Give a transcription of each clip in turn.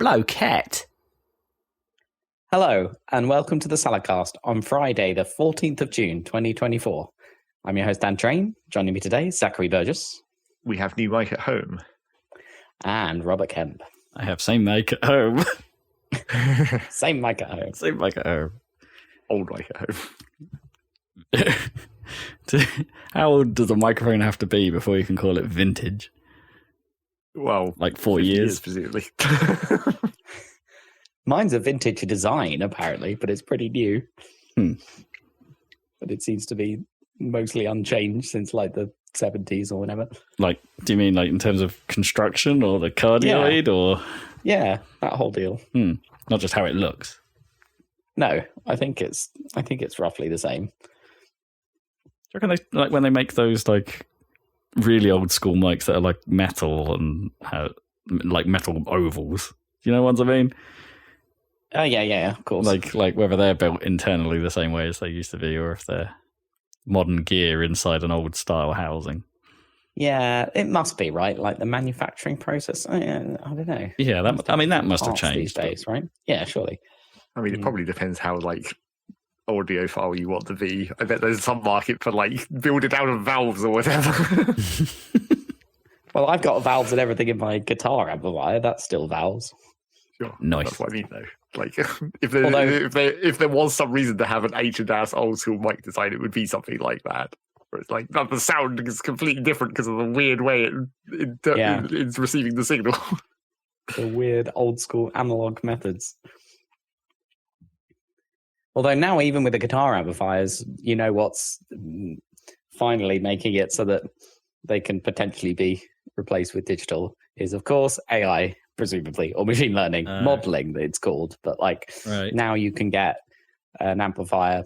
blokeette. Hello, and welcome to the Saladcast on Friday, the 14th of June, 2024. I'm your host, Dan Train. Joining me today, Zachary Burgess. We have new mic at home. And Robert Kemp. I have same mic at home. Same mic at home. Same mic at home. Old mic at home. How old does a microphone have to be before you can call it vintage? Well, like 4 years, presumably. Mine's a vintage design, apparently, but it's pretty new. But it seems to be mostly unchanged since like the 70s or whatever. Like, do you mean like in terms of construction or the cardioid or? Yeah, that whole deal. Not just how it looks. No, I think it's roughly the same. Do you reckon they, like when they make those like really old school mics that are like metal and like metal ovals? Do you know what I mean? Oh yeah, of course. Like whether they're built internally the same way as they used to be, or if they're modern gear inside an old style housing. Yeah, it must be, right? Like the manufacturing process. I don't know. Yeah, that must have changed these days, right? Yeah, surely. I mean, it probably depends how like audiophile you want to be. I bet there's some market for like building out of valves or whatever. Well, I've got valves and everything in my guitar amplifier. That's still valves. Sure. Nice. That's what I mean, though. Like, if there was some reason to have an ancient ass old school mic design, it would be something like that. Where it's like the sound is completely different because of the weird way it's receiving the signal. The weird old school analog methods. Although now, even with the guitar amplifiers, you know what's finally making it so that they can potentially be replaced with digital is, of course, AI, presumably, or machine learning, modeling, that it's called. But now you can get an amplifier,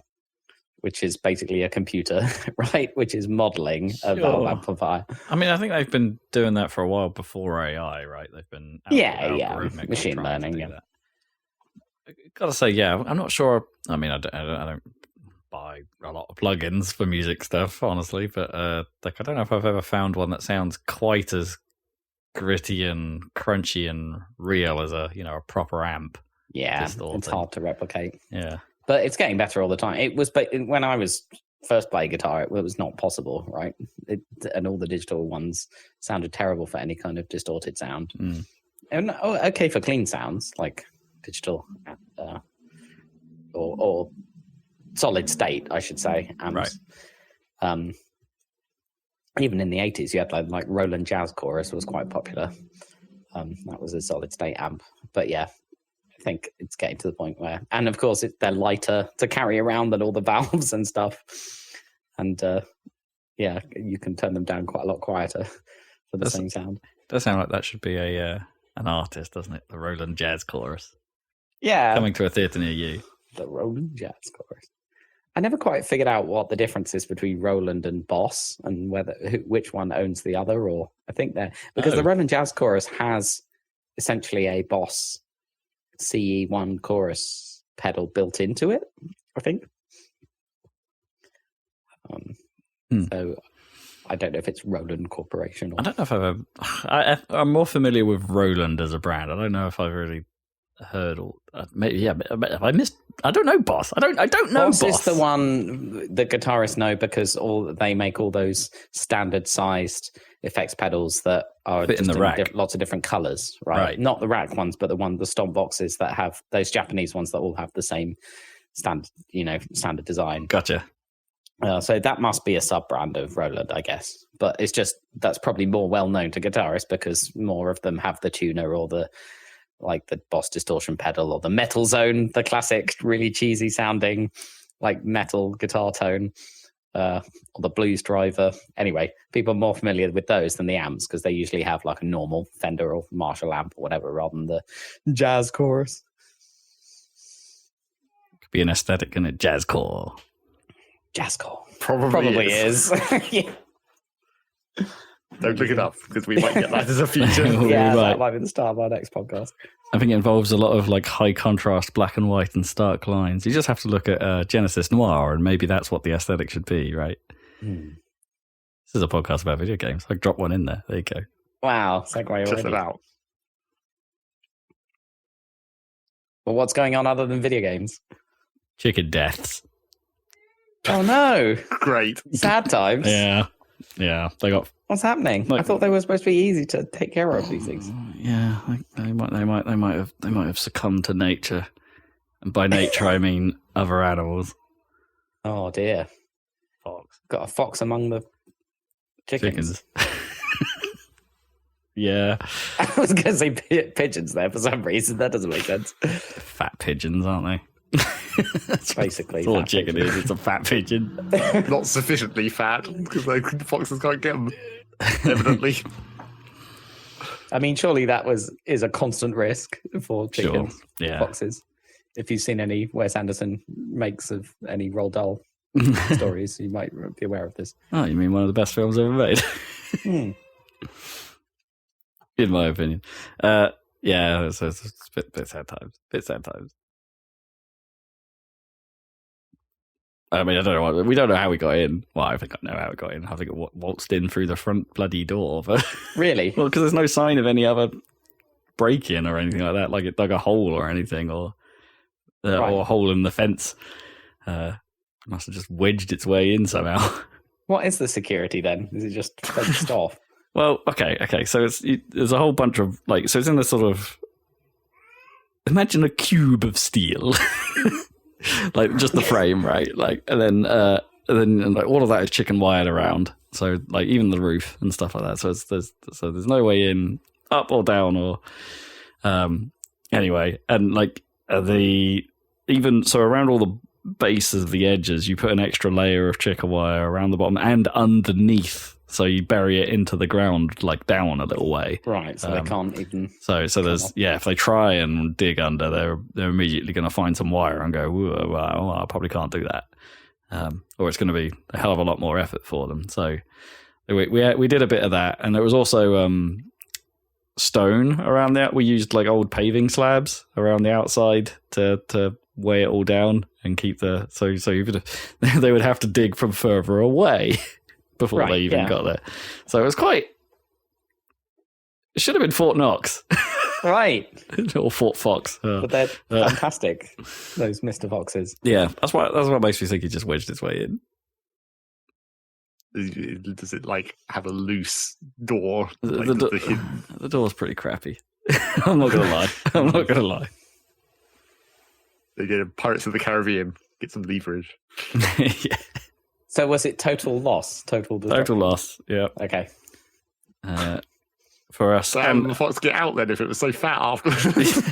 which is basically a computer, right? Which is modeling a valve amplifier. I mean, I think they've been doing that for a while before AI, right? They've been machine learning. Yeah. That. Gotta say, yeah, I'm not sure. I mean, I don't buy a lot of plugins for music stuff, honestly, but I don't know if I've ever found one that sounds quite as gritty and crunchy and real as a proper amp. Yeah, it's hard to replicate. Yeah, but it's getting better all the time. It was, but when I was first playing guitar, it was not possible, right? And all the digital ones sounded terrible for any kind of distorted sound. And okay for clean sounds like digital or solid state, I should say, amps. Right. Even in the 80s, you had like Roland Jazz Chorus was quite popular. That was a solid state amp. But yeah, I think it's getting to the point where, and of course, they're lighter to carry around than all the valves and stuff. And you can turn them down quite a lot quieter for the same sound. Does sound like that should be an artist, doesn't it? The Roland Jazz Chorus. Yeah. Coming to a theatre near you. The Roland Jazz Chorus. I never quite figured out what the difference is between Roland and Boss and which one owns the other, or I think because the Roland Jazz Chorus has essentially a Boss CE1 chorus pedal built into it, I think. So I don't know if it's Roland Corporation. I don't know if I'm more familiar with Roland as a brand. I don't know if I've really heard maybe have I missed. I don't know Boss. I don't know Boss. Boss is the one the guitarists know because they make all those standard sized effects pedals that are fit in the rack. Lots of different colors, right? Not the rack ones, but the stomp boxes that have those Japanese ones that all have the same standard design. Gotcha. So that must be a sub brand of Roland, I guess. But it's just that's probably more well known to guitarists because more of them have the tuner or the Boss distortion pedal or the Metal Zone, the classic, really cheesy sounding, like metal guitar tone, or the Blues Driver. Anyway, people are more familiar with those than the amps because they usually have like a normal Fender or Marshall amp or whatever rather than the Jazz Chorus. Could be an aesthetic in it, jazzcore. Jazzcore. Probably is. Yeah. Don't look it up because we might get that as a future. That might be the start of our next podcast. I think it involves a lot of like high contrast black and white and stark lines. You just have to look at Genesis Noir and maybe that's what the aesthetic should be, right? This is a podcast about video games. I dropped one in there. There you go. Wow. Segue already. Just it out. Well, what's going on other than video games? Chicken deaths. Oh no! Great. Sad times. Yeah. They got. What's happening? I thought they were supposed to be easy to take care of these things. Yeah, they might have succumbed to nature, and by nature I mean other animals. Oh dear! Fox. Got a fox among the chickens. Yeah. I was going to say pigeons there for some reason. That doesn't make sense. Fat pigeons, aren't they? That's basically. That's all a chicken is. It's a fat pigeon. Not sufficiently fat because the foxes can't get them. Evidently. I mean, surely that is a constant risk for chickens, foxes. If you've seen any Wes Anderson makes of any Roald Dahl stories, you might be aware of this. Oh, you mean one of the best films ever made? In my opinion. Yeah, it's a bit sad times. I mean, I don't know. We don't know how we got in. Well, I think I know how we got in. I think it waltzed in through the front bloody door. But really? Well, because there's no sign of any other break-in or anything like that. Like it dug a hole or anything, or a hole in the fence. Must have just wedged its way in somehow. What is the security then? Is it just fenced off? Well, okay. So there's a whole bunch of so it's in this sort of, imagine a cube of steel. Like just the frame, right? Like, and then all of that is chicken wired around. So like even the roof and stuff like that. So there's no way in, up or down or anyway. And like so around all the bases of the edges, you put an extra layer of chicken wire around the bottom and underneath. So you bury it into the ground, like down a little way. Right, so they can't even... So there's... Yeah, if they try and dig under, they're immediately going to find some wire and go, well, I probably can't do that. Or it's going to be a hell of a lot more effort for them. So we did a bit of that. And there was also stone around that. We used like old paving slabs around the outside to weigh it all down and keep the... So even they would have to dig from further away before they even got there. So it was quite... It should have been Fort Knox. Right. Or Fort Fox. But they're fantastic, those Mr. Foxes. Yeah, that's what makes me think he just wedged his way in. Does it like have a loose door? The door's pretty crappy. I'm not gonna lie. They did Pirates of the Caribbean. Get some leverage. Yeah. So was it total loss? Total loss, yeah. Okay. For us. So how did the fox get out then if it was so fat afterwards?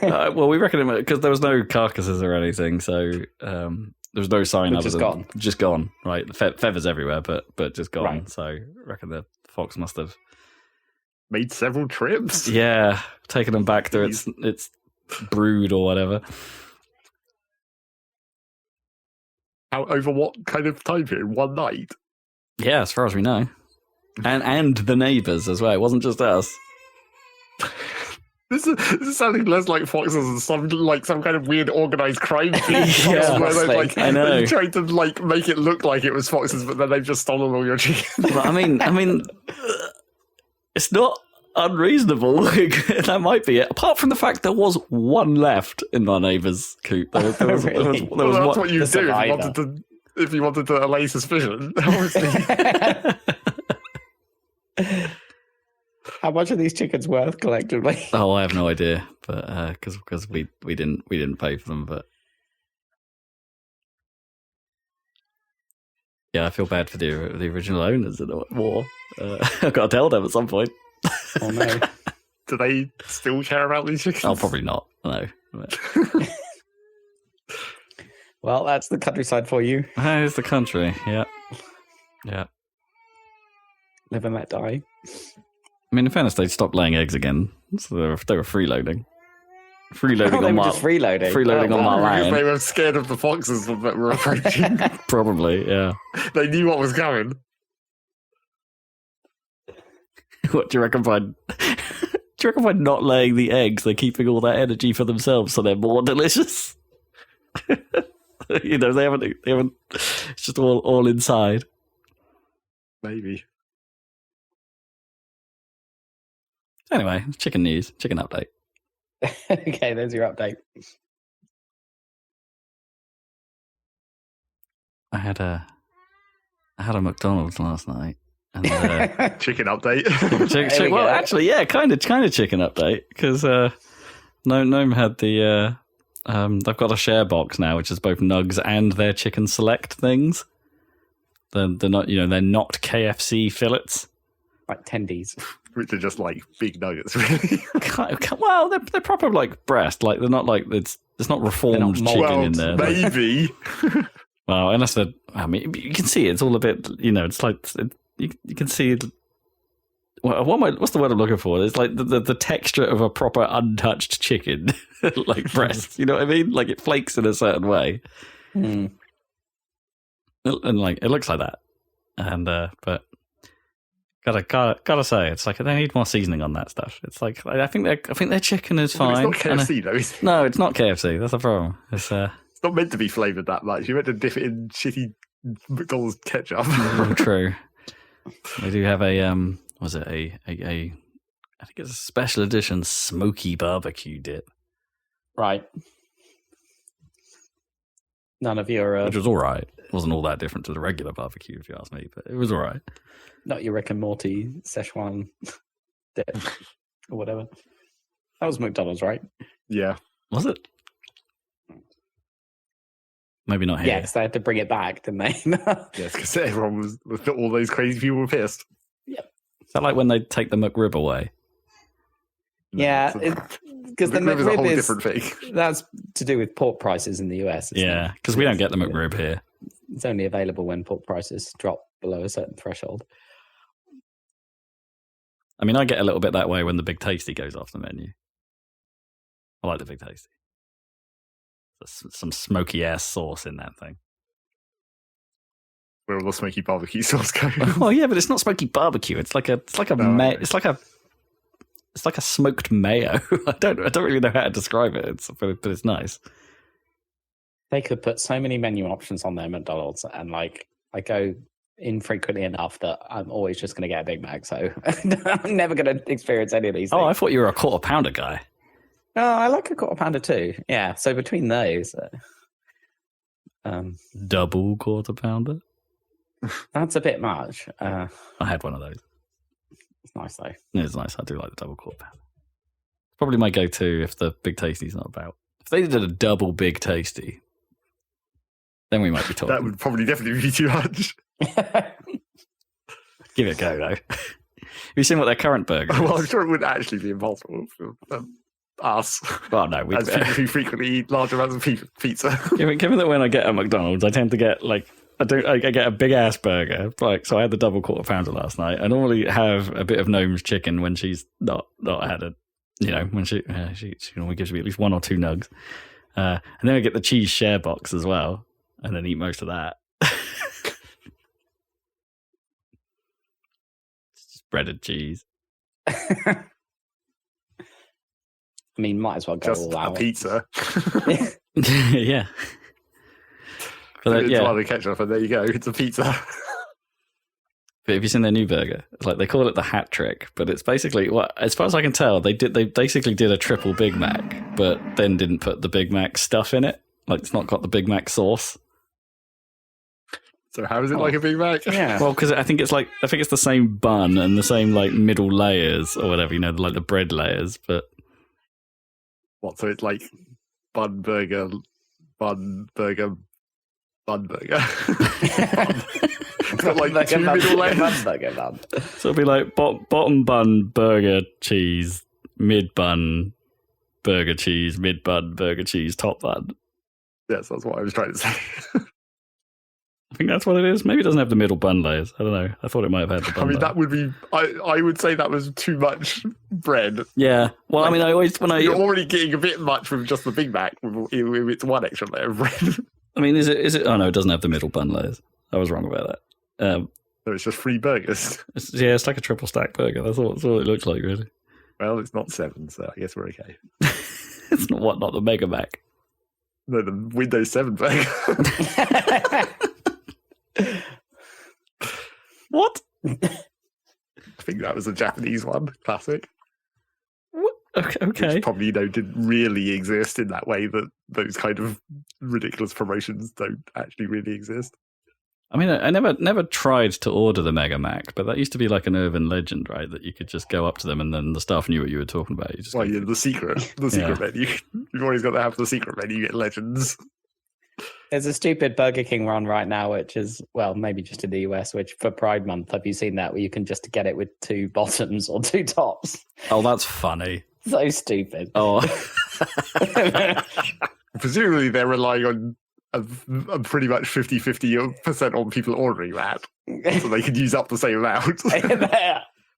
Well, we reckon it because there was no carcasses or anything, so there was no sign of it. Just gone, right? Feathers everywhere, but just gone. Right. So I reckon the fox must have made several trips. Yeah, taken them back to its brood or whatever. Over what kind of time period? One night? Yeah, as far as we know. And the neighbours as well. It wasn't just us. This is sounding less like foxes and some kind of weird organised crime thing. Yeah, where I know. They tried to make it look like it was foxes, but then they've just stolen all your chickens. Well, I mean, it's not unreasonable. That might be it. Apart from the fact there was one left in my neighbour's coop. There was that's what you do if you wanted to allay suspicion. Obviously. How much are these chickens worth collectively? Oh, I have no idea, but because we didn't pay for them, but yeah, I feel bad for the original owners of the war. I've got to tell them at some point. Oh no! Do they still care about these chickens? Oh, probably not. No. Well, that's the countryside for you. That is the country. Yeah. Live and let die. I mean, in fairness, they stopped laying eggs again, so they were freeloading. Freeloading on my land. They were scared of the foxes that were approaching. Probably, yeah. They knew what was coming. What do you reckon by not laying the eggs, they're keeping all that energy for themselves, so they're more delicious? They haven't. It's just all inside. Maybe. Anyway, chicken news, chicken update. Okay, there's your update. I had a McDonald's last night. And, chicken update. Well, actually, yeah, kind of chicken update because Gnome had the. They've got a share box now, which is both nugs and their chicken select things. They're not, they're not KFC fillets, like tendies, which are just like big nuggets, really. Well, they're proper like breast, like they're not like it's not reformed chicken in there. Maybe. Well, unless you can see it's all a bit, it's like you can see. What's the word I'm looking for? It's like the texture of a proper untouched chicken, like breast. You know what I mean? Like it flakes in a certain way. Mm. And like it looks like that, and but gotta say, it's like they need more seasoning on that stuff. It's like I think their chicken is fine. It's not KFC though, is it? No, it's not KFC. That's the problem. It's not meant to be flavoured that much. You meant to dip it in shitty McDonald's ketchup. True. They do have a was it a I think it's a special edition smoky barbecue dip. Right. None of your... which was all right. It wasn't all that different to the regular barbecue, if you ask me, but it was all right. Not your Rick and Morty Szechuan dip or whatever. That was McDonald's, right? Yeah. Was it? Maybe not here. Yeah, because they had to bring it back, didn't they? Yes, because everyone was all those crazy people were pissed. Yep. Is that like when they take the McRib away? Yeah, because the McRib is a whole different thing. That's to do with pork prices in the US. Yeah, because we don't get the McRib here. It's only available when pork prices drop below a certain threshold. I mean, I get a little bit that way when the Big Tasty goes off the menu. I like the Big Tasty. There's some smoky ass sauce in that thing. Where all the smoky barbecue sauce goes. Well, yeah, but it's not smoky barbecue. It's like a smoked mayo. I don't really know how to describe it. But it's nice. They could put so many menu options on their McDonald's, and like I go infrequently enough that I'm always just going to get a Big Mac. So I'm never going to experience any of these things. Oh, I thought you were a quarter pounder guy. Oh, I like a quarter pounder too. Yeah. So between those, double quarter pounder. That's a bit much. I had one of those. It's nice though. It's nice. I do like the double quarter pounder. Probably my go-to if the Big Tasty's not about. If they did a double Big Tasty, then we might be talking. That would probably definitely be too much. Give it a go, though. Have you seen what their current burger is? Well, I'm sure it would actually be impossible for us. Well, no, as people who frequently eat large amounts of pizza. Given that when I get a McDonald's, I tend to get I get a big ass burger. Like, so I had the double quarter pounder last night. I normally have a bit of Gnome's chicken when she's not had a, when she normally gives me at least one or two nugs, and then I get the cheese share box as well, and then eat most of that. It's just breaded cheese. I mean, might as well go just all out. A pizza. Yeah. But it's rather ketchup, and there you go. It's a pizza. But have you seen their new burger? It's like they call it the hat trick, but it's basically as far as I can tell, they basically did a triple Big Mac, but then didn't put the Big Mac stuff in it. Like it's not got the Big Mac sauce. So how is it like a Big Mac? Yeah. Well, because I think it's the same bun and the same like middle layers or whatever, like the bread layers, but what? So it's like bun burger. It's got like two middle layers. So it'll be like bottom bun burger cheese, mid bun burger cheese, mid bun burger cheese, top bun. Yes, that's what I was trying to say. I think that's what it is. Maybe it doesn't have the middle bun layers. I don't know. I thought it might have had the bun. I mean, that would be. I would say that was too much bread. Yeah. Well, I mean, you're already getting a bit much with just the Big Mac with its one extra layer of bread. I mean, is it? Oh no, it doesn't have the middle bun layers. I was wrong about that. So it's just 3 burgers. It's like a triple stack burger. That's all it looks like, really. Well, it's not 7, so I guess we're okay. It's not the Mega Mac. No, the Windows 7 burger. What? I think that was a Japanese one. Classic. What? Okay. Which probably, didn't really exist in that way, that those kind of ridiculous promotions don't actually really exist. I mean, I never tried to order the Mega Mac, but that used to be like an urban legend, right? That you could just go up to them and then the staff knew what you were talking about. You just the secret menu. You've always got to have the secret menu at Legends. There's a stupid Burger King run right now, which is, well, maybe just in the US, which for Pride Month, have you seen that? Where you can just get it with 2 bottoms or 2 tops. Oh, that's funny. So stupid. Oh. Presumably they're relying on a pretty much 50% on people ordering that, so they could use up the same amount.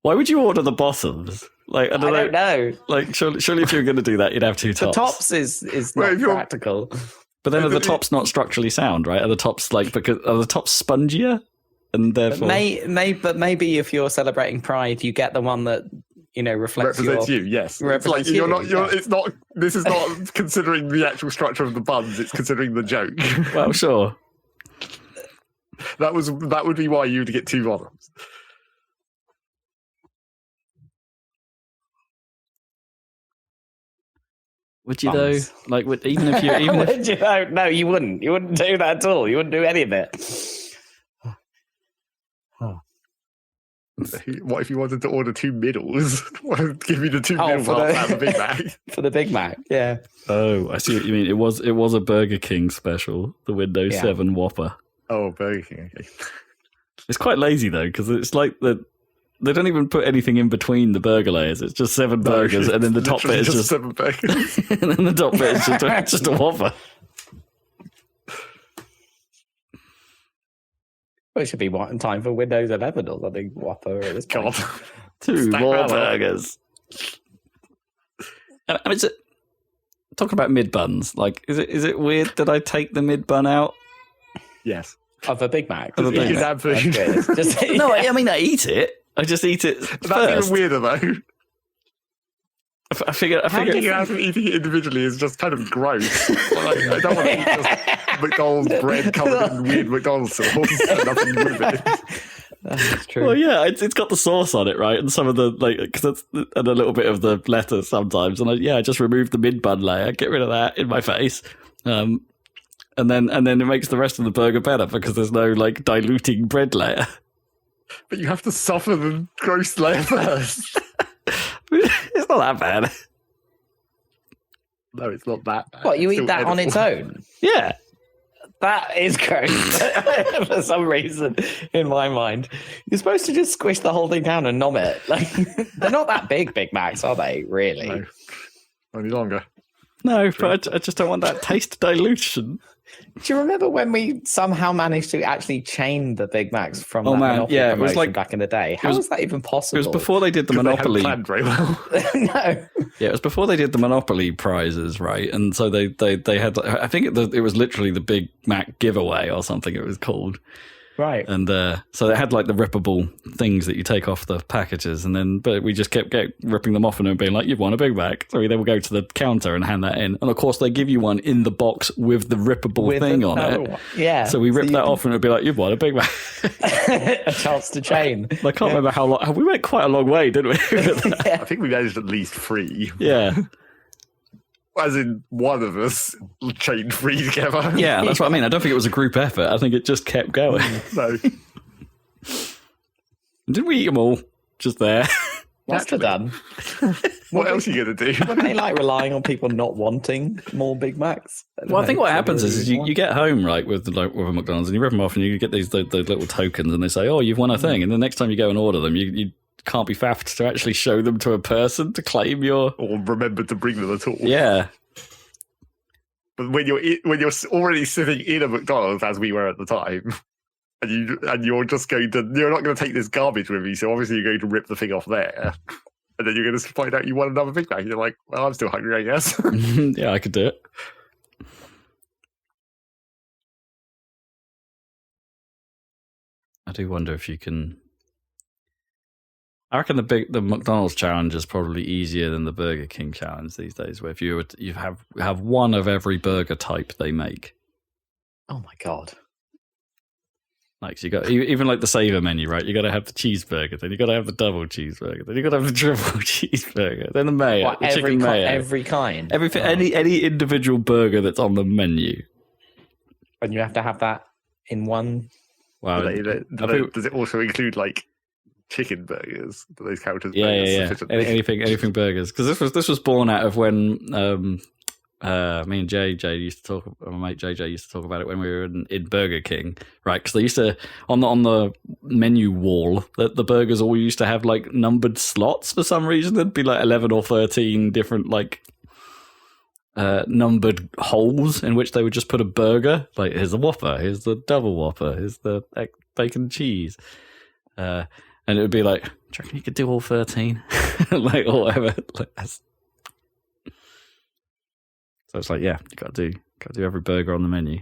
Why would you order the bottoms? Like, I don't know. Like, surely if you were going to do that, you'd have 2 tops. The tops is not practical. But then are the tops not structurally sound, right? Are the tops are the tops spongier? And therefore... But maybe if you're celebrating Pride, you get the one that represents you. Yes, represents it's like you. It's not. This is not considering the actual structure of the buns. It's considering the joke. Well, sure. That would be why you'd get 2 bottoms. Would you though? Like, even if would you though? No, you wouldn't. You wouldn't do that at all. You wouldn't do any of it. What if you wanted to order 2 middles? Give me the 2 middles out of the Big Mac. For the Big Mac, yeah. Oh, I see what you mean. It was a Burger King special, the Windows 7 Whopper. Oh, Burger King, okay. It's quite lazy though, because it's like they don't even put anything in between the burger layers. It's just 7 burgers, and then the top bit is just 7 burgers. And then the top bit is just a Whopper. Well, it should be time for Windows 11 or something. Whopper at this point. God. 2 more burgers. And is it talking about mid buns? Like, is it weird that I take the mid bun out? Yes. Of a Big Mac. Of a Big Mac. No, I mean I eat it. I just eat it first. That's even weirder though. I figure you have to eating it individually is just kind of gross. I don't want to eat just McDonald's bread covered in weird McDonald's sauce and nothing with it. That's true. Well, yeah, it's got the sauce on it, right? And some of the and a little bit of the lettuce sometimes. And I just remove the mid bun layer, get rid of that in my face, and then it makes the rest of the burger better because there's no diluting bread layer. But you have to suffer the gross layer first. It's not that bad. No, it's not that bad. What, you eat that on its own? Yeah. That is gross for some reason in my mind. You're supposed to just squish the whole thing down and nom it. They're not that big Big Macs, are they, really? No, any longer. No, but I just don't want that taste dilution. Do you remember when we somehow managed to actually chain the Big Macs from Monopoly it was back in the day? How was that even possible? It was before they did the Monopoly. They hadn't planned very well. No. Yeah, it was before they did the Monopoly prizes, right? And so they had, I think it was literally the Big Mac giveaway or something it was called. Right. And so they had the rippable things that you take off the packages, but we just kept ripping them off and being like, "You've won a Big Mac." So we then would go to the counter and hand that in, and of course they give you one in the box with the rippable thing on it. Yeah. So we ripped that off, and it'd be like, "You've won a Big Mac." A chance to chain. I can't remember how long. We went quite a long way, didn't we? I think we managed at least 3. Yeah. As in, one of us chained 3 together. Yeah, that's what I mean. I don't think it was a group effort. I think it just kept going. No. Didn't we eat them all just there? Must have done. What else are you going to do? Were they relying on people not wanting more Big Macs? Well, I think what happens is you get home, right, with a McDonald's and you rip them off and you get those little tokens and they say, "Oh, you've won a thing." And the next time you go and order them, you can't be faffed to actually show them to a person to claim your... Or remember to bring them at all. Yeah. But when you're already sitting in a McDonald's, as we were at the time, and you're just you're not going to take this garbage with you, so obviously you're going to rip the thing off there. And then you're going to find out you want another Big Mac. You're like, well, I'm still hungry, I guess. Yeah, I could do it. I do wonder if you can... I reckon the McDonald's challenge is probably easier than the Burger King challenge these days, where if you have one of every burger type they make. Oh my God. Like, so you got even like the saver menu, right? You got to have the cheeseburger, then you got to have the double cheeseburger, then you got to have the triple cheeseburger, then the mayo, the chicken mayo, every kind, everything, any individual burger that's on the menu, and you have to have that in one. Wow. Does it also include like chicken burgers? Do those count as burgers? Yeah. Anything burgers? Because this was born out of when me and JJ used to talk. My mate JJ used to talk about it when we were in Burger King, right? Because they used to on the menu wall, the burgers all used to have like numbered slots for some reason. There'd be like 11 or 13 different like numbered holes in which they would just put a burger. Like, here's the Whopper, here's the double Whopper, here's the bacon cheese, and it would be like, do you reckon you could do all 13? Like, or whatever. Like, so it's like, yeah, you got to do every burger on the menu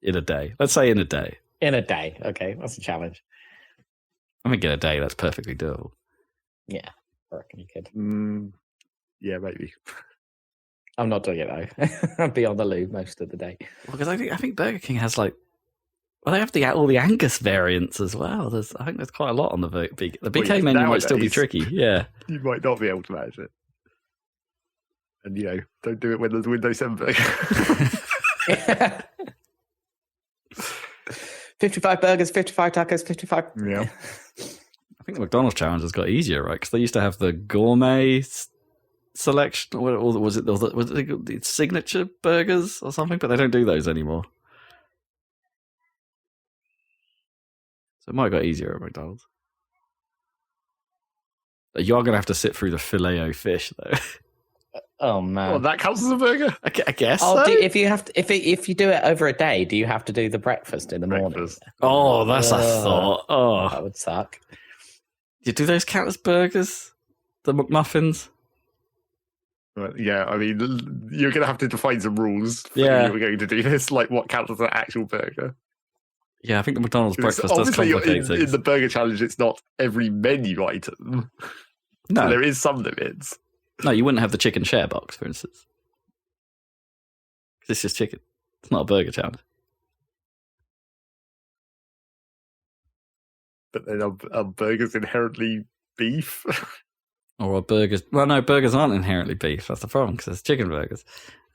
in a day. Let's say in a day. In a day, okay, that's a challenge. I think in a day that's perfectly doable. Yeah, I reckon you could. Yeah, maybe. I'm not doing it though. I'll be on the loo most of the day. Well, because I think Burger King has like, well, they have all the Angus variants as well. I think there's quite a lot on the BK menu. Might still be tricky. Yeah, you might not be able to manage it. And, don't do it when there's Windows 7 burger. 55 burgers, 55 tacos, 55. Yeah. I think the McDonald's challenge has got easier, right? Because they used to have the gourmet selection, or was it the signature burgers or something? But they don't do those anymore. So it might have got easier at McDonald's. You're going to have to sit through the filet-o-fish, though. Oh man! Well, that counts as a burger, I guess. So. If you do it over a day, do you have to do the breakfast in the morning? Oh, that's a thought. Oh, that would suck. Do those count as burgers? The McMuffins? Yeah, I mean, you're going to have to define some rules. Yeah, you're going to do this. Like, what counts as an actual burger? Yeah, I think the McDonald's breakfast does complicate things. In the burger challenge, it's not every menu item. No, so there is some limits. No, you wouldn't have the chicken share box, for instance. Because it's just chicken. It's not a burger challenge. But then are burgers inherently beef? Or are burgers... Well, no, burgers aren't inherently beef. That's the problem, because it's chicken burgers.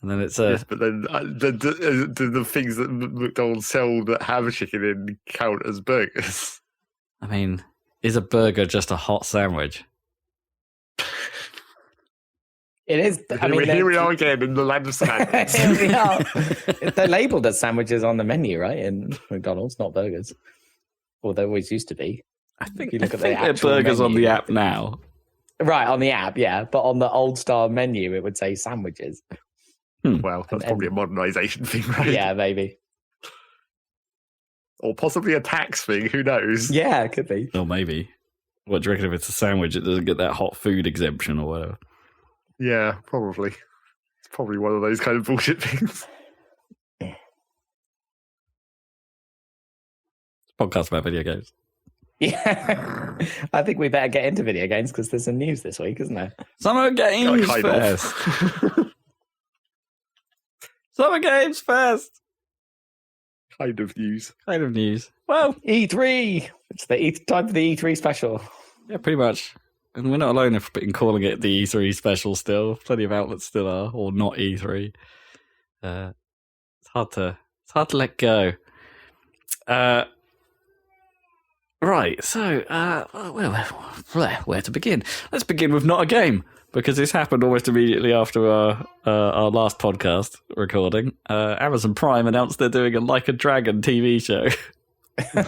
And then it's... Yes, but then do the things that McDonald's sell that have chicken in count as burgers? I mean, is a burger just a hot sandwich? It is. Here we are again in the land of sandwiches. Here we are. They're labelled as sandwiches on the menu, right? In McDonald's, not burgers. Well, they always used to be. I think, if you look at they're burgers menu, on the app now. Right, on the app, yeah. But on the old star menu, it would say sandwiches. Well, that's probably a modernisation thing, right? Yeah, maybe. Or possibly a tax thing, who knows? Yeah, it could be. Or maybe. What do you reckon if it's a sandwich, it doesn't get that hot food exemption or whatever? Yeah, probably. It's probably one of those kind of bullshit things. Podcast about video games. Yeah. I think we better get into video games because there's some news this week, isn't there? Summer Games Fest. Summer Games Fest. Kind of news. Well, E3. It's the time for the E3 special. Yeah, pretty much. And we're not alone in calling it the E3 special still. Plenty of outlets still are, or not E3. It's hard to let go. Right, so, where to begin? Let's begin with not a game, because this happened almost immediately after our last podcast recording. Amazon Prime announced they're doing a Like a Dragon TV show.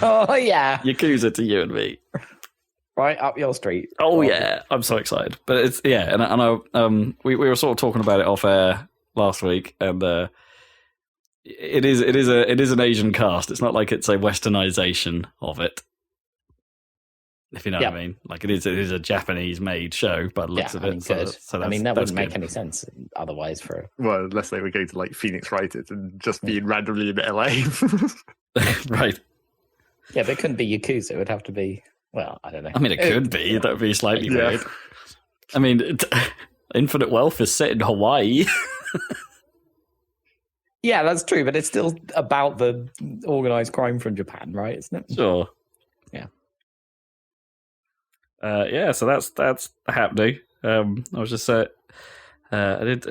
Oh, yeah. Yakuza to you and me. Right up your street. Oh yeah, I'm so excited. But it's and I we were sort of talking about it off air last week, and it is an Asian cast. It's not like it's a westernization of it. If you know what I mean, like it is a Japanese made show, by the looks of it. So that wouldn't make any sense otherwise. Well, unless they were going to like Phoenix Wright it and just being randomly in LA, right? Yeah, but it couldn't be Yakuza. It would have to be. Well, I don't know. I mean, it could be. That would be slightly weird. I mean, Infinite Wealth is set in Hawaii. Yeah, that's true, but it's still about the organized crime from Japan, right? Isn't it? Sure. Yeah. So that's happening. I was just I did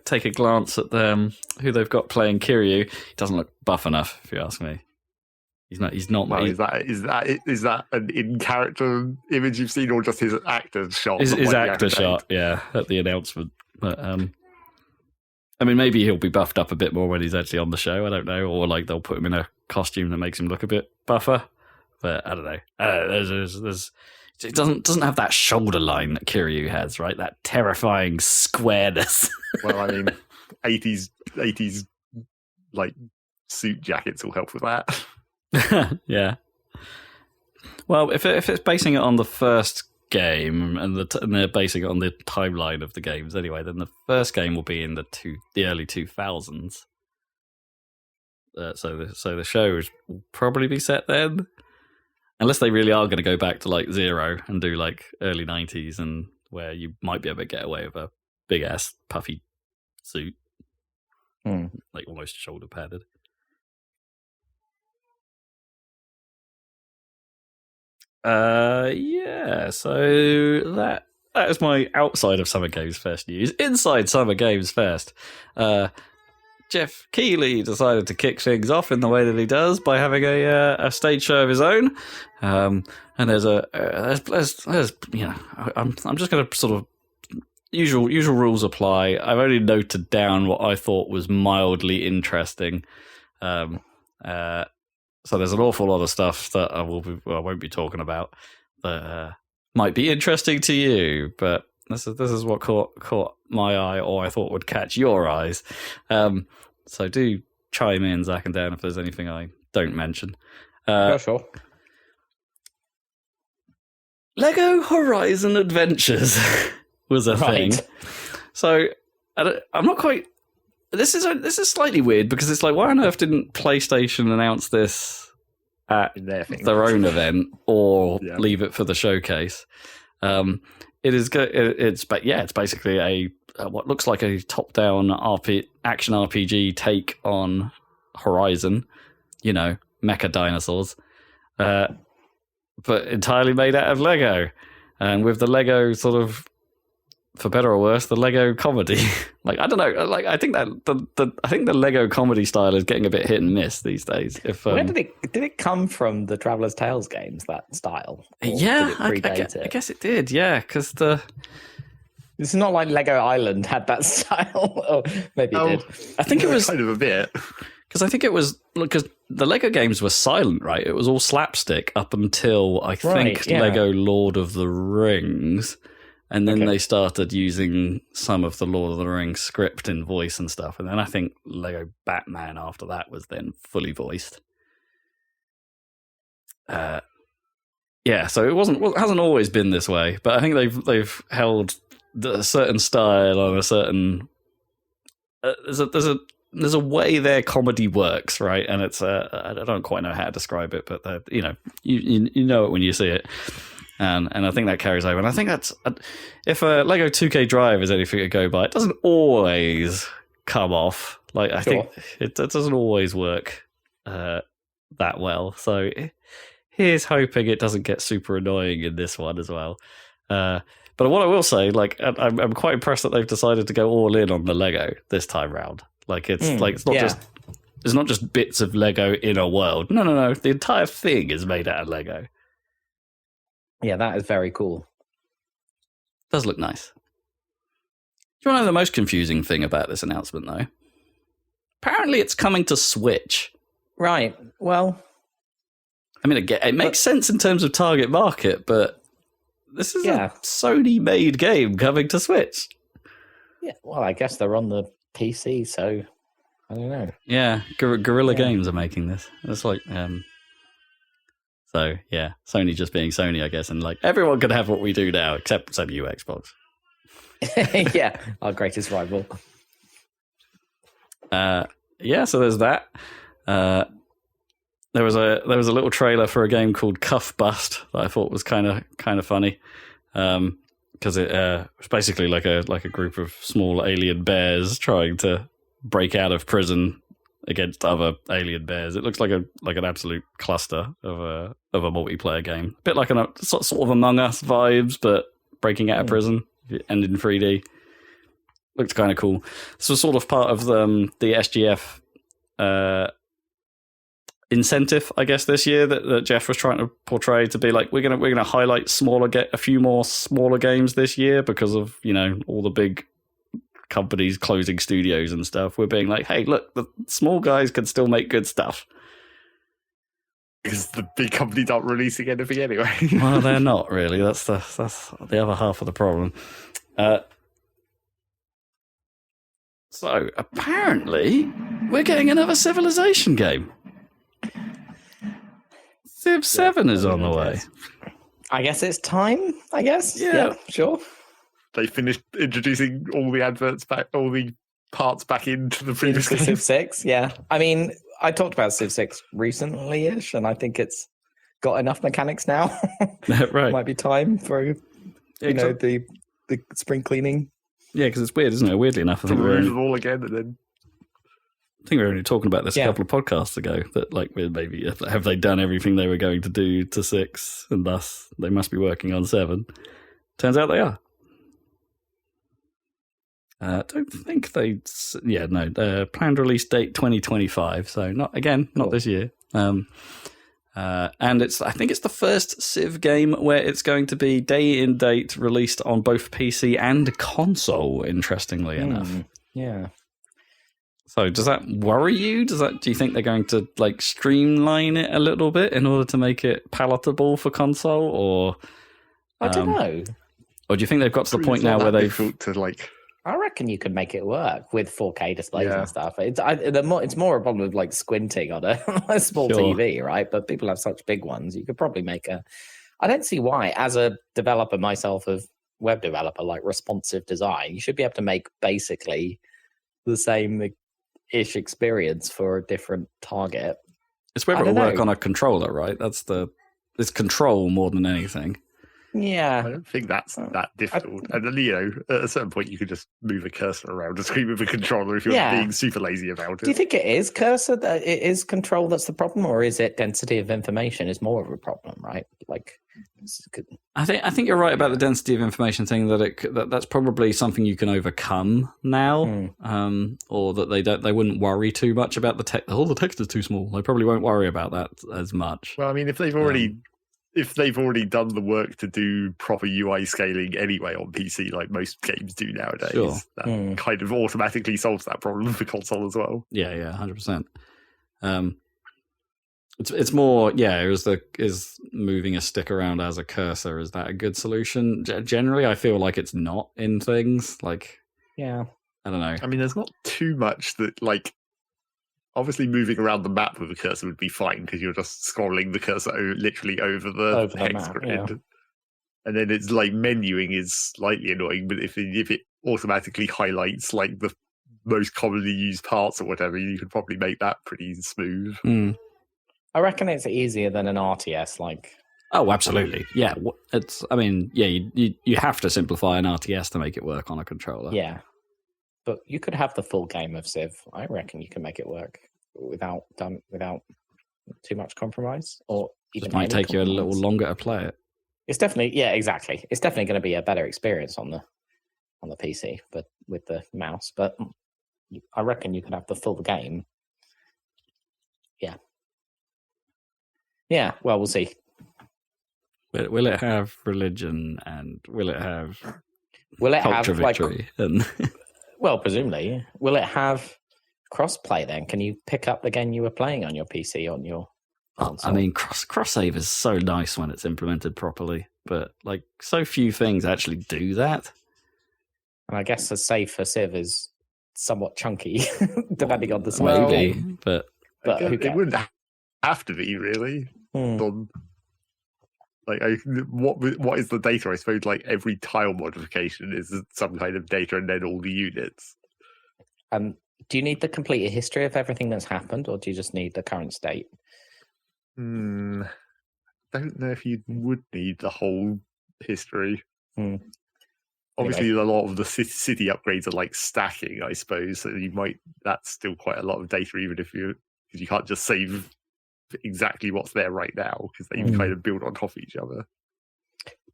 take a glance at who they've got playing Kiryu. He doesn't look buff enough, if you ask me. He's not. Well, is that an in character image you've seen, or just his actor shot? His actor shot, yeah, at the announcement. But I mean, maybe he'll be buffed up a bit more when he's actually on the show. I don't know, or like they'll put him in a costume that makes him look a bit buffer. But I don't know. It doesn't have that shoulder line that Kiryu has, right? That terrifying squareness. Well, I mean, 80s like suit jackets will help with that. Yeah. Well, if it's basing it on the first game and they're basing it on the timeline of the games anyway, then the first game will be in the early 2000s. So the show will probably be set then. Unless they really are going to go back to like 0 and do like early 90s, and where you might be able to get away with a big ass puffy suit, like almost shoulder padded. Yeah. So that is my outside of Summer Games Fest news. Inside Summer Games Fest, Jeff Keighley decided to kick things off in the way that he does by having a stage show of his own. And there's you know, I'm just going to sort of usual rules apply. I've only noted down what I thought was mildly interesting. So there's an awful lot of stuff that I won't be talking about that might be interesting to you, but this is what caught my eye, or I thought would catch your eyes. So do chime in, Zach and Dan, if there's anything I don't mention. Sure. Lego Horizon Adventures was a thing. So I'm not quite. This is slightly weird because it's like, why on earth didn't PlayStation announce this at their own event or leave it for the showcase? It's basically a what looks like a top-down action RPG take on Horizon, you know, mecha dinosaurs, but entirely made out of Lego, and with the Lego sort of, for better or worse, the Lego comedy. Like, I don't know, like I think that the Lego comedy style is getting a bit hit and miss these days. Where did it come from? The Traveller's Tales games, that style? Yeah, I guess it did. Yeah, because it's not like Lego Island had that style. Or maybe it did. I think it was kind of a bit. Because I think it was because the Lego games were silent, right? It was all slapstick up until I think Lego Lord of the Rings. And then they started using some of the Lord of the Rings script in voice and stuff. And then I think Lego Batman after that was then fully voiced. So it hasn't always been this way, but I think they've held a certain style on a certain. There's a way their comedy works, right? And it's I don't quite know how to describe it, but you know it when you see it. And I think that carries over. And I think that's, if Lego 2K Drive is anything to go by, it doesn't always come off. Like, I think it doesn't always work that well. So here's hoping it doesn't get super annoying in this one as well. But what I will say, like, I'm quite impressed that they've decided to go all in on the Lego this time round. Like, it's not just bits of Lego in a world. No. The entire thing is made out of Lego. Yeah, that is very cool. Does look nice. Do you want to know the most confusing thing about this announcement, though? Apparently it's coming to Switch. Right. Well, I mean, it makes sense in terms of target market, but this is a Sony-made game coming to Switch. Yeah, well, I guess they're on the PC, so I don't know. Yeah, Guerrilla Games are making this. It's like... So, yeah, Sony just being Sony, I guess, and like everyone can have what we do now, except you, Xbox. Yeah, our greatest rival. So there's that. There was a little trailer for a game called Cuff Bust that I thought was kind of funny, because it was basically like a group of small alien bears trying to break out of prison against other alien bears. It looks like an absolute cluster of a multiplayer game. A bit like a sort of Among Us vibes, but breaking out of prison and in 3D. Looks kind of cool. So sort of part of the SGF incentive, I guess, this year that Jeff was trying to portray to be like, we're gonna highlight a few more smaller games this year because of, you know, all the big companies closing studios and stuff. We're being like, hey, look, the small guys can still make good stuff. Because the big companies aren't releasing anything anyway. Well, they're not really. That's the other half of the problem. So apparently, we're getting another Civilization game. Civ 7 is on the way. I guess it's time. I guess. Yeah, sure. They finished introducing all the adverts back, all the parts back into the previous game. Civ 6, yeah. I mean, I talked about Civ 6 recently-ish, and I think it's got enough mechanics now. Right. Might be time for, the spring cleaning. Yeah, because it's weird, isn't it? Weirdly enough, I think we're all again, and then we were only talking about this a couple of podcasts ago. That like maybe have they done everything they were going to do to 6, and thus they must be working on 7. Turns out they are. Don't think they. Yeah, no. Planned release date 2025. So not this year. And I think it's the first Civ game where it's going to be day in date released on both PC and console. Interestingly enough. Yeah. So does that worry you? Do you think they're going to like streamline it a little bit in order to make it palatable for console, or I don't know. Or do you think they've got to the point now where they've I reckon you could make it work with 4K displays and stuff. It's more a problem of like squinting on a small TV, right? But people have such big ones. You could probably make I don't see why, as a developer myself, of web developer, like responsive design, you should be able to make basically the same-ish experience for a different target. It's whether it'll work on a controller, right? It's control more than anything. Yeah, I don't think that's that difficult. And then, at a certain point, you could just move a cursor around and screen with a controller if you're being super lazy about it. Do you think it is cursor that it is control that's the problem, or is it density of information is more of a problem? Right? Like, I think you're right about the density of information thing. That's probably something you can overcome now, or that they wouldn't worry too much about the text. The text is too small. They probably won't worry about that as much. Well, I mean, if they've already done the work to do proper UI scaling anyway on PC, like most games do nowadays, that kind of automatically solves that problem for console as well. Yeah, 100%. It's more, is moving a stick around as a cursor, is that a good solution? Generally, I feel like it's not in things. Like, I don't know. I mean, there's not too much that, like, obviously moving around the map with a cursor would be fine because you're just scrolling the cursor literally over the hex grid. Yeah. And then it's like menuing is slightly annoying, but if it automatically highlights like the most commonly used parts or whatever, you could probably make that pretty smooth. I reckon it's easier than an RTS. Like, oh, absolutely, yeah. You have to simplify an RTS to make it work on a controller. Yeah, but you could have the full game of Civ. I reckon you can make it work without too much compromise, or even it might take you a little longer to play it. It's definitely, exactly. It's definitely going to be a better experience on the PC, but with the mouse. But I reckon you could have the full game. Yeah. Well, we'll see. Will it have religion, and will it have culture victory? Well, presumably, will it have cross-play then? Can you pick up the game you were playing on your PC on your console? I mean, cross-save is so nice when it's implemented properly, but like so few things actually do that. And I guess the save for Civ is somewhat chunky, depending on the save. Maybe, but it wouldn't have to be really. What is the data? I suppose like every tile modification is some kind of data, and then all the units. Do you need the complete history of everything that's happened, or do you just need the current state? Don't know if you would need the whole history. Obviously, a lot of the city upgrades are like stacking, I suppose. So that's still quite a lot of data, even if because you can't just save exactly what's there right now because they kind of build on top of each other.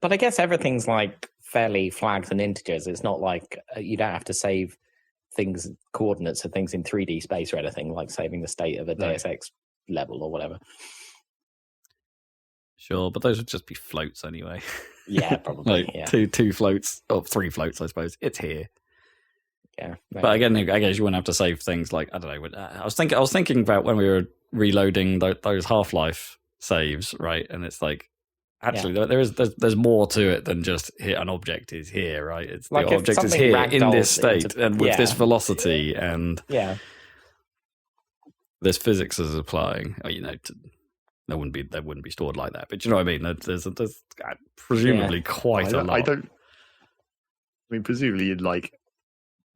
But I guess everything's like fairly flags and integers. It's not like you don't have to save coordinates of things in 3D space or anything, like saving the state of a Deus Ex level or whatever. Sure, but those would just be floats anyway. Yeah, probably. Like yeah. two floats, or 3 floats, I suppose. It's here. Yeah, maybe. But again, I guess you wouldn't have to save things like, I don't know. I was thinking about when we were reloading those Half-Life saves, right? And it's like, actually, there's more to it than just an object is here, right? It's like the object is here in this state and with this velocity and this physics is applying. They wouldn't be stored like that. But you know what I mean? There's presumably quite a lot. Presumably in like.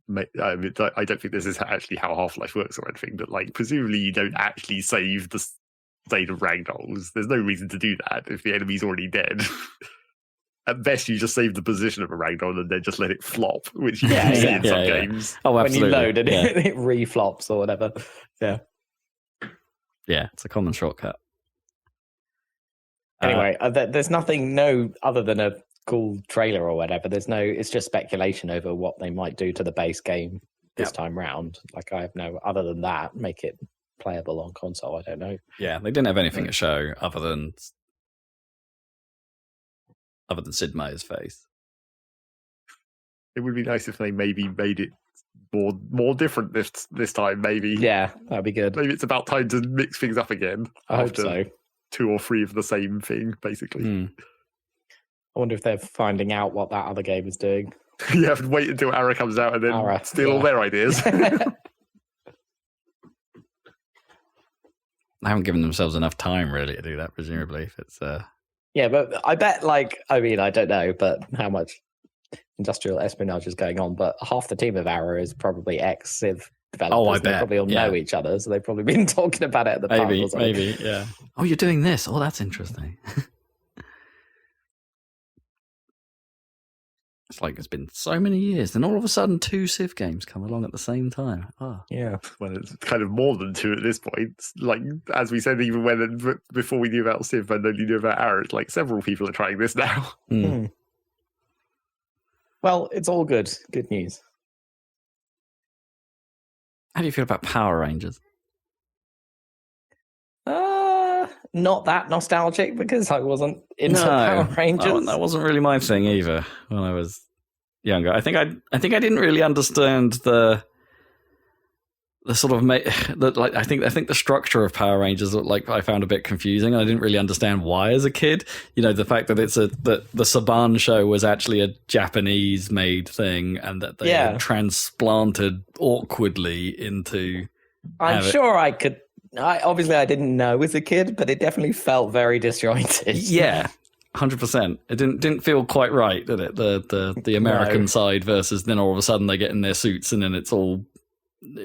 I don't think this is actually how Half-Life works or anything, but like presumably you don't actually save the state of ragdolls. There's no reason to do that if the enemy's already dead. At best, you just save the position of a ragdoll and then just let it flop, which you can see in some games. Oh, absolutely. When you load and it reflops or whatever. Yeah. Yeah, it's a common shortcut. Anyway, there's nothing other than a cool trailer or whatever. It's just speculation over what they might do to the base game this time round. Like I have no, other than that, make it playable on console. I don't know. Yeah, they didn't have anything to show other than Sid Meier's face. It would be nice if they maybe made it more different this time. Maybe that'd be good. Maybe it's about time to mix things up again. I hope so. 2 or 3 of the same thing, basically. I wonder if they're finding out what that other game is doing. You have to wait until Ara comes out and then steal all their ideas. They haven't given themselves enough time, really, to do that, presumably. If it's Yeah, but I bet, I don't know, but how much industrial espionage is going on, but half the team of Ara is probably ex-Civ developers. Oh, I bet. They probably all know each other, so they've probably been talking about it at the pub or something. Maybe, yeah. Oh, you're doing this? Oh, that's interesting. It's like it's been so many years, then all of a sudden 2 Civ games come along at the same time. Oh. Yeah. Well, it's kind of more than 2 at this point. Like, as we said, even before we knew about Civ and only knew about Ara, it's like several people are trying this now. Well, it's all good. Good news. How do you feel about Power Rangers? Not that nostalgic because I wasn't into Power Rangers. That wasn't really my thing either when I was younger. I think I didn't really understand the sort of I think the structure of Power Rangers I found a bit confusing. I didn't really understand why as a kid. The fact that that the Saban show was actually a Japanese made thing and that they had transplanted awkwardly into. I'm sure I could. I didn't know as a kid, but it definitely felt very disjointed. Yeah, 100%. It didn't feel quite right, did it? The American side versus then all of a sudden they get in their suits and then it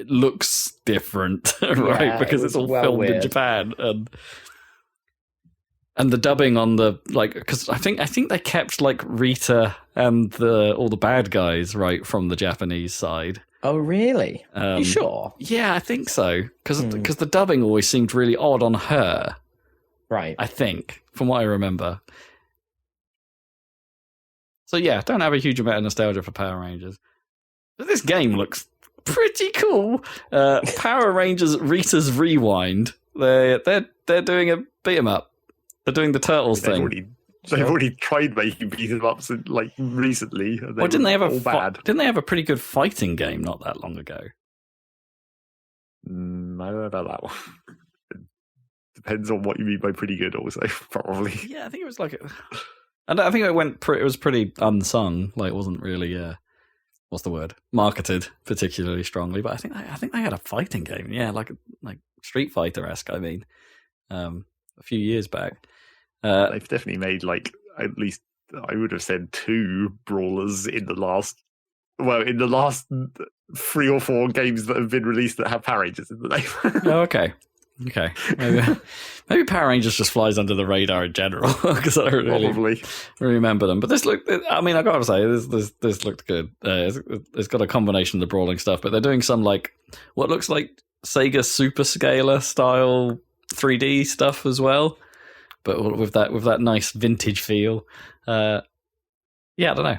looks different, right? Because it's all filmed weird. In Japan and the dubbing on because I think they kept Rita and all the bad guys right from the Japanese side. Oh, really? You sure? Yeah, I think so. Because the dubbing always seemed really odd on her. Right. I think, from what I remember. So yeah, don't have a huge amount of nostalgia for Power Rangers. But this game looks pretty cool. Power Rangers Rita's Rewind. They're doing a beat 'em up. They're doing the Turtles thing. They've already tried making beat 'em ups recently. Didn't they have a pretty good fighting game not that long ago? I don't know about that one. It depends on what you mean by pretty good, also probably. Yeah, I think it was and I think it was pretty unsung. It wasn't really what's the word? Marketed particularly strongly. But I think they had a fighting game. Yeah, like Street Fighter-esque. I mean, a few years back. They've definitely made at least I would have said 2 brawlers in the last 3 or 4 games that have been released that have Power Rangers in the name. Oh, okay. Okay, maybe Power Rangers just flies under the radar in general because I don't really remember them. But this looked, I mean, I gotta say, this looked good. It's got a combination of the brawling stuff, but they're doing some like what looks like Sega Super Scaler style 3D stuff as well, but with that nice vintage feel. Yeah, I don't know.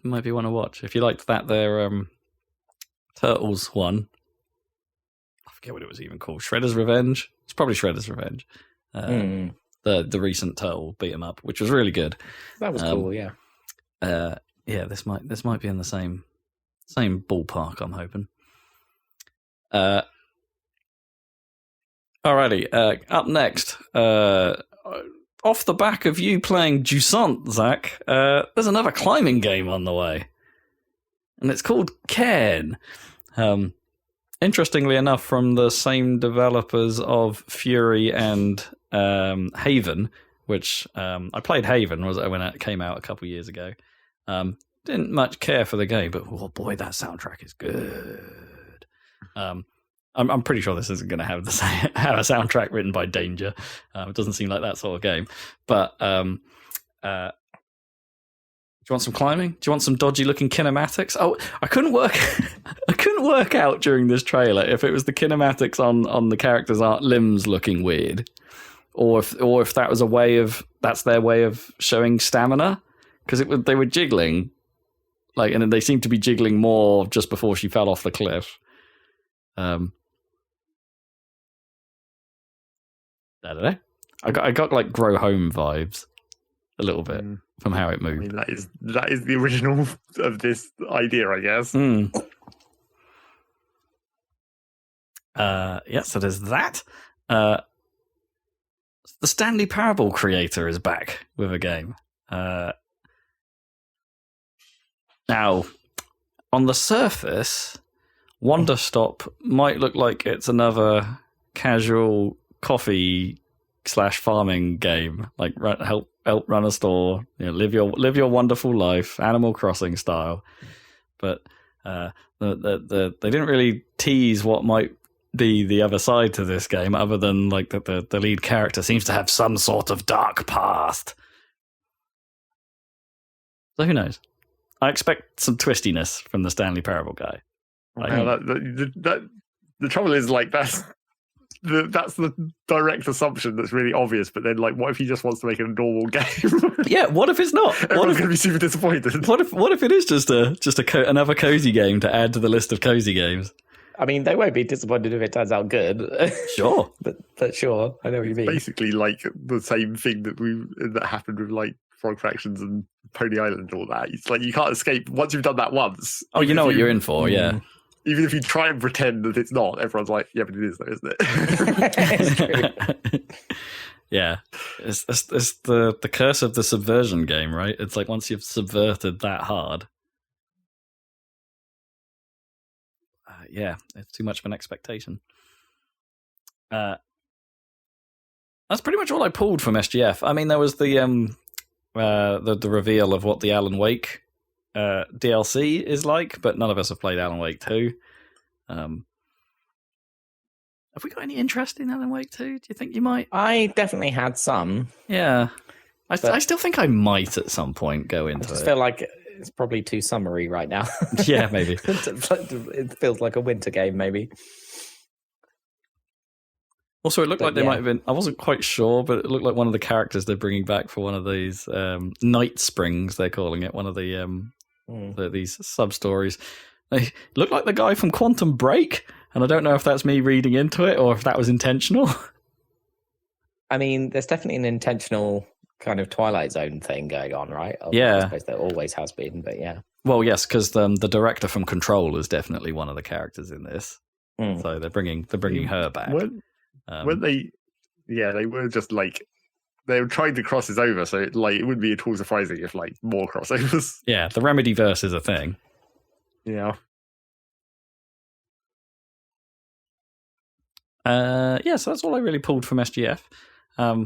Might be one to watch if you liked that. Their Turtles one. I forget what it was even called. Shredder's Revenge. It's probably Shredder's Revenge. The recent Turtle beat 'em up, which was really good. That was cool. Yeah. Yeah. This might be in the same ballpark. I'm hoping. Alrighty. Up next. Off the back of you playing Jusant, Zach, there's another climbing game on the way, and it's called Cairn. Interestingly enough, from the same developers of Fury and Haven, which I played Haven when it came out a couple of years ago. Didn't much care for the game, but oh boy, that soundtrack is good. I'm pretty sure this isn't going to have a soundtrack written by Danger. It doesn't seem like that sort of game. But do you want some climbing? Do you want some dodgy looking kinematics? Oh, I couldn't work out during this trailer if it was the kinematics on the characters' limbs looking weird, or if that was that's their way of showing stamina, because they were jiggling, like, and they seemed to be jiggling more just before she fell off the cliff. I don't know. I got like Grow Home vibes a little bit from how it moved. I mean, that is the original of this idea, I guess. Yeah, so there's that. The Stanley Parable creator is back with a game. Now, on the surface, Wonderstop might look like it's another casual coffee/farming game, like help run a store, live your wonderful life, Animal Crossing style. But they didn't really tease what might be the other side to this game, other than like the lead character seems to have some sort of dark past. So who knows? I expect some twistiness from the Stanley Parable guy. The trouble is, like, that's the direct assumption that's really obvious. But then, like, what if he just wants to make it a normal game? Yeah, what if it's not? Everyone's going to be super disappointed. What if it is just another cozy game to add to the list of cozy games? I mean, they won't be disappointed if it turns out good. Sure, but sure, I know what you mean. Basically, like the same thing that happened with like Frog Fractions and Pony Island and all that. It's like you can't escape once you've done that once. Oh, you know what you're in for, yeah. Even if you try and pretend that it's not, everyone's like, "Yeah, but it is, though, isn't it?" Yeah, it's the curse of the subversion game, right? It's like once you've subverted that hard, yeah, it's too much of an expectation. That's pretty much all I pulled from SGF. I mean, there was the reveal of what the Alan Wake DLC is like, but none of us have played Alan Wake 2. Have we got any interest in Alan Wake 2? Do you think you might? I definitely had some. Yeah. I still think I might at some point go into it. I just feel like it's probably too summery right now. Yeah, maybe. It feels like a winter game, maybe. Also, it looked like they might have been... I wasn't quite sure, but it looked like one of the characters they're bringing back for one of these Night Springs, they're calling it, one of these sub-stories. They look like the guy from Quantum Break, and I don't know if that's me reading into it or if that was intentional. I mean, there's definitely an intentional kind of Twilight Zone thing going on, right? Yeah. I suppose there always has been, but yeah. Well, yes, because the director from Control is definitely one of the characters in this. So they're bringing her back. When they were just like, they were trying to cross us over, so it wouldn't be at all surprising if like more crossovers. Yeah, the Remedyverse is a thing. Yeah. So that's all I really pulled from SGF. Yeah,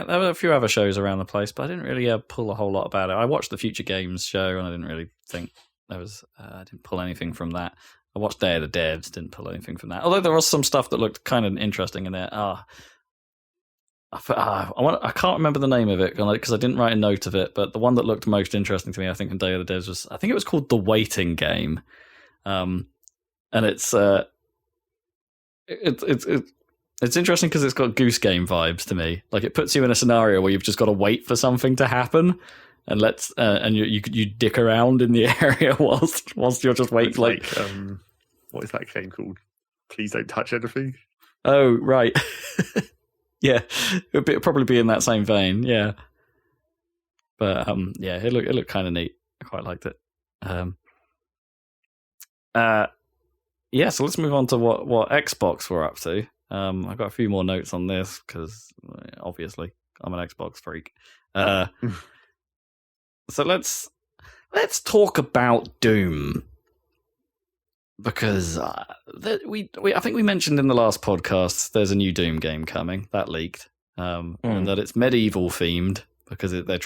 there were a few other shows around the place, but I didn't really pull a whole lot about it. I watched the Future Games show, and I didn't really think there was. I didn't pull anything from that. I watched Day of the Devs, didn't pull anything from that. Although there was some stuff that looked kind of interesting in there. I can't remember the name of it because I didn't write a note of it. But the one that looked most interesting to me, I think, in Day of the Devs was, I think it was called The Waiting Game, and it's interesting because it's got Goose Game vibes to me. Like, it puts you in a scenario where you've just got to wait for something to happen, and you dick around in the area whilst you're just waiting. Like, what is that game called? Please Don't Touch Anything. Oh, right. Yeah, it'd probably be in that same vein. Yeah, but yeah, it looked kind of neat. I quite liked it. Yeah, so let's move on to what Xbox were up to. I've got a few more notes on this because obviously I'm an Xbox freak. So let's talk about Doom, because I think we mentioned in the last podcast there's a new Doom game coming that leaked, and that it's medieval themed because they're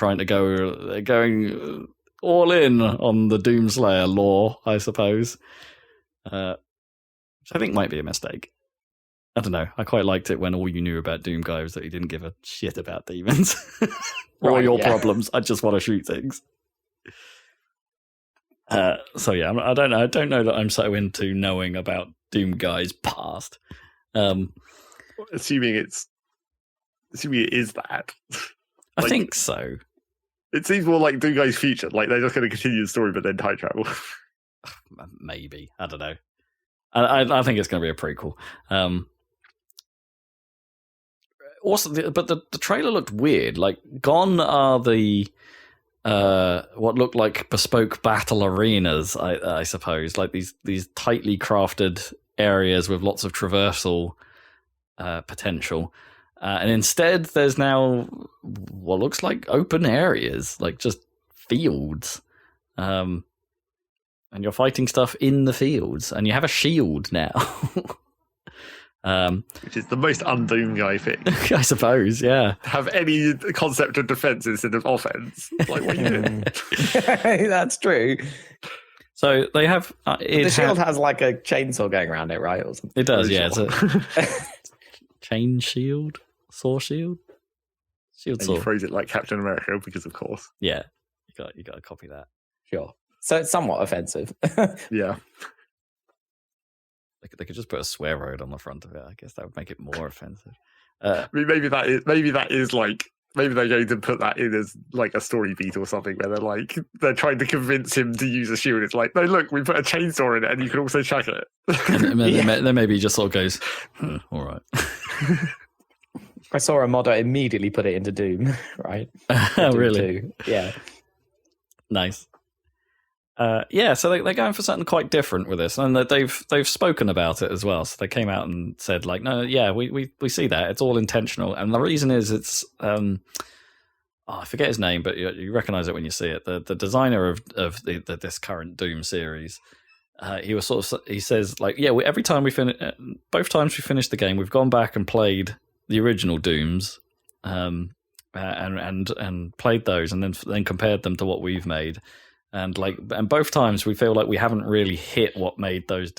going all in on the Doomslayer lore, I suppose, which I think might be a mistake. I don't know. I quite liked it when all you knew about Doom Guy was that he didn't give a shit about demons or your problems. I just want to shoot things. So yeah, I don't know. I don't know that I'm so into knowing about Doom Guy's past. Assuming it is that. I think so. It seems more like Doom Guy's future. Like, they're just going to continue the story, but then time travel. Maybe. I don't know. I think it's going to be a prequel. Also, but the trailer looked weird. Like, gone are the what looked like bespoke battle arenas, I suppose, like these tightly crafted areas with lots of traversal potential, and instead there's now what looks like open areas, like just fields, and you're fighting stuff in the fields, and you have a shield now. Which is the most un-Doom Guy thing. I suppose, yeah. Have any concept of defense instead of offense. Like, what are you doing? That's true. So they have... the shield has like a chainsaw going around it, right? Or something. It does, yeah. It's a chain shield? Saw shield? Shield saw. And you phrase it like Captain America because, of course. Yeah, you got to copy that. Sure. So it's somewhat offensive. Yeah. They could just put a swear word on the front of it. I guess that would make it more offensive. I mean, maybe that is like, maybe they're going to put that in as like a story beat or something where they're trying to convince him to use a shield. It's like, no, look, we put a chainsaw in it and you can also chuck it. Then maybe he just sort of goes, all right. I saw a modder immediately put it into Doom, right? Oh, really? 2. Yeah. Nice. Yeah, so they're going for something quite different with this, and they've spoken about it as well. So they came out and said, like, no, yeah, we see that it's all intentional, and the reason is it's I forget his name, but you recognize it when you see it. The designer of this current Doom series, he says, like, yeah, every time both times we finished the game, we've gone back and played the original Dooms, and played those, and then compared them to what we've made. And both times we feel like we haven't really hit what made those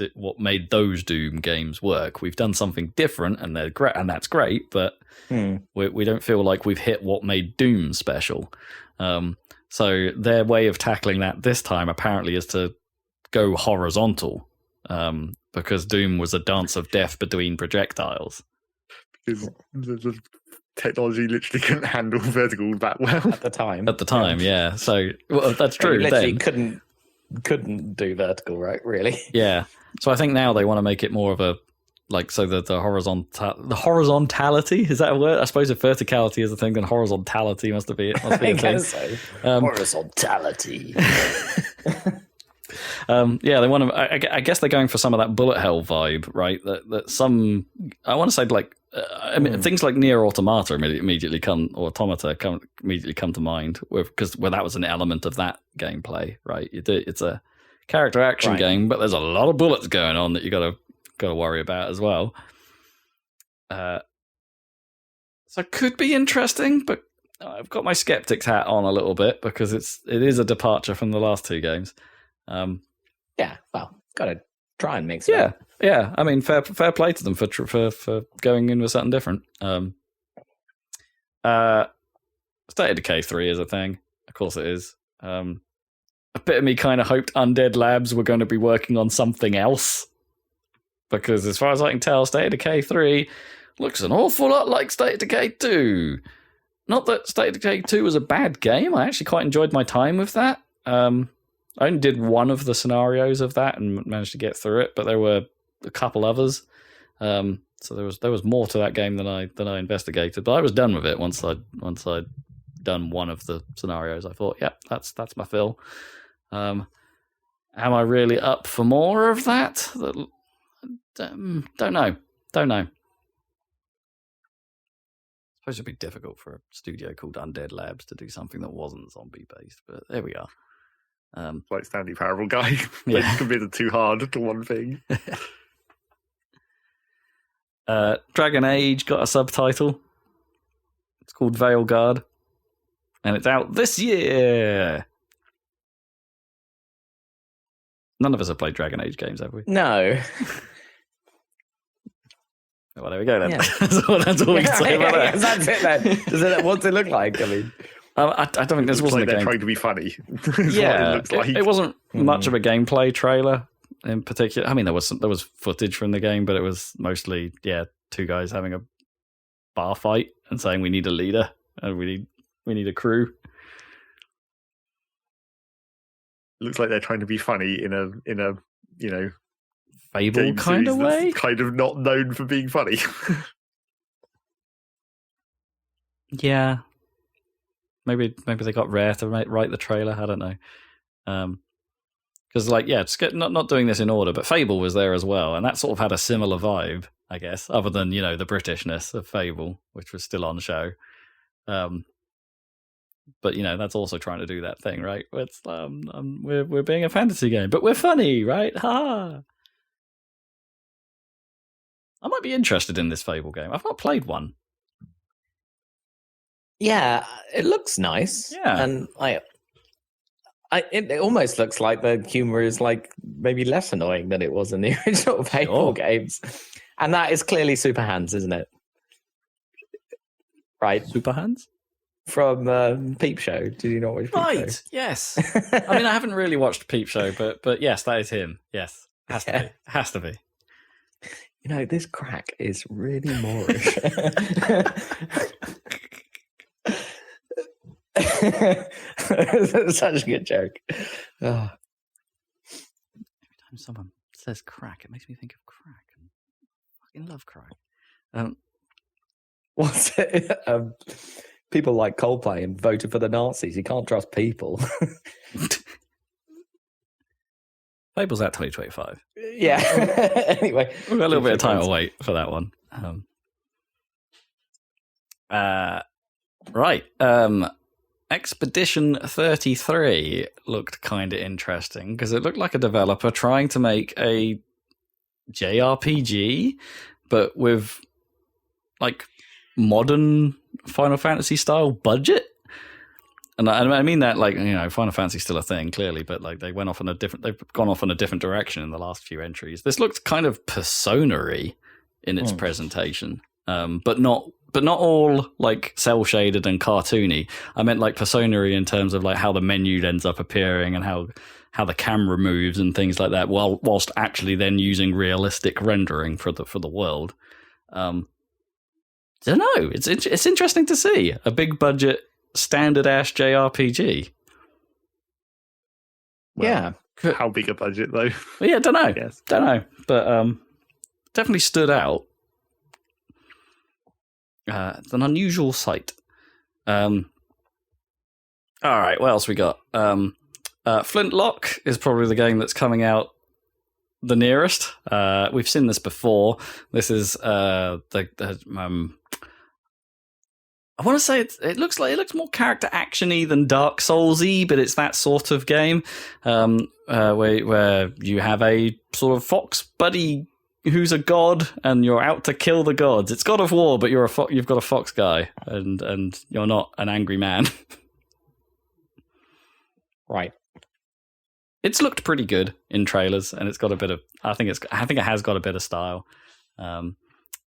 Doom games work. We've done something different, and they're great, and that's great. But we don't feel like we've hit what made Doom special. So their way of tackling that this time apparently is to go horizontal, because Doom was a dance of death between projectiles. Because the technology literally couldn't handle vertical that well at the time. Yeah. So that's true. Literally couldn't do vertical, right? Really? Yeah. So I think now they want to make it more of a the horizontality, is that a word? I suppose if verticality is a thing, then horizontality must be it. Must be I guess so. Horizontality. Yeah, they want to. I guess they're going for some of that bullet hell vibe, right? That some. I want to say things like Nier Automata immediately come to mind, because that was an element of that gameplay, right? It's a character action game, but there's a lot of bullets going on that you got to worry about as well. So it could be interesting, but I've got my skeptics hat on a little bit because it is a departure from the last two games. Yeah, well, gotta try and mix it up. Yeah. I mean, fair play to them for going in with something different. State of Decay 3 is a thing. Of course it is. A bit of me kind of hoped Undead Labs were going to be working on something else. Because as far as I can tell, State of Decay 3 looks an awful lot like State of Decay 2. Not that State of Decay 2 was a bad game. I actually quite enjoyed my time with that. I only did one of the scenarios of that and managed to get through it, but there were a couple others. So there was more to that game than I investigated. But I was done with it once I'd done one of the scenarios. I thought, yeah, that's my fill. Am I really up for more of that? Don't know. I suppose it'd be difficult for a studio called Undead Labs to do something that wasn't zombie based, but there we are. Like Stanley Parable guy. They committed too hard to one thing. Dragon Age got a subtitle. It's called Veilguard, and it's out this year. None of us have played Dragon Age games, have we? No. Well, there we go then. Yeah. That's all we can say about that. That's it then. What's it look like? I mean, I don't think this wasn't like a game. They're trying to be funny. Yeah, it looks like. It wasn't much of a gameplay trailer in particular. I mean, there was footage from the game, but it was mostly two guys having a bar fight and saying we need a leader and we need a crew. It looks like they're trying to be funny in a Fable kind of way, kind of not known for being funny. Yeah, maybe they got Rare to write the trailer. I don't know, because not doing this in order, but Fable was there as well, and that sort of had a similar vibe, I guess, other than the Britishness of Fable, which was still on show. But that's also trying to do that thing, right? It's we're being a fantasy game, but we're funny, right? Ha! I might be interested in this Fable game. I've not played one. Yeah, it looks nice. Yeah, and it almost looks like the humor is like maybe less annoying than it was in the original Fable games, and that is clearly Super Hands, isn't it? Right, Super Hands from Peep Show. Did you not watch Peep Show? Right. Yes. I mean, I haven't really watched Peep Show, but yes, that is him. Yes, has to be. This crack is really Moorish. Such a good joke. Oh. Every time someone says crack, it makes me think of crack. I fucking love crack. What's it? People like Coldplay and voted for the Nazis. You can't trust people. Fable's out 2025. Yeah. Anyway, we've got a little bit of time to wait for that one. Right. Expedition 33 looked kind of interesting because it looked like a developer trying to make a JRPG, but with like modern Final Fantasy style budget. And I mean that, like, Final Fantasy's still a thing, clearly, but like they've gone off in a different direction in the last few entries. This looked kind of Persona-y in its presentation, but not all like cell shaded and cartoony. I meant like Persona-y in terms of like how the menu ends up appearing and how the camera moves and things like that, whilst actually then using realistic rendering for the world. I don't know. It's interesting to see a big budget standard ass JRPG. Well, how big a budget though? Well, yeah, don't know, but definitely stood out. It's an unusual sight. All right, what else we got? Flintlock is probably the game that's coming out the nearest. We've seen this before. This is I want to say it looks more character actiony than Dark Souls-y, but it's that sort of game where you have a sort of fox buddy who's a god and you're out to kill the gods. It's God of War, but you've got a fox guy and you're not an angry man. Right. it's looked pretty good in trailers, and it's got a bit of. I think it has got a bit of style. Yeah,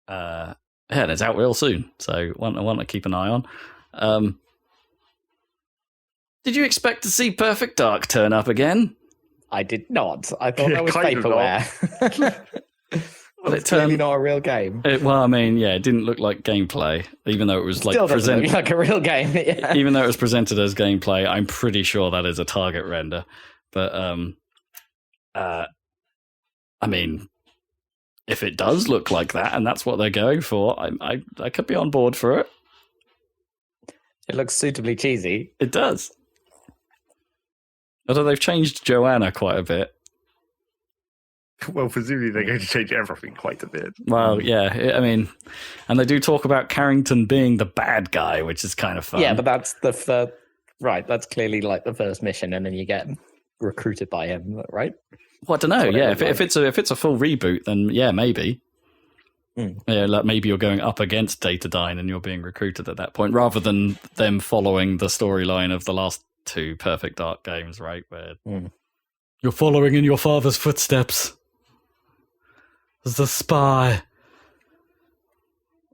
and it's out real soon, so I want to keep an eye on. Did you expect to see Perfect Dark turn up again? I did not. I thought that was vaporware. Well, it's clearly not a real game. It didn't look like gameplay, even though it was like presented like a real game. Yeah. Even though it was presented as gameplay, I'm pretty sure that is a target render. But I mean, if it does look like that, and that's what they're going for, I could be on board for it. It looks suitably cheesy. It does. Although they've changed Joanna quite a bit. Well, presumably they're going to change everything quite a bit. Well, yeah, I mean, and they do talk about Carrington being the bad guy, which is kind of fun. Yeah, but that's right. That's clearly like the first mission, and then you get recruited by him, right? Well, I don't know. Yeah, if it's a full reboot, then yeah, maybe. Yeah, like maybe you're going up against Datadyne and you're being recruited at that point, rather than them following the storyline of the last 2 Perfect Dark games, right? Where you're following in your father's footsteps as the spy,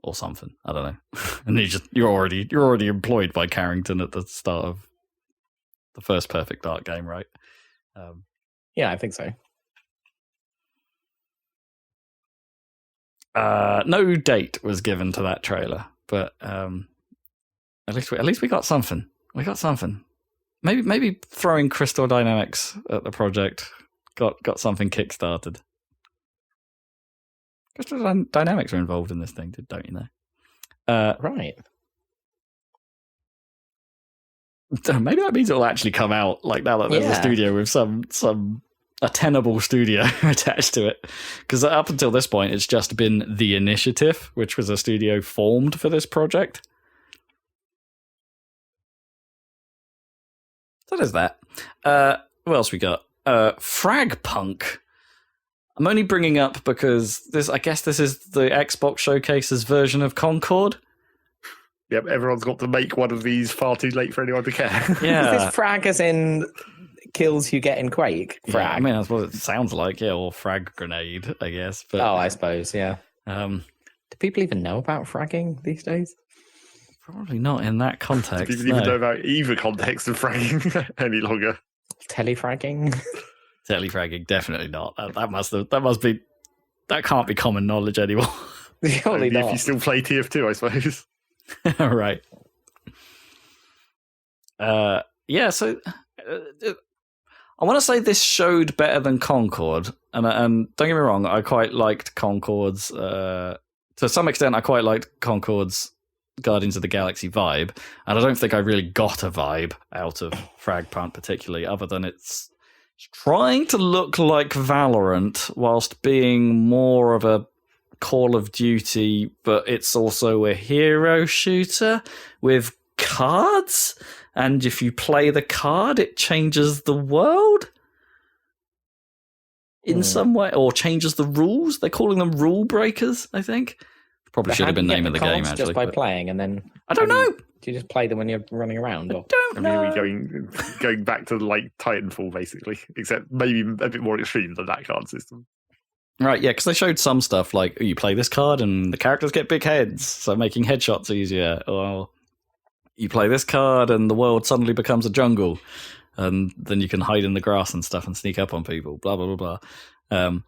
or something. I don't know. And you're already employed by Carrington at the start of the first Perfect Dark game, right? Yeah, I think so. No date was given to that trailer, but at least we got something. We got something. Maybe throwing Crystal Dynamics at the project got something kickstarted. Crystal Dynamics are involved in this thing, don't you know? Right. Maybe that means it'll actually come out like now that there's a studio with a tenable studio attached to it. Because up until this point, it's just been The Initiative, which was a studio formed for this project. So there's that. What else we got? Fragpunk. I'm only bringing up because I guess this is the Xbox Showcase's version of Concord. Yep, everyone's got to make one of these far too late for anyone to care. Yeah. Is this frag as in kills you get in Quake? Frag. Yeah, I mean, that's what it sounds like, yeah, or frag grenade, I guess. But, I suppose, yeah. Do people even know about fragging these days? Probably not in that context. Do people even know about either context of fragging any longer? Telefragging? Telefragging, definitely not. That can't be common knowledge anymore. Surely not. If you still play TF2, I suppose. Right. Yeah, so I want to say this showed better than Concord, and don't get me wrong, I quite liked Concord's. To some extent, I quite liked Concord's Guardians of the Galaxy vibe, and I don't think I really got a vibe out of Fragpunk particularly, other than it's trying to look like Valorant whilst being more of a Call of Duty, but it's also a hero shooter with cards, and if you play the card, it changes the world in some way, or changes the rules. They're calling them rule breakers, I think. Probably should have been name of the game, actually. Just by playing, and then... I don't know. Do you just play them when you're running around? Or? I don't know. I mean, going back to like Titanfall, basically, except maybe a bit more extreme than that card system. Right, yeah, because they showed some stuff like you play this card and the characters get big heads, so making headshots easier. Or you play this card and the world suddenly becomes a jungle, and then you can hide in the grass and stuff and sneak up on people. Blah blah blah blah.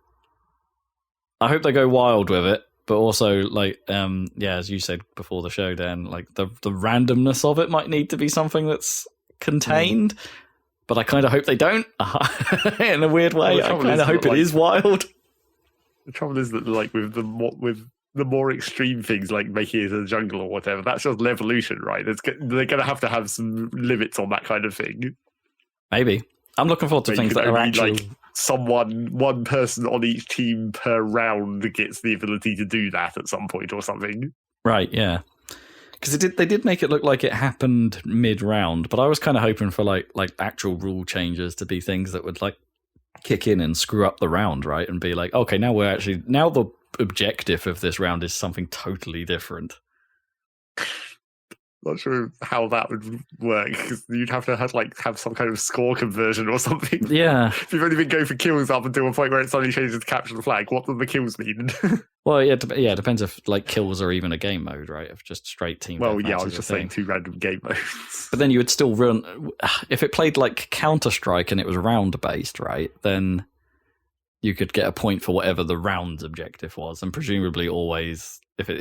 I hope they go wild with it, but also like, yeah, as you said before the show, Dan, like the randomness of it might need to be something that's contained. But I kind of hope they don't. In a weird way, I kind of hope it is wild. The trouble is that, like, with the more extreme things, like making it a jungle or whatever, that's just an evolution, right? They're going to have some limits on that kind of thing. Maybe. I'm looking forward to things that are actually... Like, one person on each team per round gets the ability to do that at some point or something. Right, yeah. Because they did make it look like it happened mid-round, but I was kind of hoping for, like actual rule changes to be things that would, like, kick in and screw up the round, right? And be like, okay, now the objective of this round is something totally different. Not sure how that would work, because you'd have to have some kind of score conversion or something. Yeah. If you've only been going for kills up until a point where it suddenly changes to capture the flag, what do the kills mean? Well, yeah, it depends if like kills are even a game mode, right? If just straight team. Well, yeah, I was just saying 2 random game modes. But then you would still run if it played like Counter-Strike and it was round based, right? Then you could get a point for whatever the round's objective was, and presumably always if it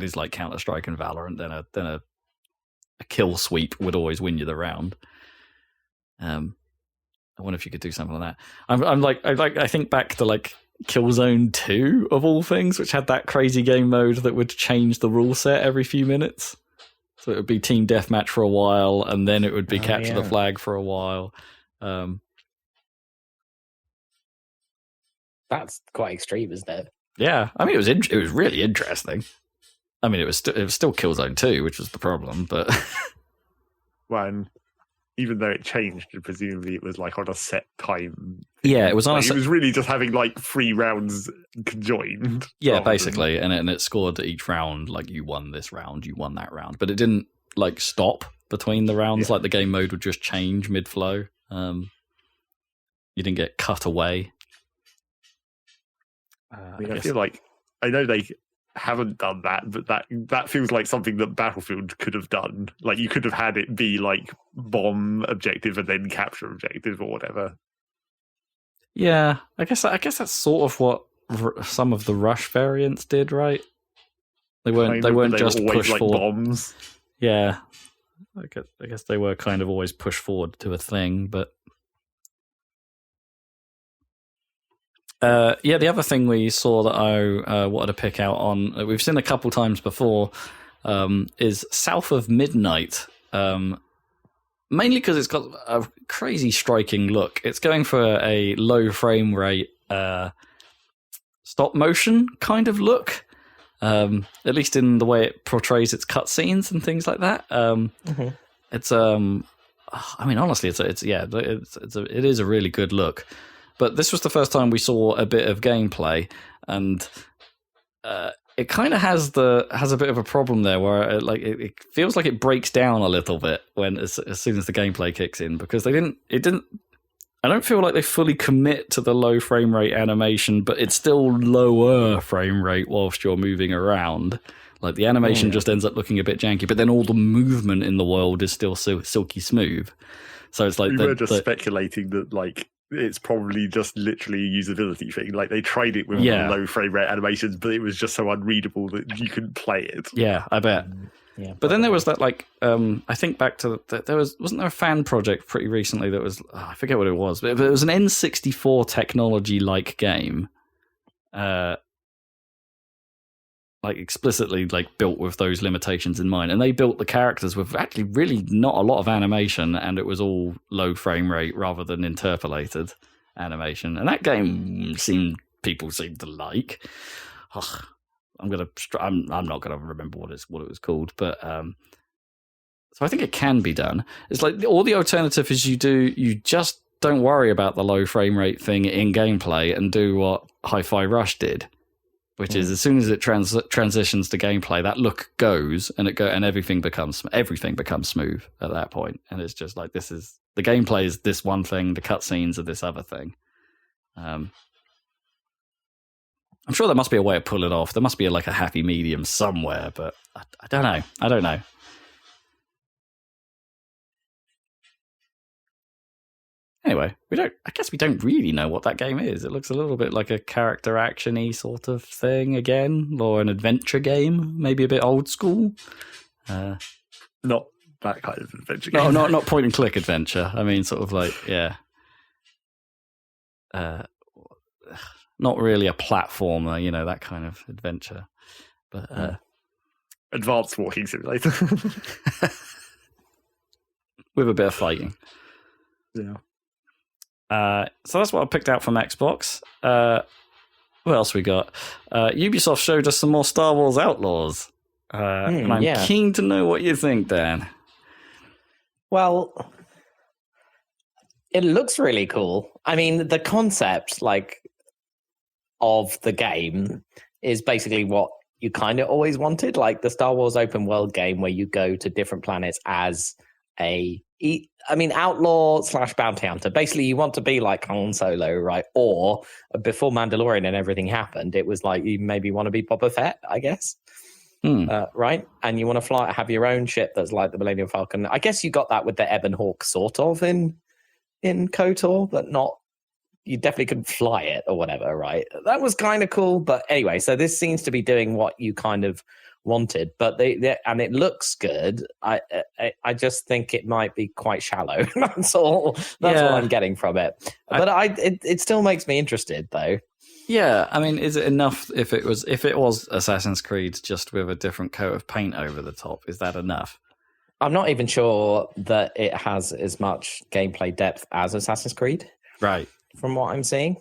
is like Counter-Strike and Valorant, then a kill sweep would always win you the round. I wonder if you could do something like that. I think back to like Killzone 2 of all things, which had that crazy game mode that would change the rule set every few minutes. So it would be team deathmatch for a while, and then it would be capture the flag for a while. That's quite extreme, isn't it? Yeah, I mean it was really interesting. I mean it was still Killzone 2, which was the problem, but when even though it changed, presumably it was like on a set time. Yeah, it was on. It was really just having like 3 rounds conjoined. Yeah, basically, and it scored each round. Like you won this round, you won that round, but it didn't like stop between the rounds. Like the game mode would just change mid flow. You didn't get cut away. I feel like I know they haven't done that, but that feels like something that Battlefield could have done. Like you could have had it be like bomb objective and then capture objective or whatever. Yeah, I guess that's sort of what some of the Rush variants did, right? They weren't just push like forward bombs. Yeah, I guess they were kind of always push forward to a thing, but. The other thing we saw that I wanted to pick out on, we've seen a couple times before, is South of Midnight. Mainly because it's got a crazy striking look. It's going for a low frame rate, stop motion kind of look, at least in the way it portrays its cutscenes and things like that. It's, I mean, honestly, it is a really good look. But this was the first time we saw a bit of gameplay, and it kind of has a bit of a problem there, where it feels like it breaks down a little bit when as soon as the gameplay kicks in, because I don't feel like they fully commit to the low frame rate animation, but it's still lower frame rate whilst you're moving around. Like the animation just ends up looking a bit janky, but then all the movement in the world is still silky smooth. So it's like we were just speculating that like. It's probably just literally a usability thing. Like they tried it with low frame rate animations, but it was just so unreadable that you couldn't play it. Yeah, I bet. Yeah, but then there was that like I think back to wasn't there a fan project pretty recently that was I forget what it was, but it was an N64 technology like game, like explicitly like built with those limitations in mind, and they built the characters with actually really not a lot of animation, and it was all low frame rate rather than interpolated animation, and that game people seem to like. Ugh, I'm not gonna remember what it was called, but so I think it can be done. It's like all the alternative is you just don't worry about the low frame rate thing in gameplay and do what Hi-Fi Rush did. Which is as soon as it transitions to gameplay, that look goes and everything becomes smooth at that point. And it's just like the gameplay is this one thing, the cutscenes are this other thing. I'm sure there must be a way to pull it off. There must be like a happy medium somewhere, but I don't know. Anyway, I guess we don't really know what that game is. It looks a little bit like a character action-y sort of thing again, or an adventure game, maybe a bit old school. Not that kind of adventure game. No, not point and click adventure. I mean, sort of like, yeah. Not really a platformer, that kind of adventure. But advanced walking simulator. With a bit of fighting. Yeah. So that's what I picked out from Xbox. What else we got? Ubisoft showed us some more Star Wars Outlaws. And I'm keen to know what you think, Dan. Well, it looks really cool. I mean, the concept, of the game is basically what you kind of always wanted, like the Star Wars open world game where you go to different planets as outlaw / bounty hunter. Basically, you want to be like Han Solo, right? Or before Mandalorian and everything happened, it was like you maybe want to be Boba Fett, I guess. Right? And you want to have your own ship that's like the Millennium Falcon. I guess you got that with the Ebon Hawk sort of in KOTOR, but not. You definitely couldn't fly it or whatever, right? That was kind of cool. But anyway, so this seems to be doing what you kind of wanted, but and it looks good. I just think it might be quite shallow. That's all. That's what I'm getting from it. But it still makes me interested, though. Yeah, I mean, is it enough if it was Assassin's Creed just with a different coat of paint over the top? Is that enough? I'm not even sure that it has as much gameplay depth as Assassin's Creed. Right. From what I'm seeing.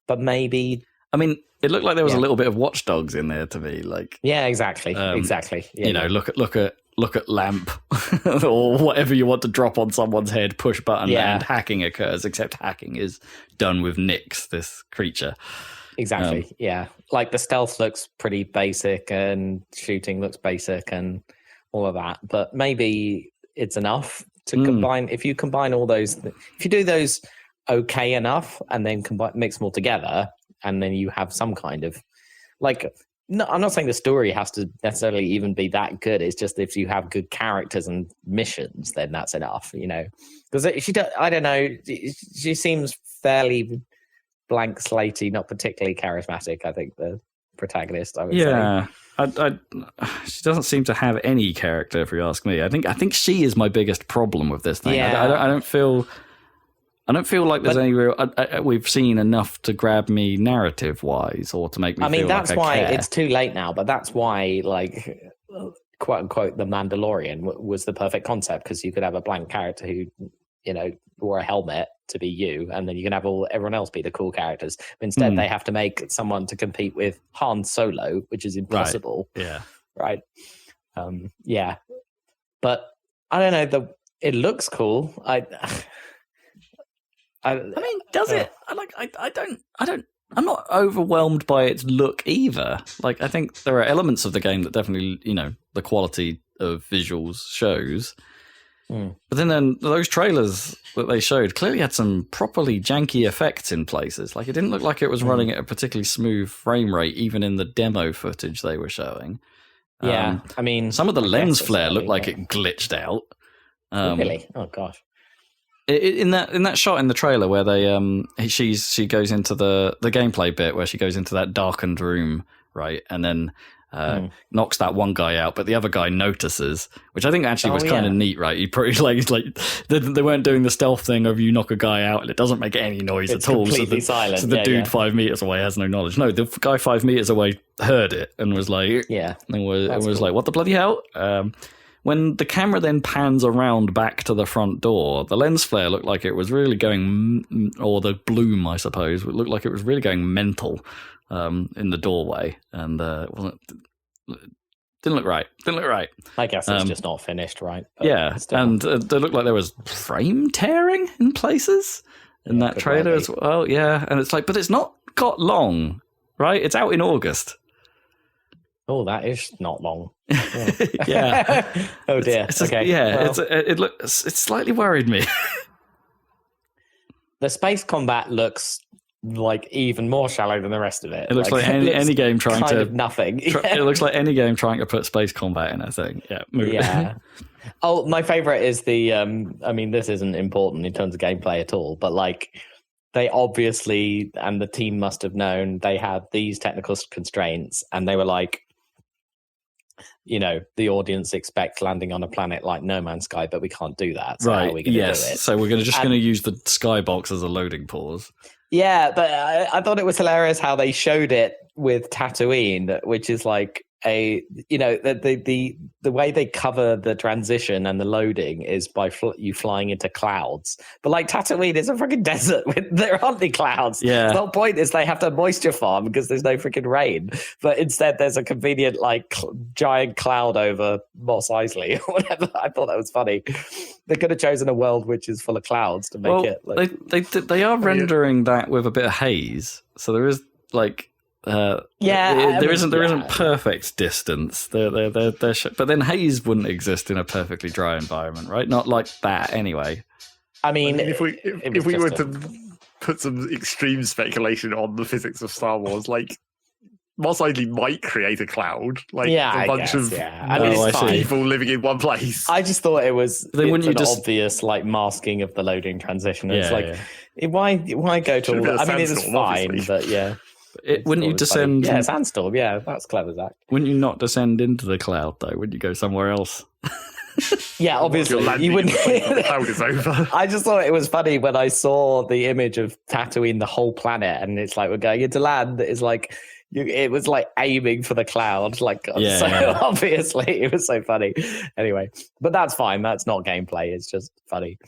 But maybe... I mean, it looked like there was a little bit of Watch Dogs in there to me. Like, yeah, exactly. Exactly. Yeah, look at lamp or whatever you want to drop on someone's head, push button, and hacking occurs, except hacking is done with Nyx, this creature. Exactly, yeah. Like the stealth looks pretty basic and shooting looks basic and all of that. But maybe it's enough to combine. If you combine all those, if you do those okay enough and then mix them all together, and then you have some kind of like... No, I'm not saying the story has to necessarily even be that good. It's just if you have good characters and missions, then that's enough, you know. Because I don't know, she seems fairly blank slatey, not particularly charismatic. I think the protagonist. I would say. She doesn't seem to have any character, if you ask me. I think she is my biggest problem with this thing. Yeah. I don't feel like there's any real... we've seen enough to grab me narrative-wise or to make me feel that's like why care. It's too late now, but that's why, like, quote-unquote, The Mandalorian was the perfect concept, because you could have a blank character who, you know, wore a helmet to be you, and then you can have everyone else be the cool characters. But instead, they have to make someone to compete with Han Solo, which is impossible. Right. Yeah. Right? Yeah. But, I don't know, it looks cool. I mean, does it? I'm not overwhelmed by its look either. Like, I think there are elements of the game that definitely, you know, the quality of visuals shows. But then those trailers that they showed clearly had some properly janky effects in places. Like, it didn't look like it was running at a particularly smooth frame rate, even in the demo footage they were showing. Yeah, I mean, some of the lens flare looked like it glitched out. Really? Oh gosh. In that shot in the trailer where she goes into the gameplay bit where she goes into that darkened room, right, and then knocks that one guy out, but the other guy notices, which I think actually was kind of neat, right? He pretty like they weren't doing the stealth thing of you knock a guy out and it doesn't make any noise at all. Completely silent. So the dude 5 meters away has no knowledge. No, the guy 5 meters away heard it and was like, and was cool. Like, what the bloody hell? When the camera then pans around back to the front door, the lens flare looked like it was really going, or the bloom, I suppose, it looked like it was really going mental in the doorway, and didn't look right. I guess it's just not finished, right? But and there looked like there was frame tearing in places in that trailer as well. Yeah, and it's like, but it's not got long, right? It's out in August. Oh, that is not long. Yeah. Oh dear. It slightly worried me. The space combat looks like even more shallow than the rest of it. It looks like any game trying to nothing. It looks like any game trying to put space combat in a thing. Yeah. Oh, my favorite is the. I mean, this isn't important in terms of gameplay at all, but like, they obviously, and the team must have known, they had these technical constraints, and they were like, you know, the audience expects landing on a planet like No Man's Sky, but we can't do that. So how are we going to do it? So we're going to use the skybox as a loading pause. Yeah, but I thought it was hilarious how they showed it with Tatooine, which is like the way they cover the transition and the loading is by you flying into clouds. But like Tatooine is a freaking desert there aren't any clouds. Yeah. The whole point is they have to moisture farm because there's no freaking rain. But instead there's a convenient like giant cloud over Mos Eisley or whatever. I thought that was funny. They could have chosen a world which is full of clouds to make it. Like, they are rendering that with a bit of haze. So there is like there isn't perfect distance. But then haze wouldn't exist in a perfectly dry environment, right? Not like that, anyway. I mean, if we were to put some extreme speculation on the physics of Star Wars, like Mos Eisley might create a cloud, like a bunch of people living in one place. I just thought it was obvious like masking of the loading transition. Why go to all that? I mean, it was fine, obviously. But yeah. Wouldn't you descend? Yeah, sandstorm. Yeah, that's clever, Zach. Wouldn't you not descend into the cloud though? Wouldn't you go somewhere else? Yeah, obviously you wouldn't. The cloud is over. I just thought it was funny when I saw the image of Tatooine, the whole planet, and it's like we're going into land. It's like it was like aiming for the cloud, obviously it was so funny. Anyway, but that's fine. That's not gameplay. It's just funny.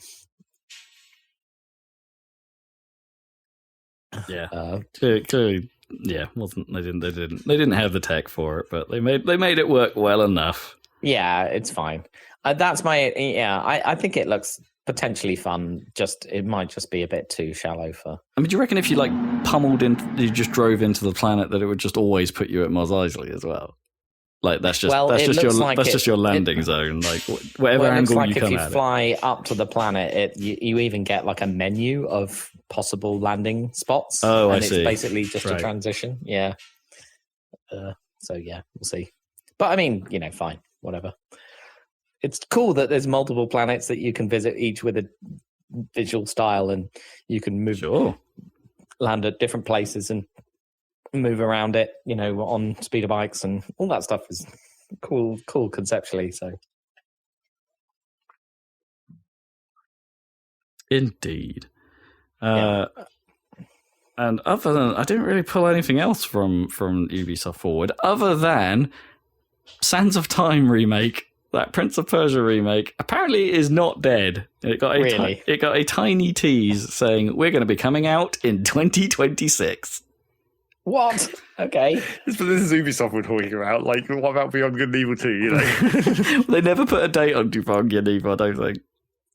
Yeah, clearly. Yeah, they didn't have the tech for it, but they made it work well enough. Yeah, it's fine. That's my I think it looks potentially fun. It might just be a bit too shallow for. I mean, do you reckon if you you just drove into the planet, that it would just always put you at Mos Eisley as well? Like that's just your landing zone. Like whatever angle you come at. If you fly up to the planet, you even get like a menu of possible landing spots. Oh, and I see. It's basically just a transition. Yeah. So yeah, we'll see. But I mean, fine, whatever. It's cool that there's multiple planets that you can visit, each with a visual style, and you can land at different places and move around it, on speeder bikes, and all that stuff is cool conceptually. So, indeed. And other than, I didn't really pull anything else from Ubisoft Forward, other than Sands of Time remake. That Prince of Persia remake apparently is not dead. It got a tiny tease saying we're going to be coming out in 2026. What? Okay. But this is Ubisoft we're talking about. Like, what about Beyond Good and Evil 2? They never put a date on Beyond Good and Evil, I don't think.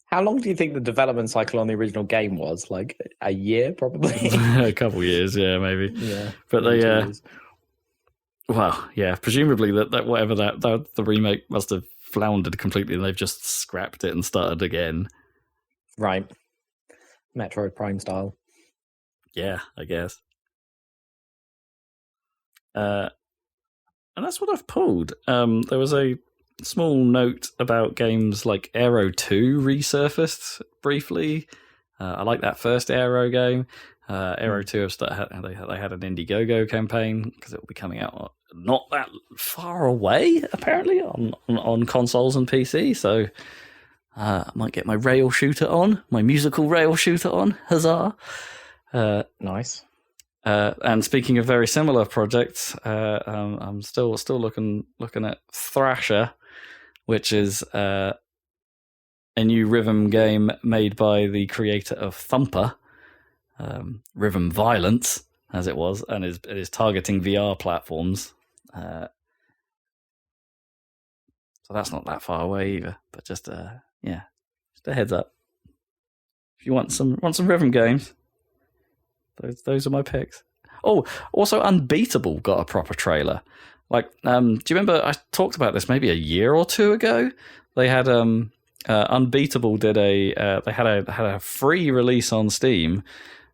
How long do you think the development cycle on the original game was? Like a year, probably? A couple years, yeah, maybe. Yeah. But they, well, yeah, presumably that whatever the remake must have floundered completely and they've just scrapped it and started again. Right. Metroid Prime style. Yeah, I guess. And that's what I've pulled. There was a small note about games like Aero 2 resurfaced briefly. I like that first Aero game. Aero 2 they had an Indiegogo campaign because it will be coming out not that far away, apparently, on consoles and PC. So I might get my my musical rail shooter on. Huzzah! Nice. And speaking of very similar projects, I'm still looking at Thrasher, which is a new rhythm game made by the creator of Thumper, Rhythm Violence, as it was, and is targeting VR platforms. So that's not that far away either. But just a heads up. If you want some rhythm games, those are my picks. Oh, also Unbeatable got a proper trailer. Like, do you remember I talked about this maybe a year or two ago? They had Unbeatable did they had a free release on Steam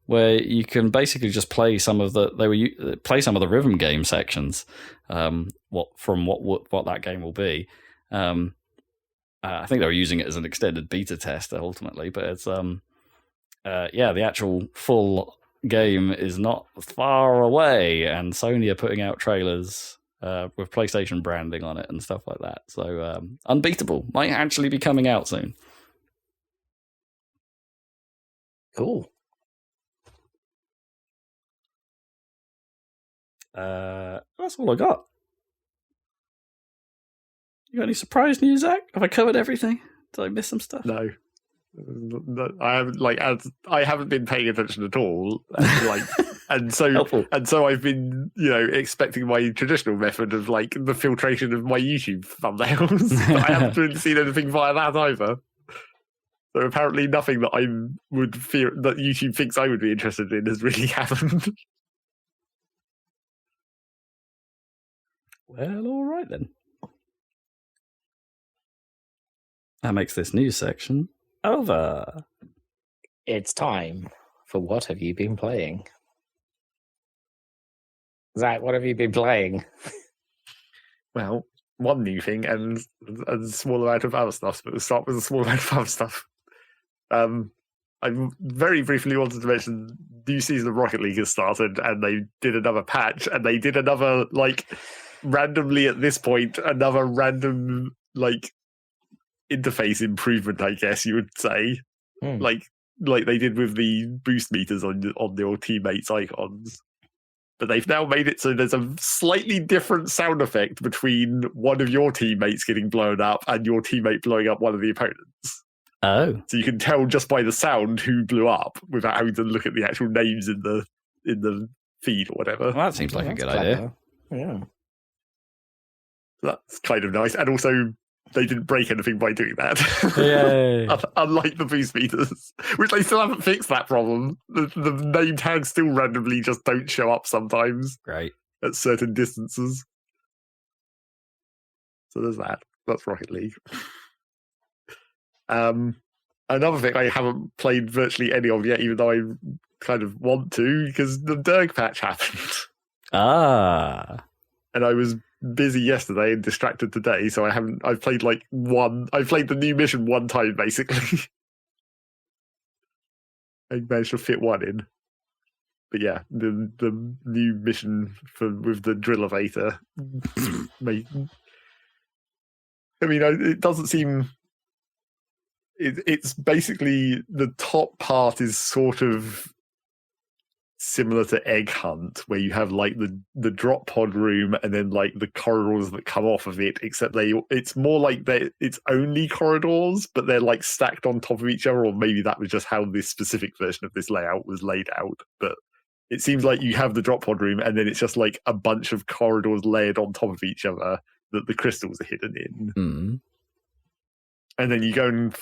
where you can basically just play some of the rhythm game sections. What that game will be. I think they were using it as an extended beta test ultimately, but it's the actual full game is not far away, and Sony are putting out trailers with PlayStation branding on it and stuff like that. So Unbeatable might actually be coming out soon. Cool. That's all I got. You got any surprise news, Zach? Have I covered everything? Did I miss some stuff? No, I haven't. I haven't been paying attention at all. And so I've been, expecting my traditional method of the filtration of my YouTube thumbnails. But I haven't really seen anything via that either. So apparently, nothing that I would fear that YouTube thinks I would be interested in has really happened. Well, all right then. That makes this news section over. It's time for What Have You Been Playing? Zach, what have you been playing? Well, one new thing and a small amount of other stuff, but we'll start with a small amount of other stuff. I very briefly wanted to mention new season of Rocket League has started, and they did another patch, and they did another, like, randomly at this point, another random, like, interface improvement, I guess you would say. Like they did with the boost meters on your teammates' icons. But they've now made it so there's a slightly different sound effect between one of your teammates getting blown up and your teammate blowing up one of the opponents. Oh. So you can tell just by the sound who blew up without having to look at the actual names in the feed or whatever. Well, that seems like a good idea. Yeah. That's kind of nice. And also, they didn't break anything by doing that. Yay. Unlike the boost meters, which they still haven't fixed that problem. The name tags still randomly just don't show up sometimes. Great. At certain distances. So there's that. That's Rocket League. Another thing I haven't played virtually any of yet, even though I kind of want to, because the Derg patch happened. Ah. And I was busy yesterday and distracted today, so I've played the new mission one time, basically. I managed to fit one in. But yeah, the new mission with the drill elevator. It doesn't seem... It's basically, the top part is sort of similar to Egg Hunt, where you have like the drop pod room and then like the corridors that come off of it, except it's more like it's only corridors, but they're like stacked on top of each other, or maybe that was just how this specific version of this layout was laid out. But it seems like you have the drop pod room and then it's just like a bunch of corridors layered on top of each other that the crystals are hidden in. Mm. And then you go and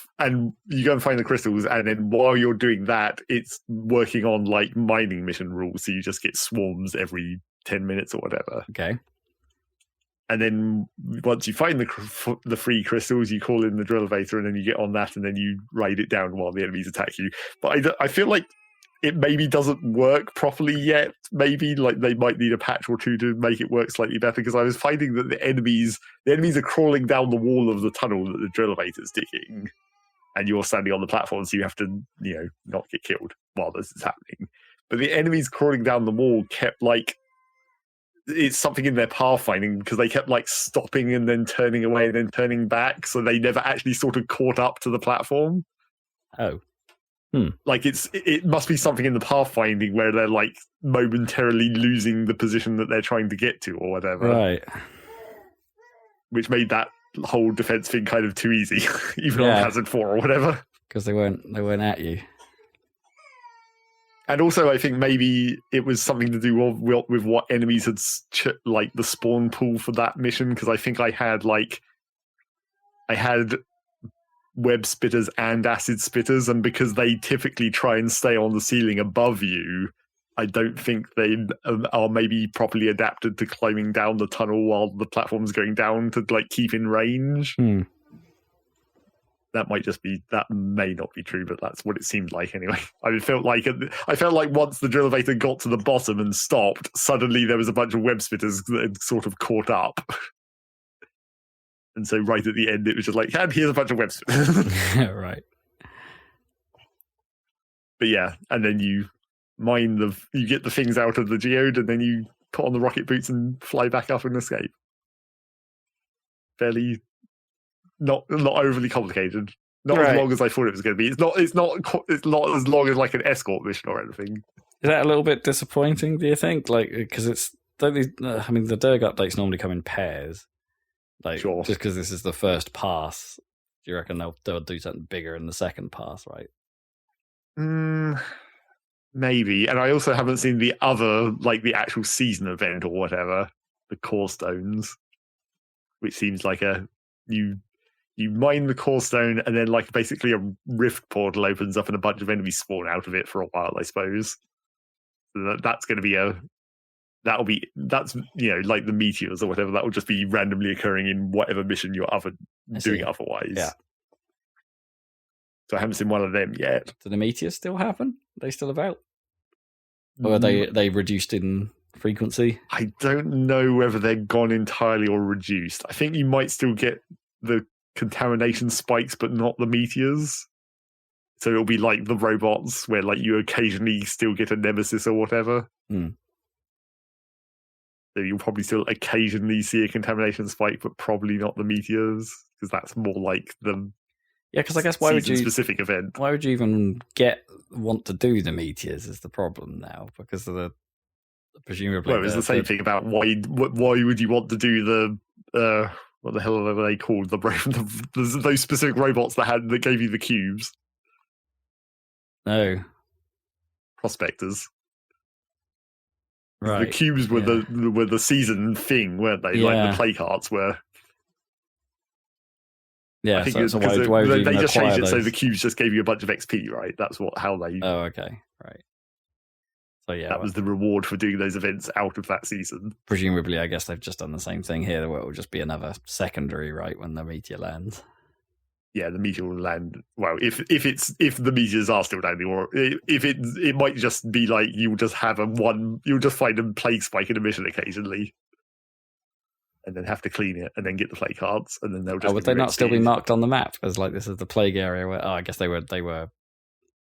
find the crystals, and then while you're doing that, it's working on like mining mission rules. So you just get swarms every 10 minutes or whatever. Okay. And then once you find the free crystals, you call in the drill elevator, and then you get on that, and then you ride it down while the enemies attack you. But I feel like it maybe doesn't work properly yet. Maybe like they might need a patch or two to make it work slightly better, because I was finding that the enemies are crawling down the wall of the tunnel that the drill elevator is digging, and you're standing on the platform, so you have to, not get killed while this is happening. But the enemies crawling down the wall kept like, it's something in their pathfinding, because they kept like stopping and then turning away and then turning back, so they never actually sort of caught up to the platform. Oh. Like it must be something in the pathfinding where they're like momentarily losing the position that they're trying to get to or whatever. Right. Which made that whole defense thing kind of too easy, even on Hazard 4 or whatever. Because they weren't at you. And also, I think maybe it was something to do with what enemies had, like the spawn pool for that mission. Because I think I had web spitters and acid spitters, and because they typically try and stay on the ceiling above you, I don't think they are maybe properly adapted to climbing down the tunnel while the platform's going down to like keep in range. That may not be true, but that's what it seemed like anyway. I felt like once the drill elevator got to the bottom and stopped, suddenly there was a bunch of web spitters that had sort of caught up. And so right at the end, it was just like, and here's a bunch of web spitters. Right. But yeah, and then you you get the things out of the geode, and then you put on the rocket boots and fly back up and escape. Fairly, not overly complicated. Not as long as I thought it was going to be. It's not as long as like an escort mission or anything. Is that a little bit disappointing? Do you think? Like, because the Derg updates normally come in pairs. Like, sure. Just because this is the first pass, do you reckon they'll do something bigger in the second pass, right? Maybe. And I also haven't seen the other, like the actual season event or whatever, the core stones, which seems like you mine the core stone, and then like basically a rift portal opens up and a bunch of enemies spawn out of it for a while, I suppose. So that's going to be that's like the meteors or whatever. That will just be randomly occurring in whatever mission you're doing otherwise. Yeah. So I haven't seen one of them yet. Do the meteors still happen? Are they still about? Or are they reduced in frequency? I don't know whether they're gone entirely or reduced. I think you might still get the contamination spikes, but not the meteors. So it'll be like the robots, where like you occasionally still get a nemesis or whatever. Hmm. So you'll probably still occasionally see a contamination spike, but probably not the meteors, because that's more like the because I guess why would you specific event? Why would you even want to do the meteors? Is the problem now because of the presumably? Well, it's the same thing about why would you want to do the what the hell are they called? Those specific robots that gave you the cubes. No, prospectors. Right. The cubes were the season thing, weren't they? Yeah. Like the play cards were. Yeah, I think so why would you they just changed it those? so the cubes just gave you a bunch of XP, right? That's how they. Oh, okay, right. So yeah, that was the reward for doing those events out of that season. Presumably, I guess they've just done the same thing here, where it will just be another secondary, right, when the meteor lands. Yeah, the meteor will land. Well, if the meteors are still landing, or if it might just be like you'll just find a plague spike in a mission occasionally, and then have to clean it, and then get the plague cards, and then they'll just. Would they not still be marked on the map as like this is the plague area? Where I guess they were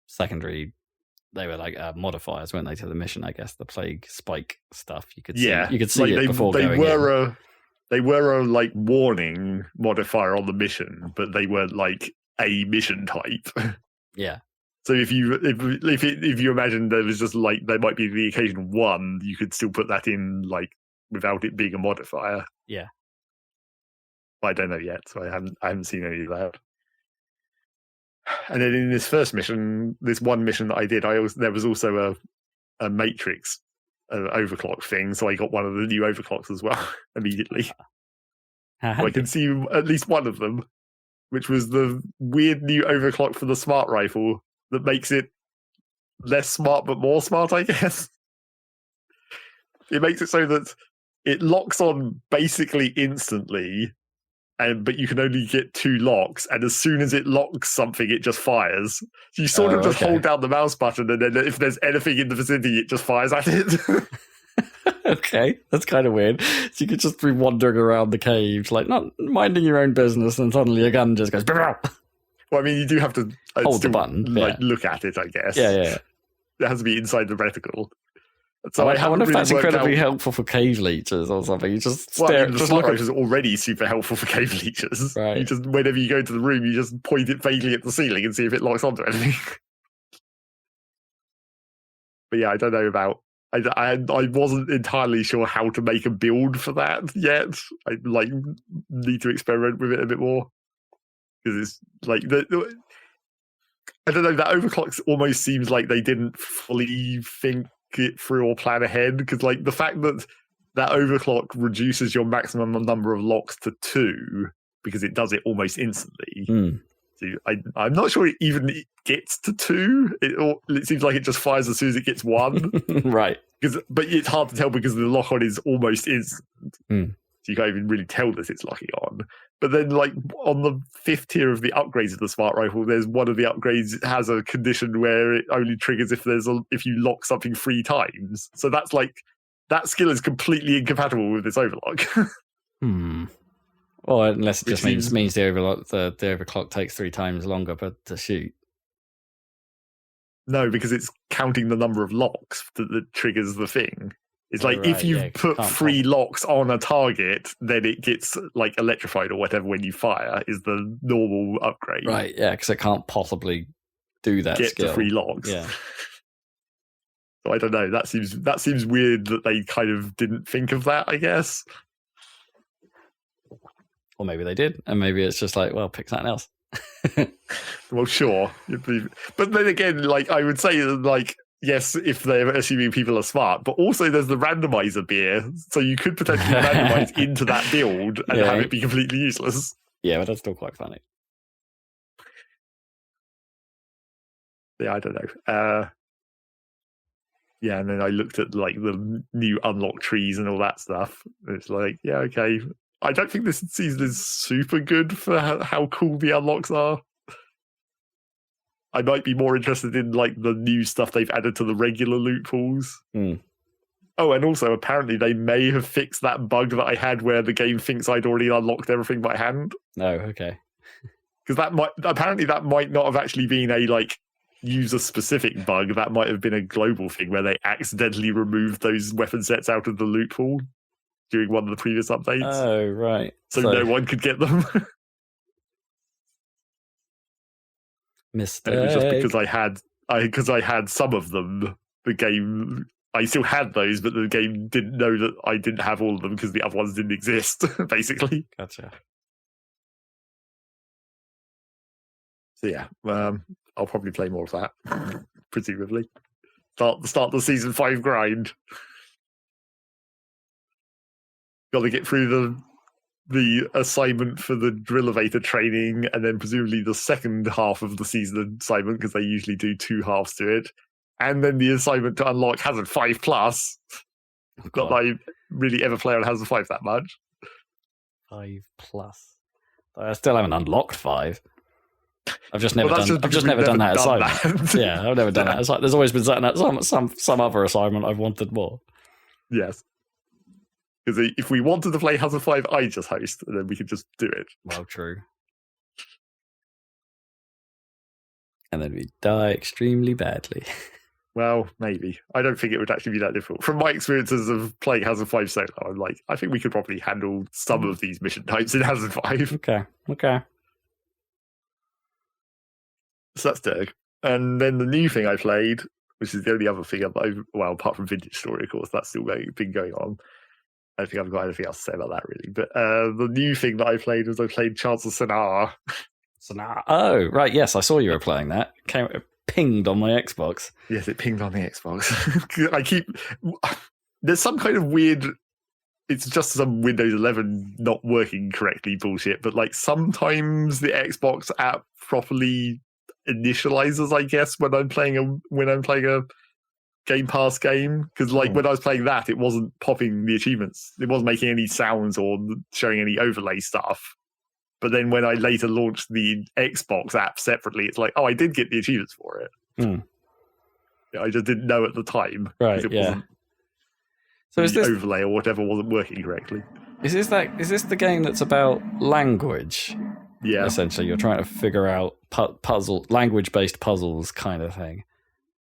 secondary. They were like modifiers, weren't they, to the mission? I guess the plague spike stuff you could see. Yeah, you could see it before going in. They were a like warning modifier on the mission, but they weren't like a mission type. Yeah. So if you imagine there was just like there might be the occasional one, you could still put that in like without it being a modifier. Yeah. I don't know yet, so I haven't seen any of that. And then in this first mission, this one mission that I did, there was also a matrix overclock thing, so I got one of the new overclocks as well immediately. So I can see at least one of them, which was the weird new overclock for the smart rifle that makes it less smart but more smart, I guess. It makes it so that it locks on basically instantly, but you can only get 2 locks, and as soon as it locks something, it just fires. You sort of just hold down the mouse button, and then if there's anything in the vicinity, it just fires at it. Okay, that's kind of weird. So you could just be wandering around the cave, like not minding your own business, and suddenly a gun just goes. Well, I mean, you do have to hold the button, look at it, I guess. Yeah. It has to be inside the reticle. So I wonder if that's incredibly helpful for cave leechers or something. You just stare. The smart rifle is already super helpful for cave leechers. Right. You just whenever you go into the room, you just point it vaguely at the ceiling and see if it locks onto anything. But yeah, I don't know about. I wasn't entirely sure how to make a build for that yet. I need to experiment with it a bit more because it's like I don't know. That overclock almost seems like they didn't fully think it through or plan ahead, because like the fact that overclock reduces your maximum number of locks to 2 because it does it almost instantly. So I'm not sure it even gets to 2. It seems like it just fires as soon as it gets 1. Right. But it's hard to tell because the lock on is almost instant. So you can't even really tell that it's locking on. But then, like, on the 5th tier of the upgrades of the smart rifle, there's one of the upgrades has a condition where it only triggers if you lock something 3 times. So that's like, that skill is completely incompatible with this overlock. Well, unless it just means the overclock takes 3 times longer to shoot. No, because it's counting the number of locks that triggers the thing. It's like if you put 3 locks on a target, then it gets like electrified or whatever when you fire is the normal upgrade. Right, yeah, because it can't possibly do that Get skill. to 3 locks. Yeah. So I don't know. That seems weird that they kind of didn't think of that, I guess. Or maybe they did, and maybe it's just like, well, pick something else. Well, sure. But then again, like I would say, like, yes, if they're assuming people are smart, but also there's the randomizer beer, so you could potentially randomize into that build and have it be completely useless. Yeah, but that's still quite funny. Yeah, I don't know. Yeah, and then I looked at like the new unlock trees and all that stuff. And it's like, yeah, okay. I don't think this season is super good for how cool the unlocks are. I might be more interested in like the new stuff they've added to the regular loot pools. Oh, and also apparently they may have fixed that bug that I had where the game thinks I'd already unlocked everything by hand. Oh, okay. Because that might not have actually been a like user-specific bug. That might have been a global thing where they accidentally removed those weapon sets out of the loot pool during one of the previous updates. Oh, right. So no one could get them. Mistake. And it was just because I had some of them. The game, I still had those, but the game didn't know that I didn't have all of them because the other ones didn't exist. Basically. Gotcha. So yeah, I'll probably play more of that, presumably. Start the season 5 grind. Got to get through the assignment for the drill elevator training, and then presumably the second half of the season assignment, because they usually do 2 halves to it, and then the assignment to unlock Hazard 5 Plus. Not that I really ever play on Hazard 5 that much. 5 Plus. I still haven't unlocked 5. I've just never done that assignment. Yeah, I've never done that. It's like there's always been some other assignment I've wanted more. Yes. Because if we wanted to play Hazard 5, I just host, and then we could just do it. Well, true. And then we die extremely badly. Well, maybe. I don't think it would actually be that difficult. From my experiences of playing Hazard 5 solo, I'm like, I think we could probably handle some of these mission types in Hazard 5. Okay. So that's Dirk. And then the new thing I played, which is the only other thing apart from Vintage Story, of course, that's still been going on. I don't think I've got anything else to say about that, really. But the new thing that I played was I played Chantsanity. Oh, right, yes, I saw you were playing that. It pinged on my Xbox. Yes, it pinged on the Xbox. There's some kind of weird... It's just some Windows 11 not working correctly bullshit, but like sometimes the Xbox app properly initializes, I guess, when I'm playing a Game Pass game, because when I was playing that, it wasn't popping the achievements, it wasn't making any sounds or showing any overlay stuff. But then when I later launched the Xbox app separately, it's like, oh, I did get the achievements for it. I just didn't know at the time, right? Wasn't so is this overlay or whatever wasn't working correctly? Is this the game that's about language? Yeah, essentially, you're trying to figure out language-based puzzles, kind of thing.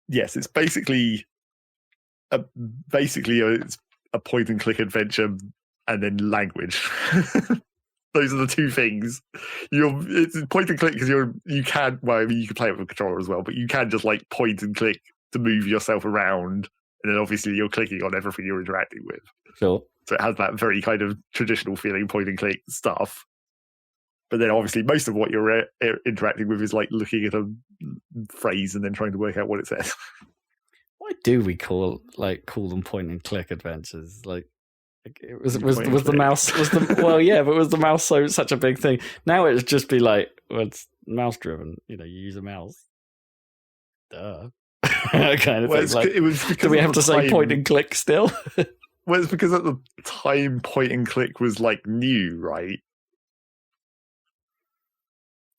Yes, it's basically it's a point-and-click adventure, and then language. Those are the two things. It's point-and-click because you can play it with a controller as well, but you can just like point and click to move yourself around, and then obviously you're clicking on everything you're interacting with. Sure. So it has that very kind of traditional feeling point-and-click stuff. But then obviously most of what you're interacting with is like looking at a phrase and then trying to work out what it says. Why do we call them point and click adventures? Like was the mouse but was the mouse such a big thing? Now it'd just be like, well, it's mouse driven. You use a mouse. Duh. Kind of thing. It was because do we have to say point and click still? Well, it's because at the time point and click was like new, right?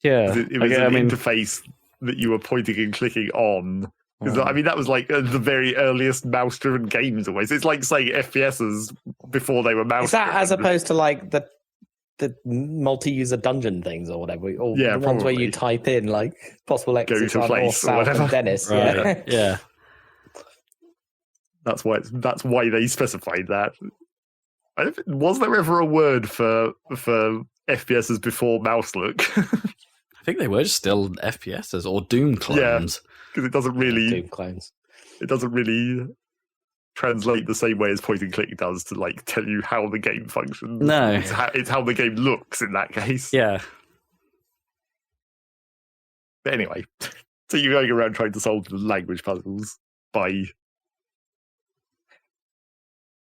Yeah, it was an interface that you were pointing and clicking on. That was like the very earliest mouse-driven games. Always, it's like saying FPSs before they were mouse. Is that as opposed to like the multi-user dungeon things or whatever, or the ones where you type in like possible exits on North, South, and Dennis? Right. Yeah. That's why they specified that. Was there ever a word for FPSs before mouse look? I think they were still FPSs or Doom clones. Yeah, because it doesn't really Doom clones. It doesn't really translate the same way as point and click does to like tell you how the game functions. No, it's how the game looks in that case. Yeah. But anyway, so you're going around trying to solve the language puzzles by.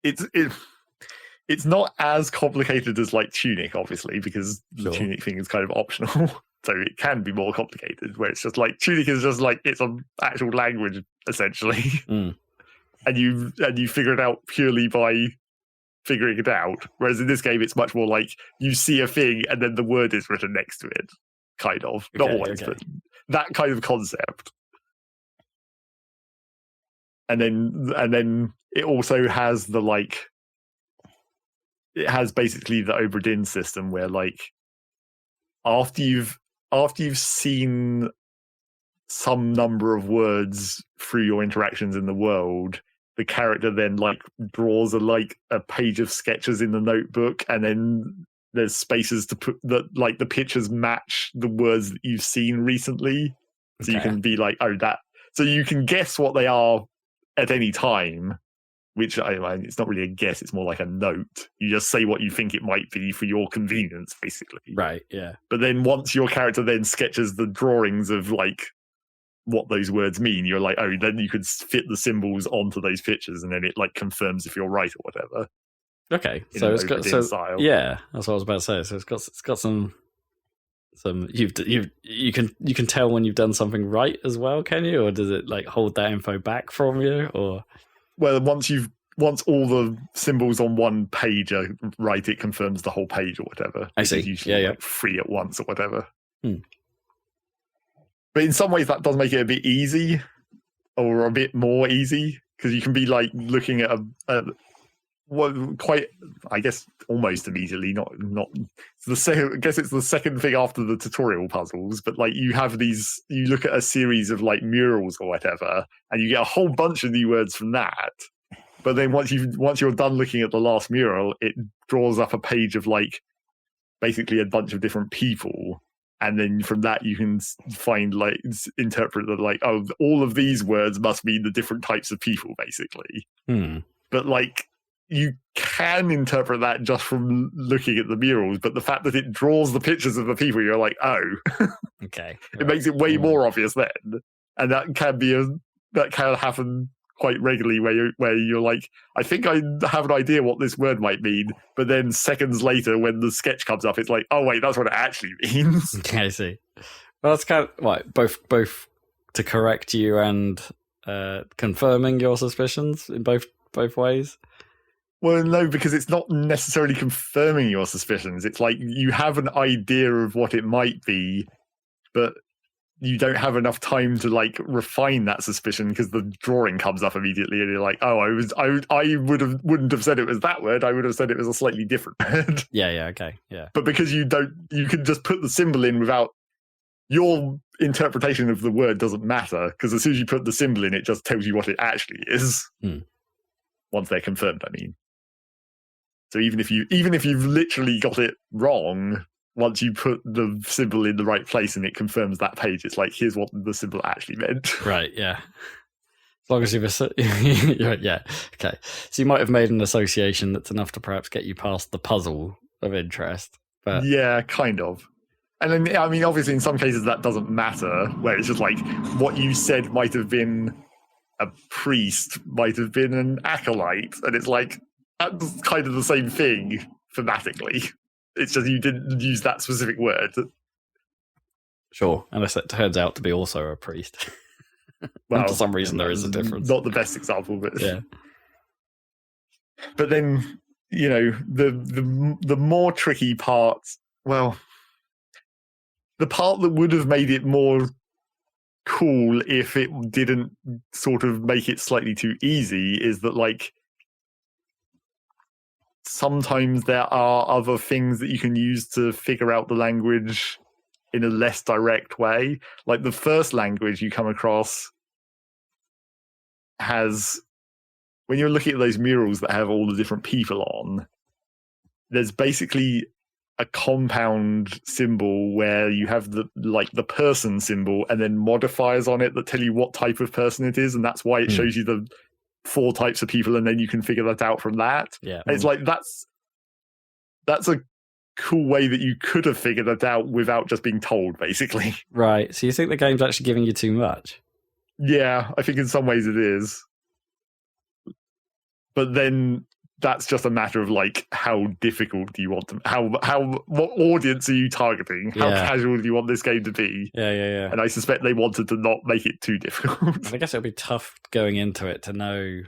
It's not as complicated as like Tunic, obviously, because the Tunic thing is kind of optional. So it can be more complicated, where it's just like Tunic is just like it's an actual language essentially. and you figure it out purely by figuring it out. Whereas in this game, it's much more like you see a thing and then the word is written next to it, kind of. Not always, but that kind of concept. And then it also has the like. It has basically the Obra Dinn system where like after you've seen some number of words through your interactions in the world, the character then like draws a page of sketches in the notebook, and then there's spaces to put the pictures match the words that you've seen recently. So you can be like, oh, that. So you can guess what they are at any time. Which it's not really a guess; it's more like a note. You just say what you think it might be for your convenience, basically. Right. Yeah. But then once your character then sketches the drawings of like what those words mean, you're like, oh, then you could fit the symbols onto those pictures, and then it like confirms if you're right or whatever. Okay, so it's got style. Yeah, that's what I was about to say. So it's got some you can tell when you've done something right as well, can you? Or does it like hold that info back from you? Or well, once all the symbols on one page are right, it confirms the whole page or whatever. I see. Usually like 3 at once or whatever. But in some ways, that does make it a bit easy, or a bit more easy, because you can be like looking at quite, I guess, almost immediately. Not. It's the second. I guess it's the second thing after the tutorial puzzles. But like you have these, you look at a series of like murals or whatever, and you get a whole bunch of new words from that. But then once you're done looking at the last mural, it draws up a page of like basically a bunch of different people. And then from that, you can find like interpret that like, oh, all of these words must mean the different types of people, basically. But like, you can interpret that just from looking at the murals, but the fact that it draws the pictures of the people, you're like, oh, okay, it makes it way more obvious then, and that can happen quite regularly where you're like, I think I have an idea what this word might mean, but then seconds later when the sketch comes up, it's like, oh wait, that's what it actually means. Okay, I see. Well, that's kind of like both to correct you and confirming your suspicions in both ways. Well, no, because it's not necessarily confirming your suspicions. It's like you have an idea of what it might be, but you don't have enough time to like refine that suspicion because the drawing comes up immediately, and you're like, "Oh, I wouldn't have said it was that word. I would have said it was a slightly different word." Yeah, okay, yeah. But because you can just put the symbol in without your interpretation of the word doesn't matter, because as soon as you put the symbol in, it just tells you what it actually is. Once they're confirmed, I mean. So even if you've literally got it wrong, once you put the symbol in the right place and it confirms that page, it's like, here's what the symbol actually meant. Right, yeah. As long as yeah, okay. So you might have made an association that's enough to perhaps get you past the puzzle of interest. But yeah, kind of. And then, I mean, obviously in some cases that doesn't matter, where it's just like, what you said might have been a priest, might have been an acolyte, and it's like, that's kind of the same thing thematically. It's just you didn't use that specific word. Sure, unless it turns out to be also a priest. Well, for some reason there is a difference. Not the best example, but yeah. But then, you know, the more tricky part, well, the part that would have made it more cool if it didn't sort of make it slightly too easy is that, like, sometimes there are other things that you can use to figure out the language in a less direct way. Like the first language you come across has, when you're looking at those murals that have all the different people on, there's basically a compound symbol where you have the person symbol and then modifiers on it that tell you what type of person it is, and that's why it shows you the 4 types of people, and then you can figure that out from that. Yeah. And it's like that's a cool way that you could have figured that out without just being told, basically. Right. So you think the game's actually giving you too much? Yeah, I think in some ways it is. But then that's just a matter of, like, how difficult do you want to... what audience are you targeting? How casual do you want this game to be? Yeah. And I suspect they wanted to not make it too difficult. I guess it'll be tough going into it to know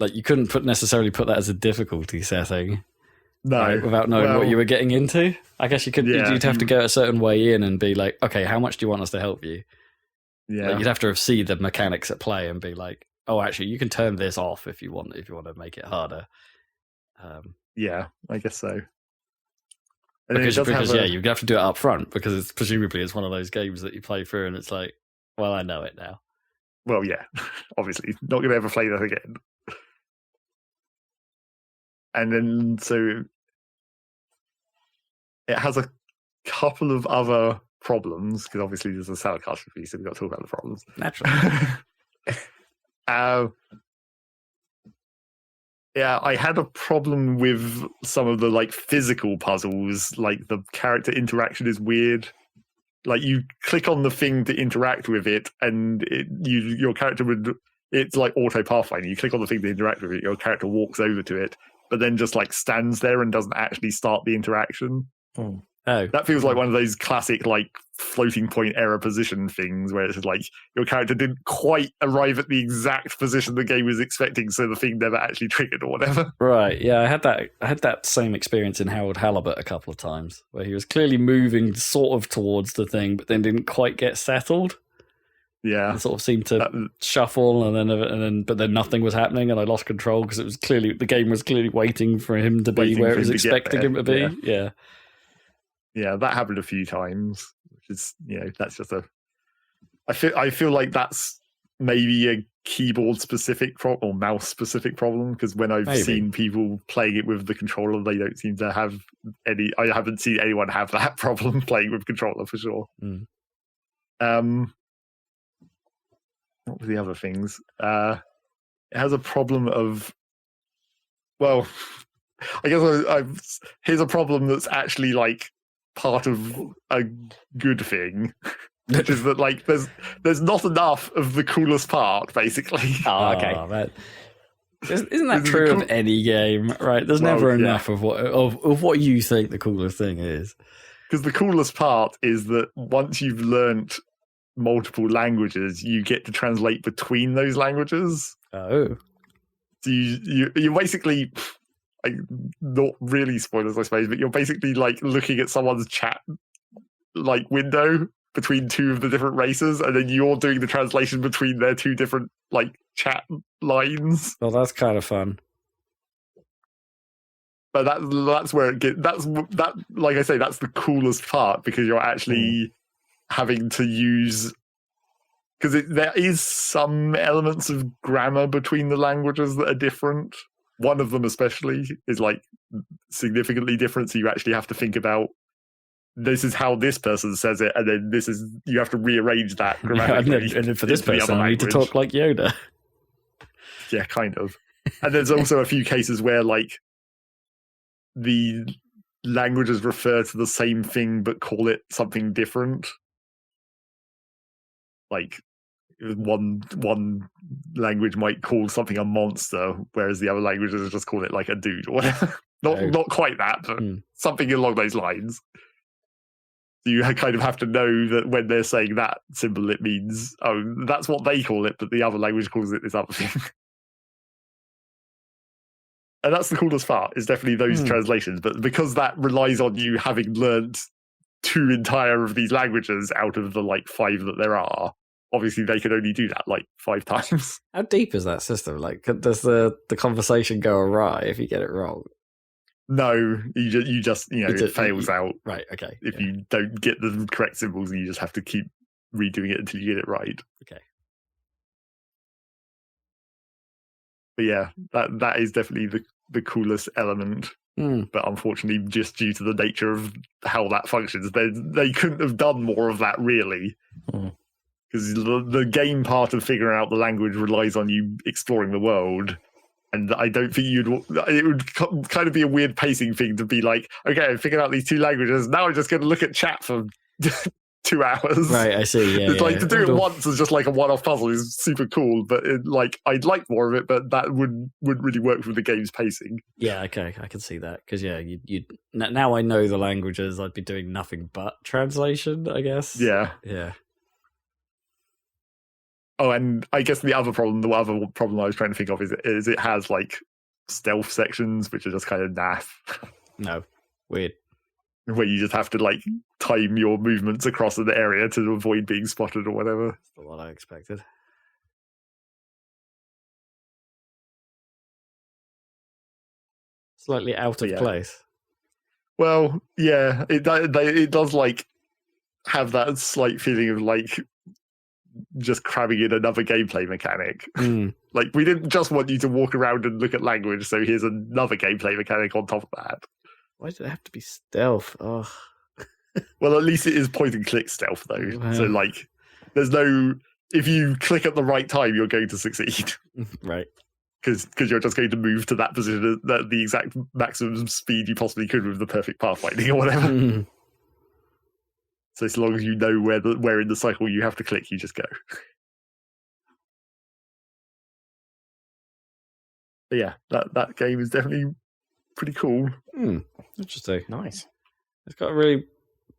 like you couldn't necessarily put that as a difficulty setting. No, right, without knowing what you were getting into. I guess you could. Yeah, you'd have to go a certain way in and be like, okay, how much do you want us to help you? Yeah, like, you'd have to see the mechanics at play and be like, oh, actually, you can turn this off if you want to make it harder. Yeah, I guess so. And because you'd have to do it up front because it's presumably it's one of those games that you play through and it's like, well, I know it now. Well, yeah, obviously not going to ever play that again. And then, so it has a couple of other problems, because obviously there's a Saladcast review, so we've got to talk about the problems. Naturally. Yeah, I had a problem with some of the, like, physical puzzles. Like, the character interaction is weird. Like, you click on the thing to interact with it, and your character would... It's like auto pathfinding. You click on the thing to interact with it, your character walks over to it, but then just like stands there and doesn't actually start the interaction. Oh, that feels like one of those classic like floating point error position things where it's like your character didn't quite arrive at the exact position the game was expecting, so the thing never actually triggered or whatever. Right? Yeah, I had that same experience in Harold Halibut a couple of times where he was clearly moving sort of towards the thing, but then didn't quite get settled. Yeah, it sort of seemed to shuffle, but then nothing was happening, and I lost control because the game was clearly waiting for him to be where it was expecting him to be. Yeah, that happened a few times, which is that's just I feel like that's maybe a keyboard specific problem or mouse specific problem, because when I've seen people playing it with the controller, they don't seem to have any. I haven't seen anyone have that problem playing with controller for sure. What were the other things? It has a problem of, well, I guess here's a problem that's actually like part of a good thing, which is that like there's not enough of the coolest part, basically. Oh, okay. Isn't that true of any game, right? There's never enough of what you think the coolest thing is. Because the coolest part is that once you've learnt multiple languages, you get to translate between those languages. Oh, so you basically, like, not really spoilers, I suppose, but you're basically like looking at someone's chat like window between two of the different races, and then you're doing the translation between their two different like chat lines. Well, that's kind of fun. But that's where it gets. That like I say, that's the coolest part, because you're actually having to use, because there is some elements of grammar between the languages that are different. One of them especially is like significantly different, so you actually have to think about, this is how this person says it, and then you have to rearrange that grammatically. and then for this person, I need to talk like Yoda. Yeah, kind of. And there's also a few cases where like the languages refer to the same thing but call it something different. Like one language might call something a monster, whereas the other languages just call it like a dude or whatever. Not quite that, but something along those lines. So you kind of have to know that when they're saying that symbol, it means, oh, that's what they call it, but the other language calls it this other thing. And that's the coolest part, is definitely those translations. But because that relies on you having learned 2 entire of these languages out of the like 5 that there are, obviously they can only do that like 5 times. How deep is that system? Like, does the conversation go awry if you get it wrong? No, you just it fails out. Right, okay. If you don't get the correct symbols, and you just have to keep redoing it until you get it right. Okay. But yeah, that is definitely the coolest element. But unfortunately, just due to the nature of how that functions, they couldn't have done more of that, really. Because the game part of figuring out the language relies on you exploring the world. And I don't think it would kind of be a weird pacing thing to be like, okay, I figured out these 2 languages, now I'm just going to look at chat for 2 hours. Right, I see. Yeah, it's like to do it once is just like a one-off puzzle is super cool, but I'd like more of it, but that wouldn't really work with the game's pacing. Yeah, okay, I can see that, because you now I know the languages, I'd be doing nothing but translation, I guess. Yeah. Oh, and I guess the other problem I was trying to think of is it has like stealth sections, which are just kind of naff. No, weird. Where you just have to like time your movements across an area to avoid being spotted or whatever. That's not what I expected. Slightly out of place. Well, yeah, it does like have that slight feeling of like just cramming in another gameplay mechanic. Like, we didn't just want you to walk around and look at language, so here's another gameplay mechanic on top of that. Why does it have to be stealth? Oh. Well, at least it is point and click stealth, though. Wow. So, like, there's no... If you click at the right time, you're going to succeed. Right. Because you're just going to move to that position at the exact maximum speed you possibly could with the perfect pathfinding or whatever. So as long as you know where in the cycle you have to click, you just go. But yeah, that game is definitely pretty cool. Interesting. Nice. It's got a really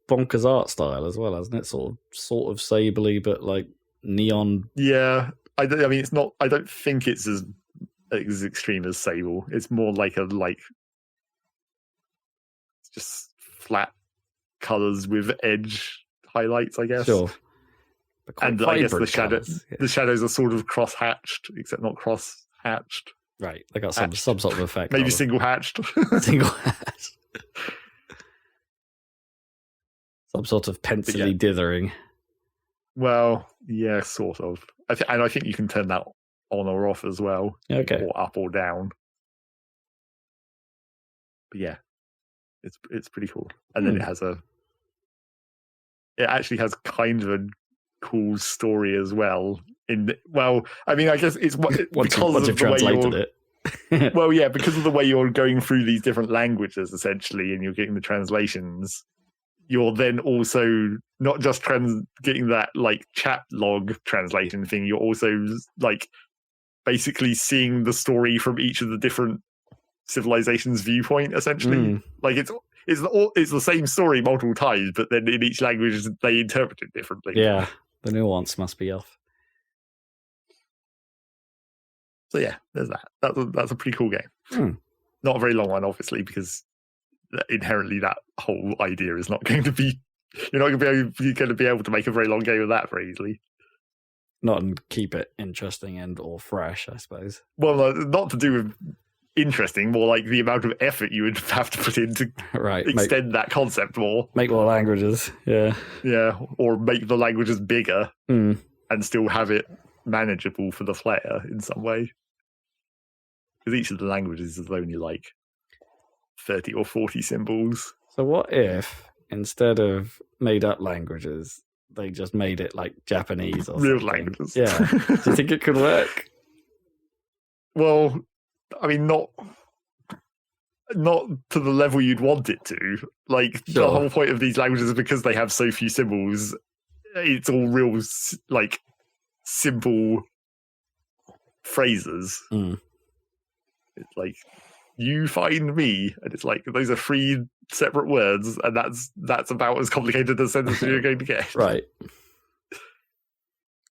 bonkers art style as well, hasn't it? Sort of sable-y, but like neon. Yeah, I mean, it's not. I don't think it's as extreme as Sable. It's more like it's just flat colors with edge highlights, I guess. Sure. And I guess the shadows are sort of cross-hatched, except not cross-hatched. Right, they got some sort of effect. Maybe single-hatched. Single-hatched. Some sort of pencil-y dithering. Well, yeah, sort of. And I think you can turn that on or off as well. Okay. Or up or down. But yeah, it's pretty cool. And then it actually has kind of a cool story as well. I mean, I guess it's because once you've translated it. Well, yeah, because of the way you're going through these different languages, essentially, and you're getting the translations, you're then also not just getting that like chat log translation thing, you're also like basically seeing the story from each of the different civilizations' viewpoint, essentially. Like it's the same story multiple times, but then in each language they interpret it differently. Yeah, the nuance must be off. So yeah, there's that. That's a pretty cool game. Not a very long one, obviously, because inherently that whole idea is not going to be. You're not going to be able to make a very long game of that very easily. Not and keep it interesting or fresh, I suppose. Well, not to do with interesting, more like the amount of effort you would have to put in to extend that concept more. Make more languages, yeah. Yeah, or make the languages bigger and still have it manageable for the player in some way. Because each of the languages is only like 30 or 40 symbols. So what if, instead of made-up languages, they just made it like Japanese or real something? Languages? Yeah. Do you think it could work? Well, I mean, not to the level you'd want it to. Like, the whole point of these languages is because they have so few symbols, it's all real, like, simple phrases. It's like, you find me, and it's like, those are 3 separate words, and that's about as complicated a sentence as you're going to get. Right.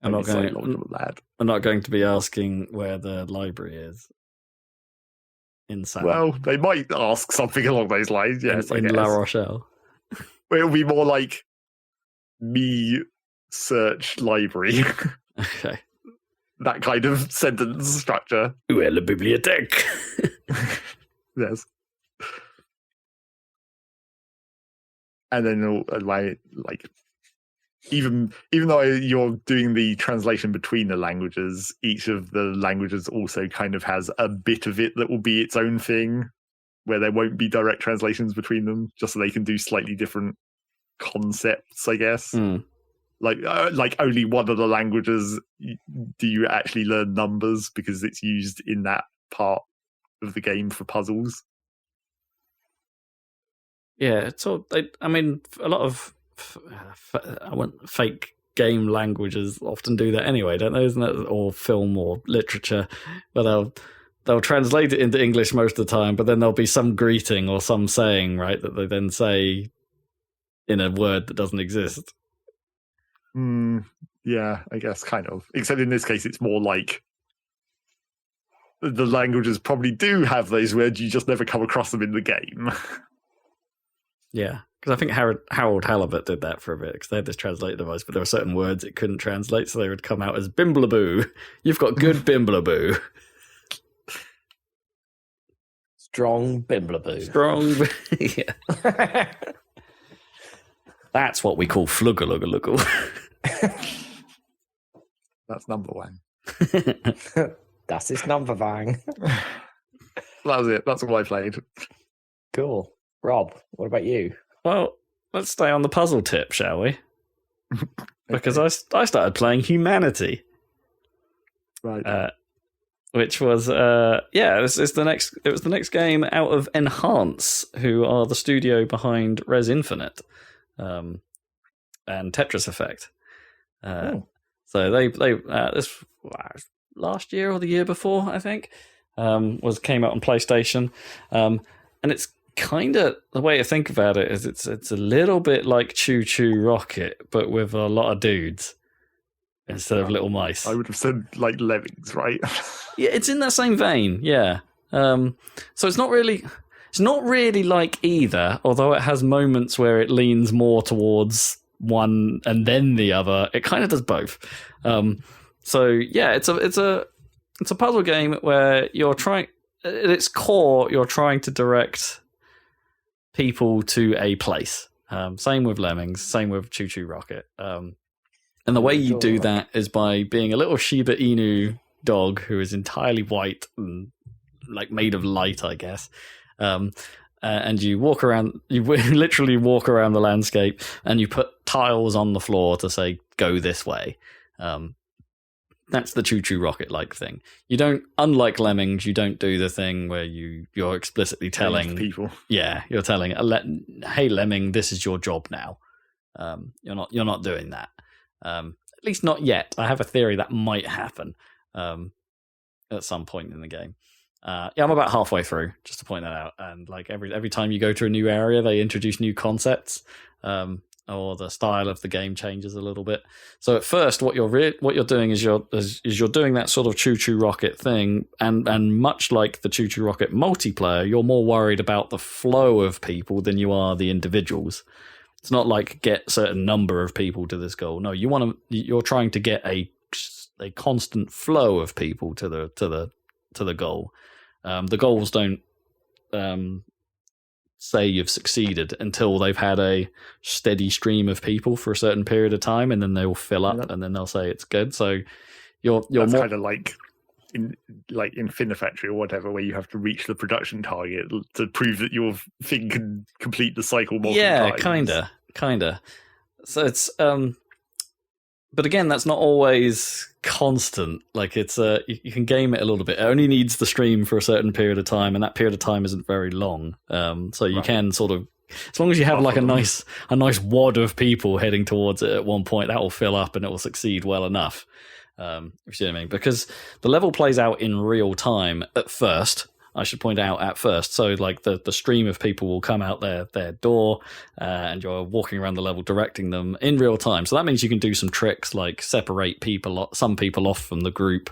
I'm not going to be asking where the library is. Well, they might ask something along those lines, yes. In La Rochelle. It'll be more like me search library. Okay. That kind of sentence structure. Où est la bibliothèque? Yes. And then like even though you're doing the translation between the languages, each of the languages also kind of has a bit of it that will be its own thing, where there won't be direct translations between them, just so they can do slightly different concepts, I guess. Like only one of the languages do you actually learn numbers, because it's used in that part of the game for puzzles. Yeah, so I mean, a lot of fake game languages often do that anyway, don't they? Isn't it? Or film or literature, where they'll translate it into English most of the time, but then there'll be some greeting or some saying, right, that they then say in a word that doesn't exist. Yeah, I guess kind of. Except in this case, it's more like the languages probably do have those words, you just never come across them in the game. Yeah, because I think Harold Halibut did that for a bit, because they had this translator device, but there were certain words it couldn't translate, so they would come out as bimblaboo. You've got good bimblaboo. Strong bimblaboo. Strong. Yeah. That's what we call fluggaluggaluggle. That's number one. Das ist number bang. That was it. That's all I played. Cool. Rob, what about you? Well, let's stay on the puzzle tip, shall we? Because I started playing Humanity. Right. Which was it was the next game out of Enhance, who are the studio behind Res Infinite and Tetris Effect. So they this last year or the year before, I think, came out on PlayStation, and it's kind of, the way to think about it is it's a little bit like Choo Choo Rocket, but with a lot of dudes instead of little mice. I would have said like lemmings, right? Yeah, it's in that same vein. Yeah. So it's not really like either, although it has moments where it leans more towards one and then the other. It kind of does both. So yeah, it's a puzzle game where you're trying, at its core, you're trying to direct people to a place. Same with Lemmings, same with Choo Choo Rocket. And the way you do that is by being a little Shiba Inu dog who is entirely white and like made of light, I guess. And you walk around, you literally walk around the landscape, and you put tiles on the floor to say, go this way. That's the Choo Choo Rocket like thing. You don't, unlike Lemmings, you don't do the thing where you're explicitly telling people. Yeah, you're telling, hey Lemming, this is your job now. You're not doing that. At least not yet. I have a theory that might happen at some point in the game. I'm about halfway through, just to point that out. And like every time you go to a new area, they introduce new concepts, or the style of the game changes a little bit. So at first, what you're doing is you're doing that sort of Choo Choo Rocket thing, and much like the Choo Choo Rocket multiplayer, you're more worried about the flow of people than you are the individuals. It's not like get certain number of people to this goal. No, you're trying to get a constant flow of people to the goal. The goals don't say you've succeeded until they've had a steady stream of people for a certain period of time, and then they will fill up, and then they'll say it's good. So you're That's more kind of like in Infinifactory or whatever, where you have to reach the production target to prove that your thing can complete the cycle multiple times. Yeah, kinda. So it's but again, that's not always constant. Like it's you can game it a little bit. It only needs the stream for a certain period of time, and that period of time isn't very long. So you can sort of, as long as you have like a nice wad of people heading towards it at one point, that will fill up and it will succeed well enough. If you see what I mean? Because the level plays out in real time at first. I should point out at first. So like the stream of people will come out their door, and you're walking around the level directing them in real time. So that means you can do some tricks like separate some people off from the group,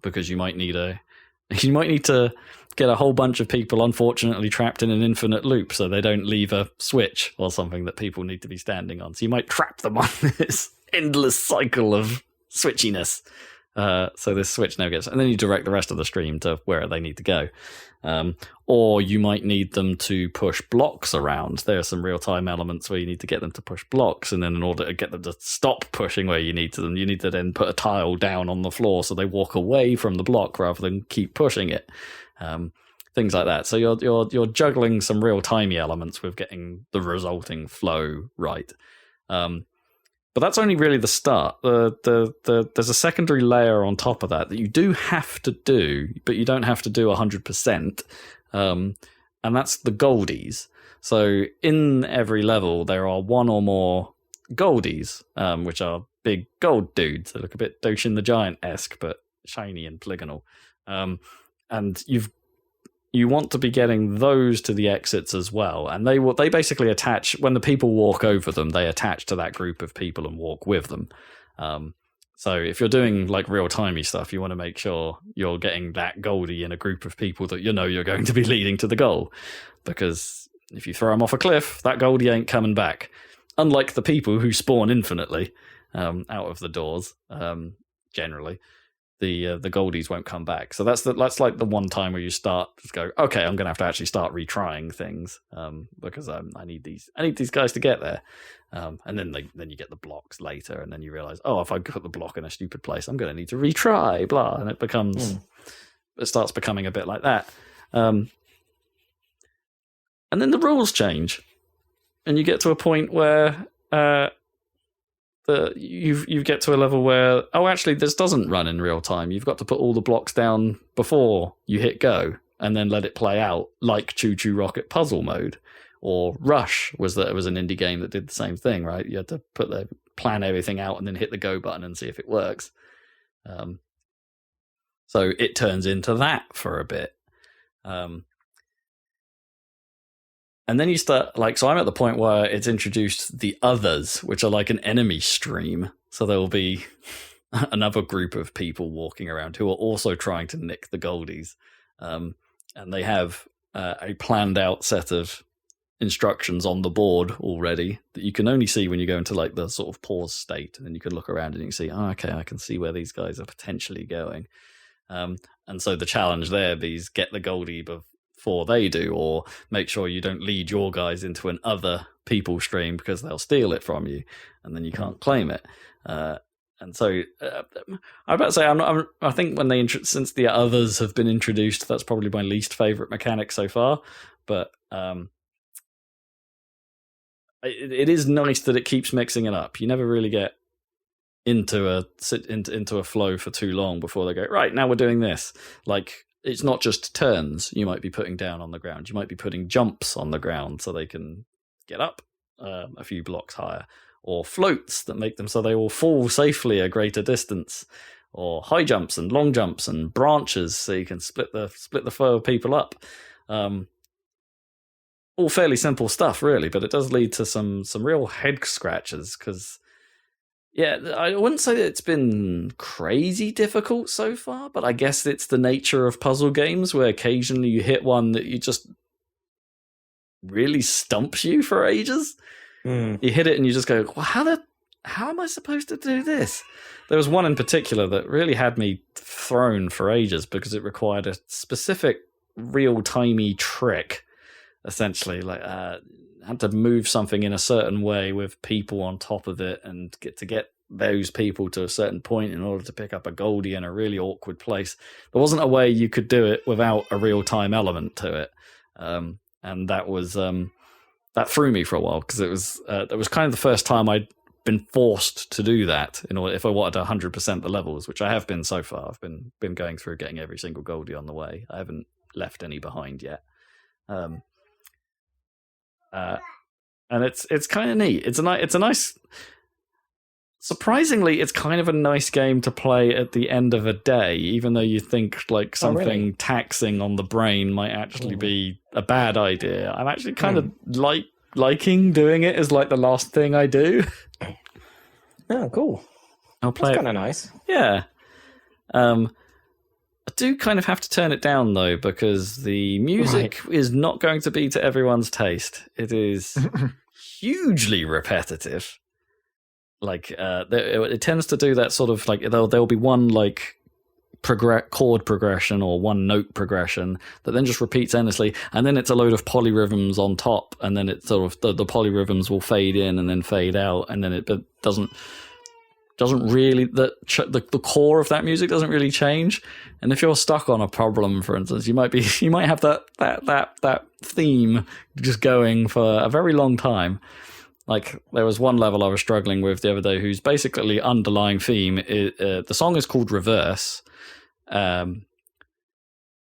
because you might need to get a whole bunch of people unfortunately trapped in an infinite loop, so they don't leave a switch or something that people need to be standing on. So you might trap them on this endless cycle of switchiness. So this switch now gets, and then you direct the rest of the stream to where they need to go. Or you might need them to push blocks around. There are some real-time elements where you need to get them to push blocks, and then in order to get them to stop pushing where you need to then put a tile down on the floor so they walk away from the block rather than keep pushing it. Things like that. So you're juggling some real-timey elements with getting the resulting flow right. But that's only really the start. There's a secondary layer on top of that you do have to do, but you don't have to do 100%. And that's the goldies. So in every level, there are one or more goldies, which are big gold dudes. They look a bit Doshin the Giant-esque, but shiny and polygonal. And you want to be getting those to the exits as well, and they basically attach when the people walk over them. They attach to that group of people and walk with them. So if you're doing like real-timey stuff, you want to make sure you're getting that Goldie in a group of people that you know you're going to be leading to the goal. Because if you throw them off a cliff, that Goldie ain't coming back. Unlike the people who spawn infinitely out of the doors, generally, the Goldies won't come back. So that's like the one time where you start to go, okay, I'm going to have to actually start retrying things because I need these guys to get there. And then you get the blocks later, and then you realize, oh, if I put the block in a stupid place, I'm going to need to retry, blah, and it starts becoming a bit like that. And then the rules change, and you get to a point where you get to a level where, oh, actually, this doesn't run in real time. You've got to put all the blocks down before you hit go, and then let it play out like Choo Choo Rocket Puzzle Mode. Or Rush was an indie game that did the same thing, right? You had to plan everything out and then hit the go button and see if it works. So it turns into that for a bit. And then you start, so I'm at the point where it's introduced the others, which are like an enemy stream. So there will be another group of people walking around who are also trying to nick the Goldies. And they have a planned out set of instructions on the board already that you can only see when you go into like the sort of pause state, and then you can look around and you can see, oh, okay, I can see where these guys are potentially going. And so the challenge there is get the Goldie before they do, or make sure you don't lead your guys into an other people stream because they'll steal it from you and then you can't claim it. And so I'm about to say, I think when since the others have been introduced, that's probably my least favorite mechanic so far. But it is nice that it keeps mixing it up. You never really get into a flow for too long before they go, right, now we're doing this. Like, it's not just turns you might be putting down on the ground. You might be putting jumps on the ground so they can get up a few blocks higher, or floats that make them so they will fall safely a greater distance, or high jumps and long jumps and branches so you can split the flow of people up. All fairly simple stuff, really, but it does lead to some real head scratches because, yeah, I wouldn't say that it's been crazy difficult so far, but I guess it's the nature of puzzle games where occasionally you hit one that you just really stumps you for ages. You hit it and you just go, well, how am I supposed to do this? There was one in particular that really had me thrown for ages because it required a specific real-timey trick. Essentially, had to move something in a certain way with people on top of it and get those people to a certain point in order to pick up a Goldie in a really awkward place. There wasn't a way you could do it without a real-time element to it. And that was that threw me for a while because it was kind of the first time I'd been forced to do that in order if I wanted to 100% the levels, which I have been so far. I've been going through getting every single Goldie on the way. I haven't left any behind yet. And it's kind of neat. It's a nice. Surprisingly, it's kind of a nice game to play at the end of a day, even though you think like something taxing on the brain might actually be a bad idea. I'm actually kind of liking doing it as like the last thing I do. Oh, cool. I'll play. That's kind of nice. Yeah. I do kind of have to turn it down though, because the music is not going to be to everyone's taste. It is hugely repetitive. Like it tends to do that sort of like there'll be one like chord progression or one note progression that then just repeats endlessly, and then it's a load of polyrhythms on top, and then it sort of the polyrhythms will fade in and then fade out, and then it doesn't really the core of that music doesn't really change. And if you're stuck on a problem, for instance, you might have that theme just going for a very long time. Like there was one level I was struggling with the other day, whose basically underlying theme the song is called Reverse, and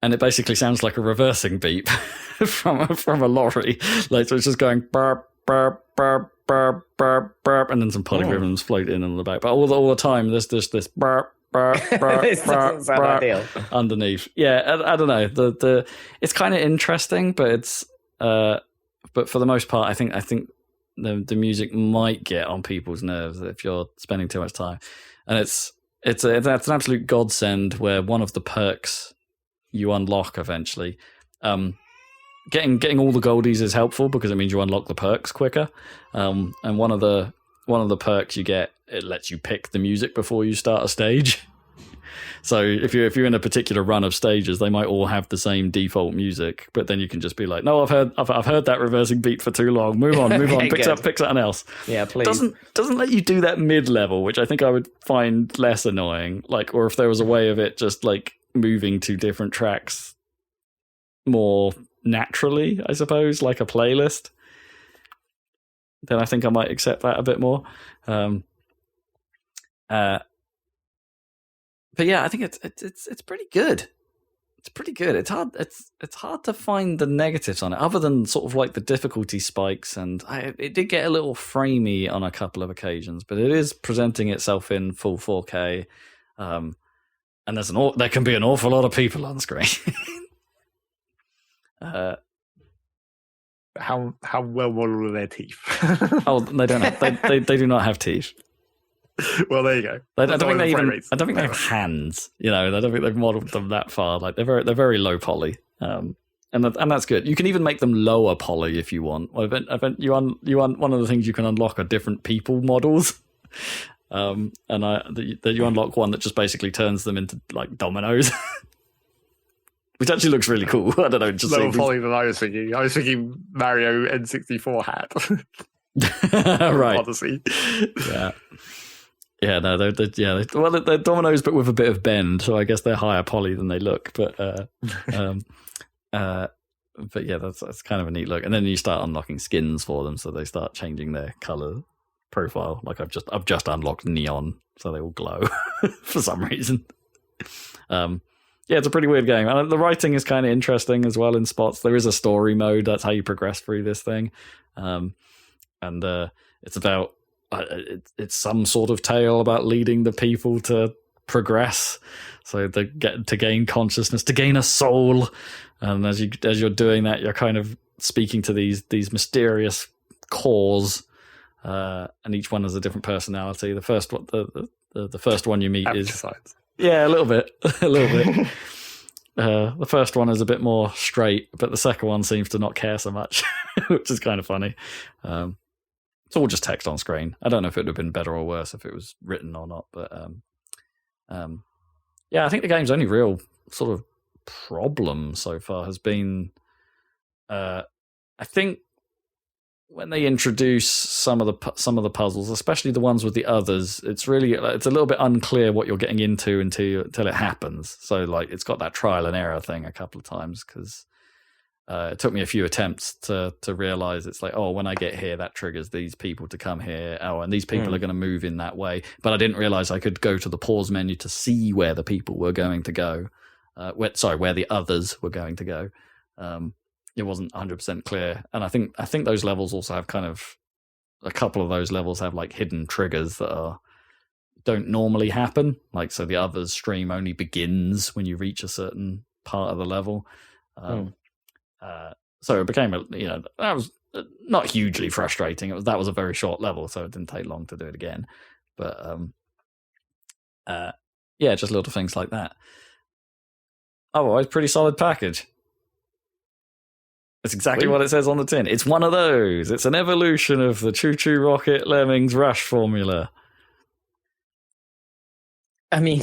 it basically sounds like a reversing beep from a lorry. Like so it's just going burp burp burp burp burp burp, and then some polyrhythms float in on the back. But all the time there's this burp burp burp This doesn't sound ideal. Underneath. Yeah, I don't know. The it's kind of interesting, but it's but for the most part, I think the music might get on people's nerves if you're spending too much time. And it's an absolute godsend where one of the perks you unlock eventually. Getting all the goldies is helpful because it means you unlock the perks quicker. And one of the perks you get, it lets you pick the music before you start a stage. So if you're in a particular run of stages, they might all have the same default music, but then you can just be like, no, I've heard that reversing beat for too long. Move on, Okay, pick something else. Yeah, please. Doesn't let you do that mid level, which I think I would find less annoying. Like, or if there was a way of it just like moving to different tracks more naturally, I suppose, like a playlist, then I think I might accept that a bit more. But yeah, I think it's pretty good. It's pretty good. It's hard to find the negatives on it, other than sort of like the difficulty spikes, and it did get a little framey on a couple of occasions, but it is presenting itself in full 4K, and there can be an awful lot of people on screen. How well modeled are their teeth? Oh, they don't. They do not have teeth. Well, there you go. I don't think they have hands. You know, I don't think they've modeled them that far. Like they're very low poly, and that's good. You can even make them lower poly if you want. You want one of the things you can unlock are different people models, and you unlock one that just basically turns them into like dominoes. Which actually looks really cool. I don't know. Just lower poly than I was thinking. I was thinking Mario N64 hat. Right. Odyssey. Yeah. Yeah, no, they're dominoes, but with a bit of bend. So I guess they're higher poly than they look. But yeah, that's kind of a neat look. And then you start unlocking skins for them, so they start changing their color profile. Like I've just unlocked neon, so they all glow for some reason. Yeah, it's a pretty weird game. And the writing is kind of interesting as well in spots. There is a story mode. That's how you progress through this thing. And it's about... it's some sort of tale about leading the people to progress. So they get to gain consciousness, to gain a soul. And as you're doing that, you're kind of speaking to these mysterious cores. And each one has a different personality. The first one, the first one you meet is... Yeah, a little bit. The first one is a bit more straight, but the second one seems to not care so much, which is kind of funny. It's all just text on screen. I don't know if it would have been better or worse if it was written or not, but yeah, I think the game's only real sort of problem so far has been, I think, when they introduce some of the puzzles, especially the ones with the others, it's a little bit unclear what you're getting into until it happens. So like it's got that trial and error thing a couple of times because it took me a few attempts to realize it's like, oh, when I get here, that triggers these people to come here. Oh, and these people are going to move in that way. But I didn't realize I could go to the pause menu to see where the people were going to go. Where the others were going to go. It wasn't 100% clear, and I think those levels also have kind of a couple of those levels have like hidden triggers that don't normally happen. Like so, the others stream only begins when you reach a certain part of the level. So it became that was not hugely frustrating. That was a very short level, so it didn't take long to do it again. But yeah, just little things like that. Otherwise, pretty solid package. It's exactly what it says on the tin. It's one of those. It's an evolution of the Choo Choo Rocket Lemmings Rush formula. I mean,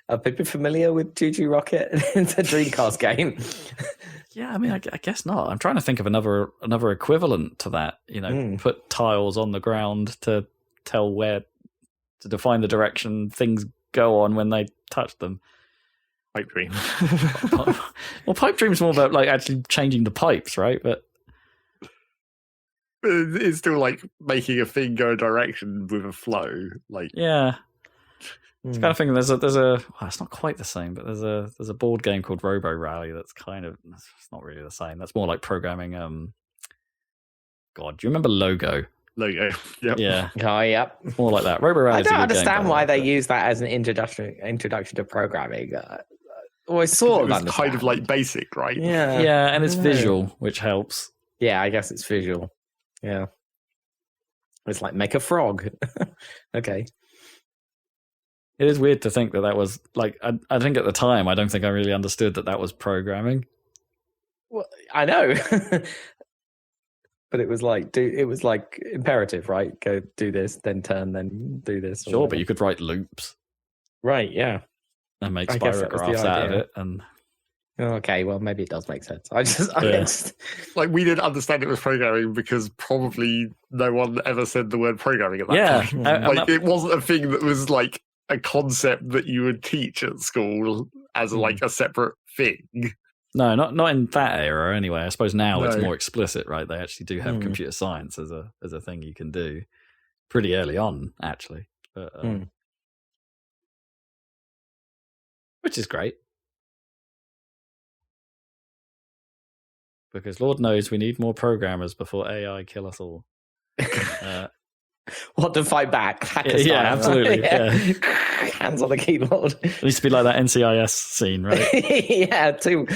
are people familiar with Choo Choo Rocket? It's a Dreamcast game. Yeah, I mean, I guess not. I'm trying to think of another equivalent to that. Put tiles on the ground to tell where to define the direction things go on when they touch them. Pipe Dream. Well, Pipe Dream's more about like actually changing the pipes, right? But it's still like making a thing go a direction with a flow. Like yeah, it's kind of thing. There's a. Well, it's not quite the same, but there's a board game called Robo Rally that's kind of. It's not really the same. That's more like programming. God, do you remember Logo? Yep. Yeah. Oh, yep. More like that. Robo Rally. I don't understand why they use that as an introduction to programming. I sort of understand. Kind of like basic, right? Yeah, and it's visual, which helps. Yeah, I guess it's visual. Yeah. It's like make a frog. Okay. It is weird to think that was like. I think at the time, I don't think I really understood that was programming. Well, I know. But it was like imperative, right? Go do this, then turn, then do this. Sure, but you could write loops. Right, yeah. And make spirographs out of it. And okay, well, maybe it does make sense. I just like we didn't understand it was programming because probably no one ever said the word programming at that time. Like it wasn't a thing that was like a concept that you would teach at school as like a separate thing. No, not in that era anyway. I suppose now it's more explicit, right? They actually do have computer science as a thing you can do pretty early on, actually. But, which is great. Because Lord knows we need more programmers before AI kill us all. What to fight back? Yeah, absolutely. Yeah. Hands on the keyboard. It needs to be like that NCIS scene, right? Yeah, two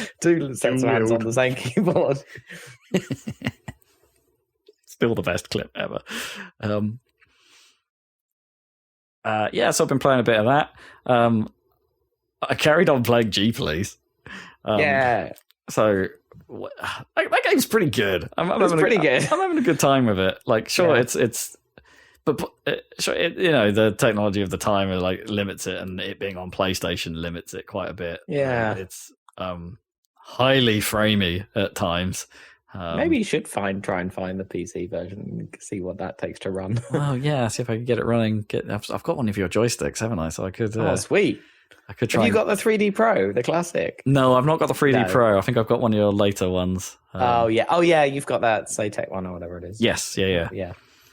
sets of hands on the same keyboard. Still the best clip ever. So I've been playing a bit of that. I carried on playing G-Police. So that game's pretty good. I'm having a good time with it. Like, sure, it's. But the technology of the time like limits it, and it being on PlayStation limits it quite a bit. Yeah, it's highly framey at times. Maybe you should try and find the PC version and see what that takes to run. Oh yeah, see if I can get it running. I've got one of your joysticks, haven't I? So I could. Oh, sweet! I could try. Have you got the 3D Pro, the classic? No, I've not got the 3D Pro. I think I've got one of your later ones. Oh yeah, you've got that Saytech one or whatever it is. Yes, yeah.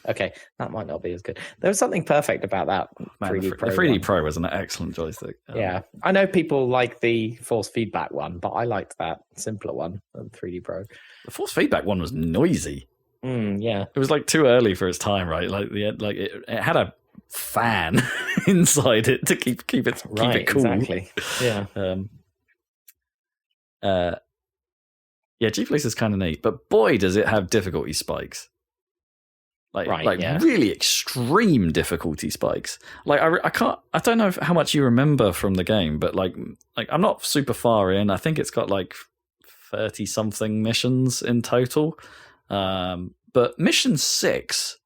Okay, that might not be as good. There was something perfect about that 3D Pro. The 3D Pro was an excellent joystick. Yeah, I know people like the force feedback one, but I liked that simpler one, the 3D Pro. The force feedback one was noisy. Yeah, it was like too early for its time, right? Like it had a fan inside it to keep it cool. Exactly. Yeah. G-Police is kind of neat, but boy, does it have difficulty spikes. Really extreme difficulty spikes. Like I don't know how much you remember from the game, but like I'm not super far in. I think it's got like 30 something missions in total. But mission 6,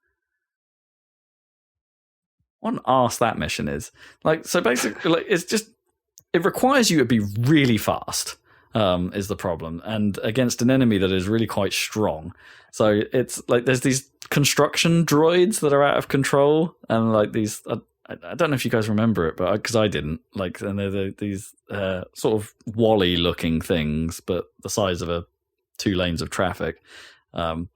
what an arse that mission is. Like, so basically, like, it requires you to be really fast. Is the problem, and against an enemy that is really quite strong. So it's like there's these construction droids that are out of control, and like these. I don't know if you guys remember it, but because I didn't. Like, and they're these sort of Wall-E looking things, but the size of 2 lanes of traffic. Sort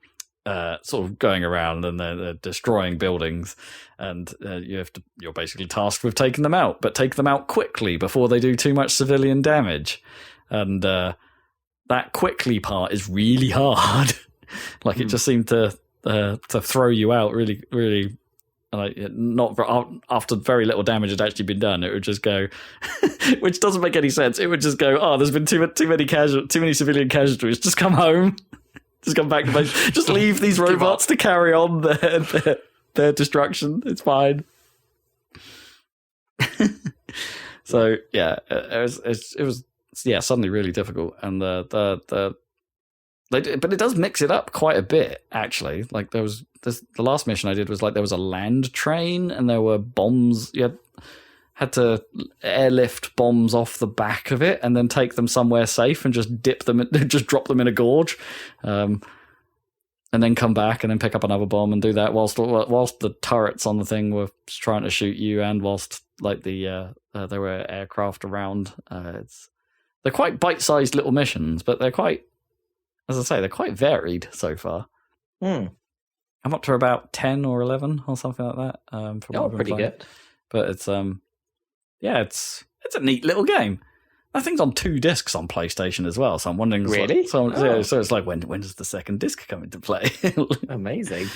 of going around, and they're destroying buildings, and you're basically tasked with taking them out, but take them out quickly before they do too much civilian damage. And that quickly part is really hard. Like it just seemed to throw you out really, really. Like not after very little damage had actually been done, it would just go, which doesn't make any sense. It would just go, oh, there's been too many civilian casualties. Just come home, just come back to base. Just leave these robots to carry on their destruction. It's fine. So yeah, it was. Yeah, suddenly really difficult, and but it does mix it up quite a bit actually. Like the last mission I did was like there was a land train and there were bombs. You had to airlift bombs off the back of it and then take them somewhere safe and just just drop them in a gorge, and then come back and then pick up another bomb and do that whilst the turrets on the thing were trying to shoot you, and whilst like there were aircraft around. They're quite bite-sized little missions, but they're quite, as I say, they're quite varied so far. I'm up to about 10 or 11 or something like that. Pretty good. But it's it's a neat little game. That thing's on 2 discs on PlayStation as well, so I'm wondering. Really? So it's like when does the second disc come into play? Amazing.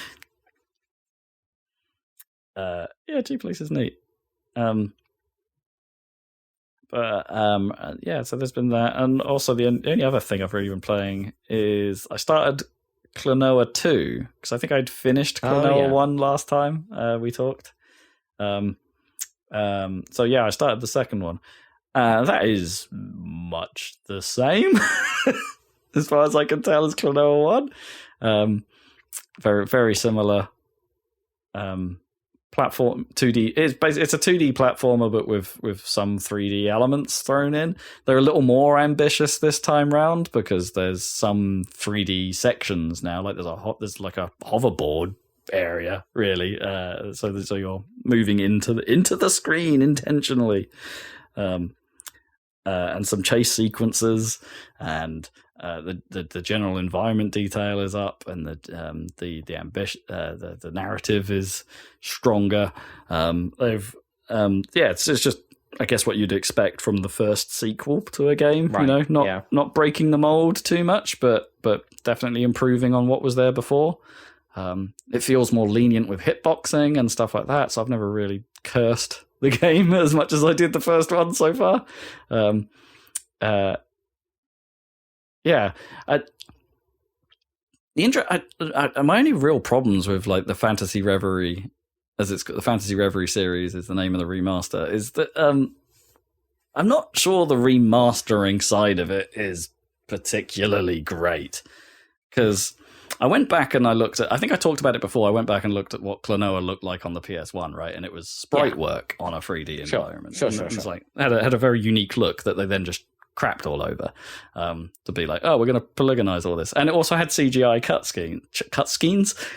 G-Police is neat. So there's been that, and also the only other thing I've really been playing is I started Klonoa 2, because I think I'd finished Klonoa 1 last time we talked. So yeah, I started the second one. That is much the same, as far as I can tell, as Klonoa 1. Very, very similar platform 2D. It's a 2D platformer, but with some 3D elements thrown in. They're a little more ambitious this time round because there's some 3D sections now. Like there's like a hoverboard area, really. So you're moving into the screen intentionally, and some chase sequences, and the general environment detail is up, and the ambition, the narrative is stronger. It's just, I guess, what you'd expect from the first sequel to a game. Right. Not breaking the mold too much, but definitely improving on what was there before. It feels more lenient with hitboxing and stuff like that, so I've never really cursed the game as much as I did the first one so far. My only real problems with like the Fantasy Reverie, as it's got, the Fantasy Reverie series is the name of the remaster, is that I'm not sure the remastering side of it is particularly great, because I went back and I looked at, I think I talked about it before, I went back and looked at what Klonoa looked like on the PS1, right? And it was sprite work on a 3D environment. Sure. It was like, had a very unique look that they then just crapped all over, to be like, oh, we're going to polygonize all this. And it also had CGI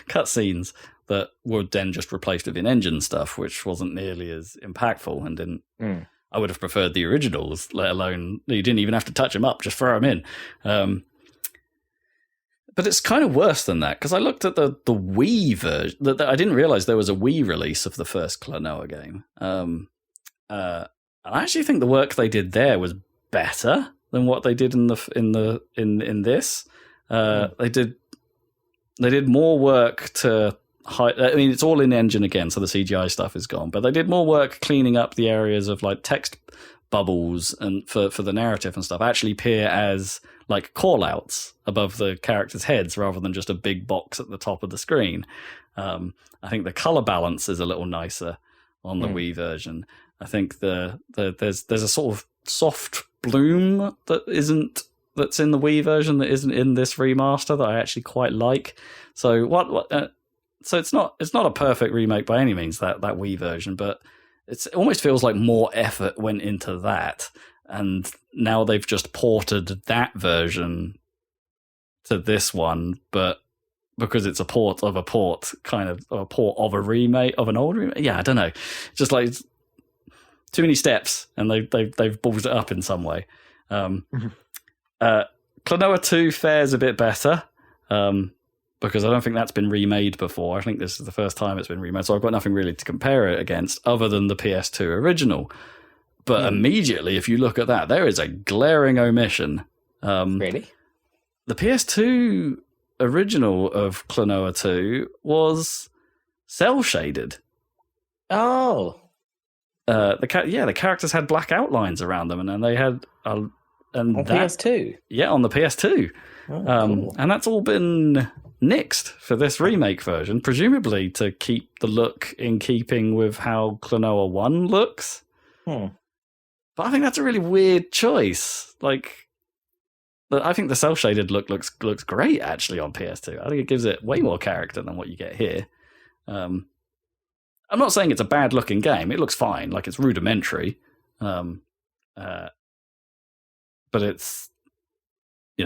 cutscenes that were then just replaced with in-engine stuff, which wasn't nearly as impactful and didn't... I would have preferred the originals, let alone, you didn't even have to touch them up, just throw them in. But it's kind of worse than that, because I looked at the Wii version. I didn't realize there was a Wii release of the first Klonoa game. And I actually think the work they did there was better than what they did in this. They did more work to hide. I mean, it's all in engine again, so the CGI stuff is gone. But they did more work cleaning up the areas of like text bubbles and for the narrative and stuff actually appear as like call-outs above the characters' heads rather than just a big box at the top of the screen. I think the color balance is a little nicer on the Wii version. I think there's a sort of soft bloom that's in the Wii version that isn't in this remaster that I actually quite like. So so it's not a perfect remake by any means, that Wii version, but it almost feels like more effort went into that. And now they've just ported that version to this one, but because it's a port of a port, kind of a port of a remake of an old remake. Yeah, I don't know. Just like too many steps, and they've ballsed it up in some way. Klonoa 2 fares a bit better, because I don't think that's been remade before. I think this is the first time it's been remade, so I've got nothing really to compare it against other than the PS2 original. But immediately, if you look at that, there is a glaring omission. Really? The PS2 original of Klonoa 2 was cel-shaded. Oh. The characters had black outlines around them, and then they had... on PS2? Yeah, on the PS2. Oh, cool. And that's all been nixed for this remake version, presumably to keep the look in keeping with how Klonoa 1 looks. But I think that's a really weird choice. Like, I think the cel-shaded look looks great, actually, on PS2. I think it gives it way more character than what you get here. I'm not saying it's a bad-looking game. It looks fine. Like, it's rudimentary. But it's,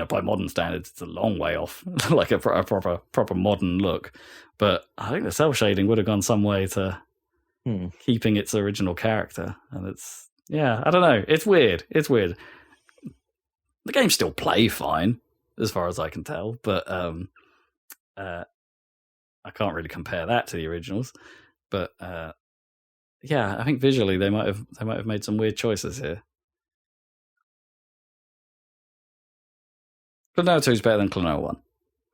by modern standards, it's a long way off, like a proper modern look. But I think the cel-shading would have gone some way to keeping its original character. And it's... Yeah, I don't know. It's weird. The games still play fine, as far as I can tell, but I can't really compare that to the originals. But I think visually they might have made some weird choices here. Klonoa 2 is better than Klonoa 1.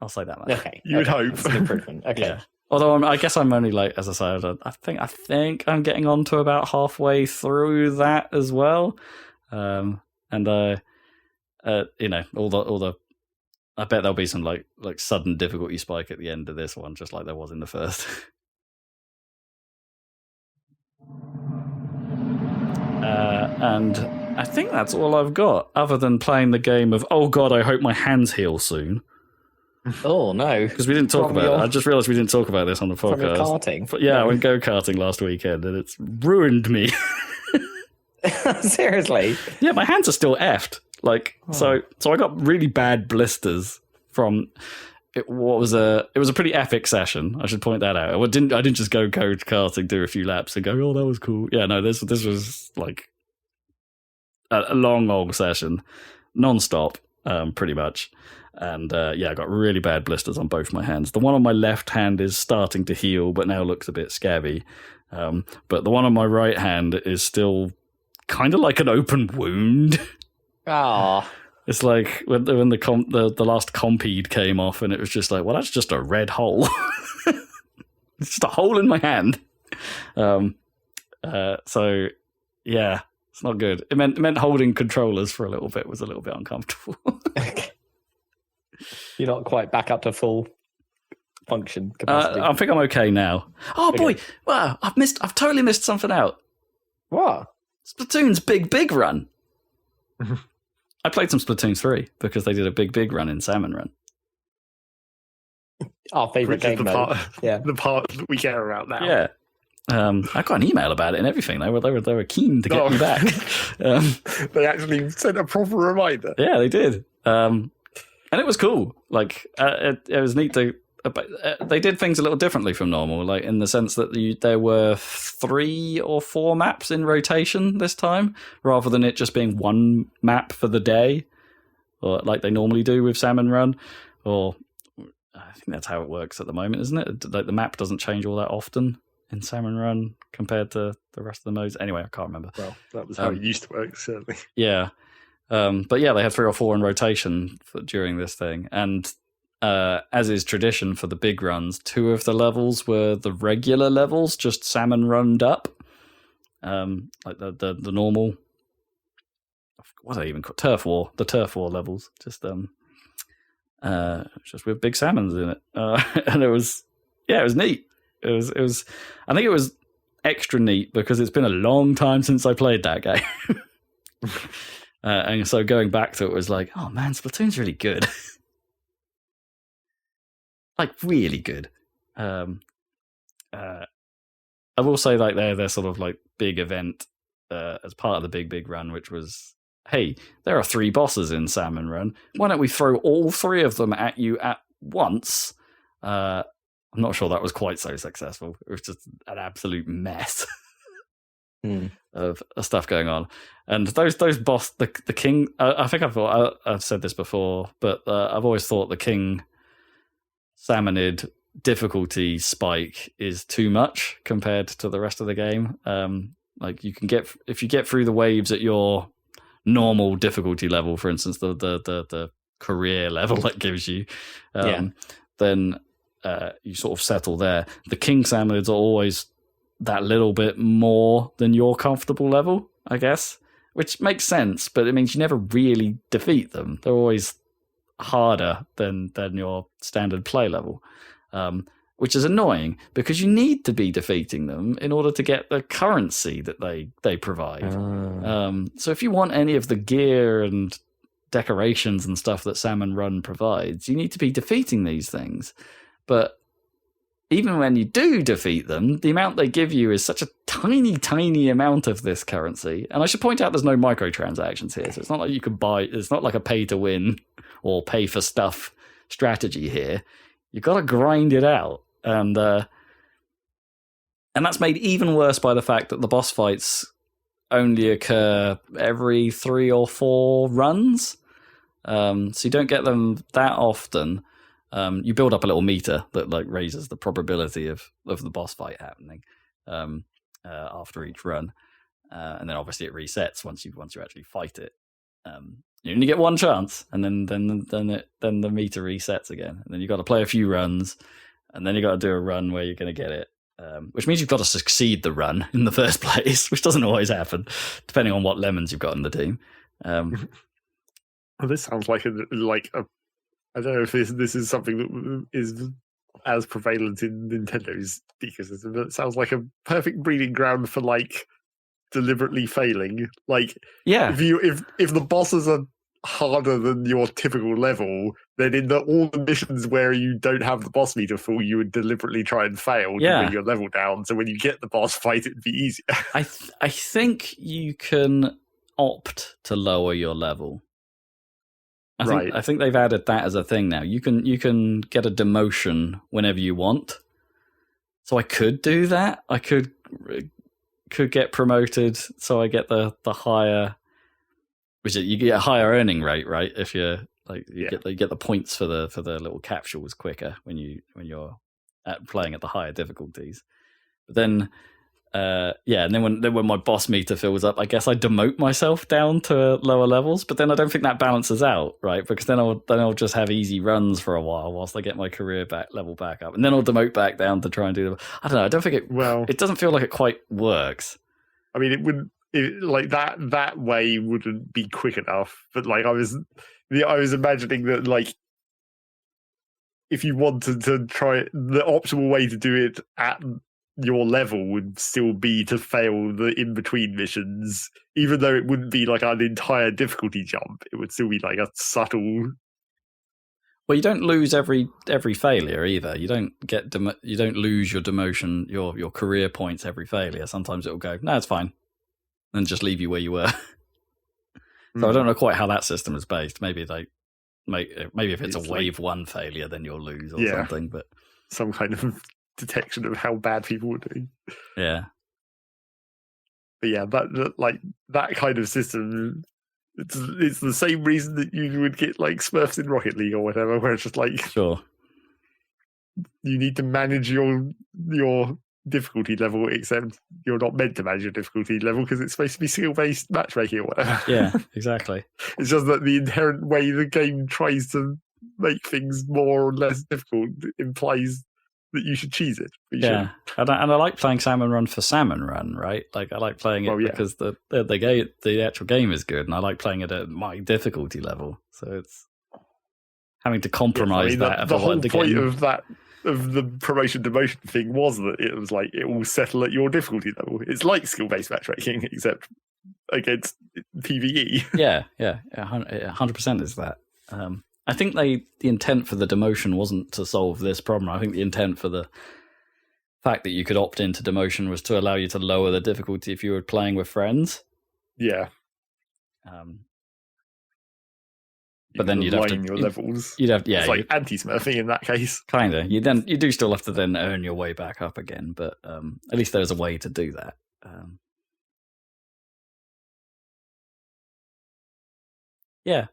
I'll say that much. Okay, you would hope. That's an improvement. Okay. Yeah. Although I guess I'm only like, as I said, I think I'm getting on to about halfway through that as well, all the I bet there'll be some like sudden difficulty spike at the end of this one, just like there was in the first. And I think that's all I've got, other than playing the game of, oh god, I hope my hands heal soon. Oh no! Because we didn't talk about it. I just realised we didn't talk about this on the podcast. From your karting? Yeah, I went go-karting last weekend, and it's ruined me. Seriously? Yeah, my hands are still effed. So I got really bad blisters from it. It was a pretty epic session. I should point that out. I didn't just go karting, do a few laps, and go, oh, that was cool. Yeah, no, this was like a long old session, non-stop, pretty much. And I got really bad blisters on both my hands. The one on my left hand is starting to heal, but now looks a bit scabby. But the one on my right hand is still kind of like an open wound. Ah, it's like when the last compede came off, and it was just like, well, that's just a red hole. It's just a hole in my hand. So yeah, it's not good. It meant holding controllers for a little bit was a little bit uncomfortable. You're not quite back up to full function capacity. I think I'm okay now. Oh boy, wow! I've totally missed something out. What? Splatoon's big run. I played some Splatoon 3 because they did a big run in Salmon Run. Our favourite game mode. The part that we care about now. Yeah. I got an email about it and everything. They were keen to get me back. They actually sent a proper reminder. Yeah, they did. And it was cool. Like it was neat to. They did things a little differently from normal, like in the sense that there were 3 or 4 maps in rotation this time, rather than it just being one map for the day, or like they normally do with Salmon Run. Or I think that's how it works at the moment, isn't it? Like the map doesn't change all that often in Salmon Run compared to the rest of the modes. Anyway, I can't remember. Well, that was how it used to work, certainly. Yeah. But yeah, they had 3 or 4 in rotation during this thing. And as is tradition for the big runs, 2 of the levels were the regular levels, just Salmon Runned up. Like the normal, what are they even called? The Turf War levels. Just with big salmons in it. And it was neat. It was I think it was extra neat because it's been a long time since I played that game. And so going back to it was like, oh man, Splatoon's really good. Like really good. I will say like their sort of like big event as part of the big run, which was, hey, there are 3 bosses in Salmon Run. Why don't we throw all 3 of them at you at once? I'm not sure that was quite so successful. It was just an absolute mess of stuff going on. And those boss, the king. I think I've said this before, but I've always thought the king salmonid difficulty spike is too much compared to the rest of the game. Like you can if you get through the waves at your normal difficulty level, for instance, the career level that gives you, then you sort of settle there. The king salmonids are always that little bit more than your comfortable level, I guess, which makes sense, but it means you never really defeat them. They're always harder than your standard play level, which is annoying because you need to be defeating them in order to get the currency that they provide. So if you want any of the gear and decorations and stuff that Salmon Run provides, you need to be defeating these things. But even when you do defeat them, the amount they give you is such a tiny amount of this currency. And I should point out there's no microtransactions here, so it's not like you can buy. It's not like a pay to win or pay for stuff strategy here. You've got to grind it out. And that's made even worse by the fact that the boss fights only occur every 3 or 4 runs. So you don't get them that often. You build up a little meter that like raises the probability of the boss fight happening after each run, and then obviously it resets once you actually fight it. You only get one chance, and then the meter resets again, and then you got to play a few runs, and then you got to do a run where you're going to get it, which means you've got to succeed the run in the first place, which doesn't always happen, depending on what lemons you've got in the team. Well, this sounds like a I don't know if this is something that is as prevalent in Nintendo's ecosystem, but it sounds like a perfect breeding ground for like deliberately failing. Like, if the bosses are harder than your typical level, then in all the missions where you don't have the boss meter full, you would deliberately try and fail to bring your level down. So when you get the boss fight, it'd be easier. I think you can opt to lower your level. I think they've added that as a thing now. You can get a demotion whenever you want. So I could do that. I could get promoted, so I get the higher, which is, you get a higher earning rate, right? If you're like you get the points for the little capsules quicker when you're playing at the higher difficulties. But then. And then when my boss meter fills up, I guess I demote myself down to lower levels. But then I don't think that balances out, right? Because then I'll just have easy runs for a while whilst I get my career level back up, and then I'll demote back down to try and do. I don't know. I don't think it. Well, it doesn't feel like it quite works. I mean, it wouldn't like that way wouldn't be quick enough. But like I was imagining that like if you wanted to try the optimal way to do it at your level would still be to fail the in-between missions, even though it wouldn't be like an entire difficulty jump. It would still be like a subtle. Well, you don't lose every failure either. You don't lose your demotion, your career points every failure. Sometimes it will go, no, it's fine, and just leave you where you were. So I don't know quite how that system is based. Maybe if it's a wave 1 failure, then you'll lose or something. But some kind of detection of how bad people were doing. Yeah. But yeah, that kind of system, it's the same reason that you would get like Smurfs in Rocket League or whatever, where it's just like sure, you need to manage your difficulty level, except you're not meant to manage your difficulty level because it's supposed to be skill-based matchmaking or whatever. Yeah, exactly. It's just that the inherent way the game tries to make things more or less difficult implies that you should cheese it. Yeah, and I like playing Salmon Run for Salmon Run, right? Like I like playing it because the actual game is good, and I like playing it at my difficulty level. So it's having to compromise that. The whole point of the promotion demotion thing was that it was like it will settle at your difficulty level. It's like skill-based matchmaking, except against PvE. Yeah, 100% is that. I think the intent for the demotion wasn't to solve this problem. I think the intent for the fact that you could opt into demotion was to allow you to lower the difficulty if you were playing with friends. Yeah. But then you'd have to your levels. You'd have it's like anti-smurfing in that case. Kinda. You do still have to then earn your way back up again, but at least there's a way to do that. Yeah.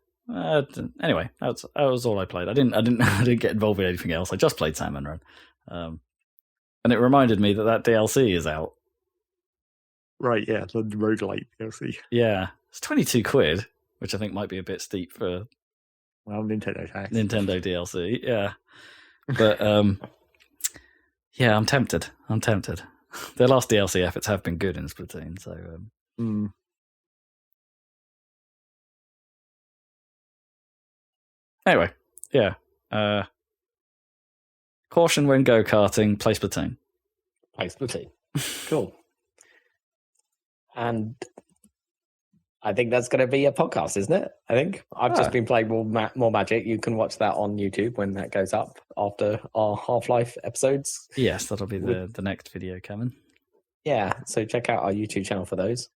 Anyway, that was all I played. I didn't get involved in anything else. I just played Salmon Run, and it reminded me that DLC is out. Right, yeah, the roguelite DLC. Yeah, it's £22, which I think might be a bit steep for Nintendo tax. Nintendo DLC. Yeah, but yeah, I'm tempted. Their last DLC efforts have been good in Splatoon, so. Anyway, yeah. Caution when go-karting, play Splatoon. Play Splatoon. Cool. And I think that's going to be a podcast, isn't it? I think. I've just been playing more Magic. You can watch that on YouTube when that goes up after our Half-Life episodes. Yes, that'll be the next video coming. Yeah, so check out our YouTube channel for those.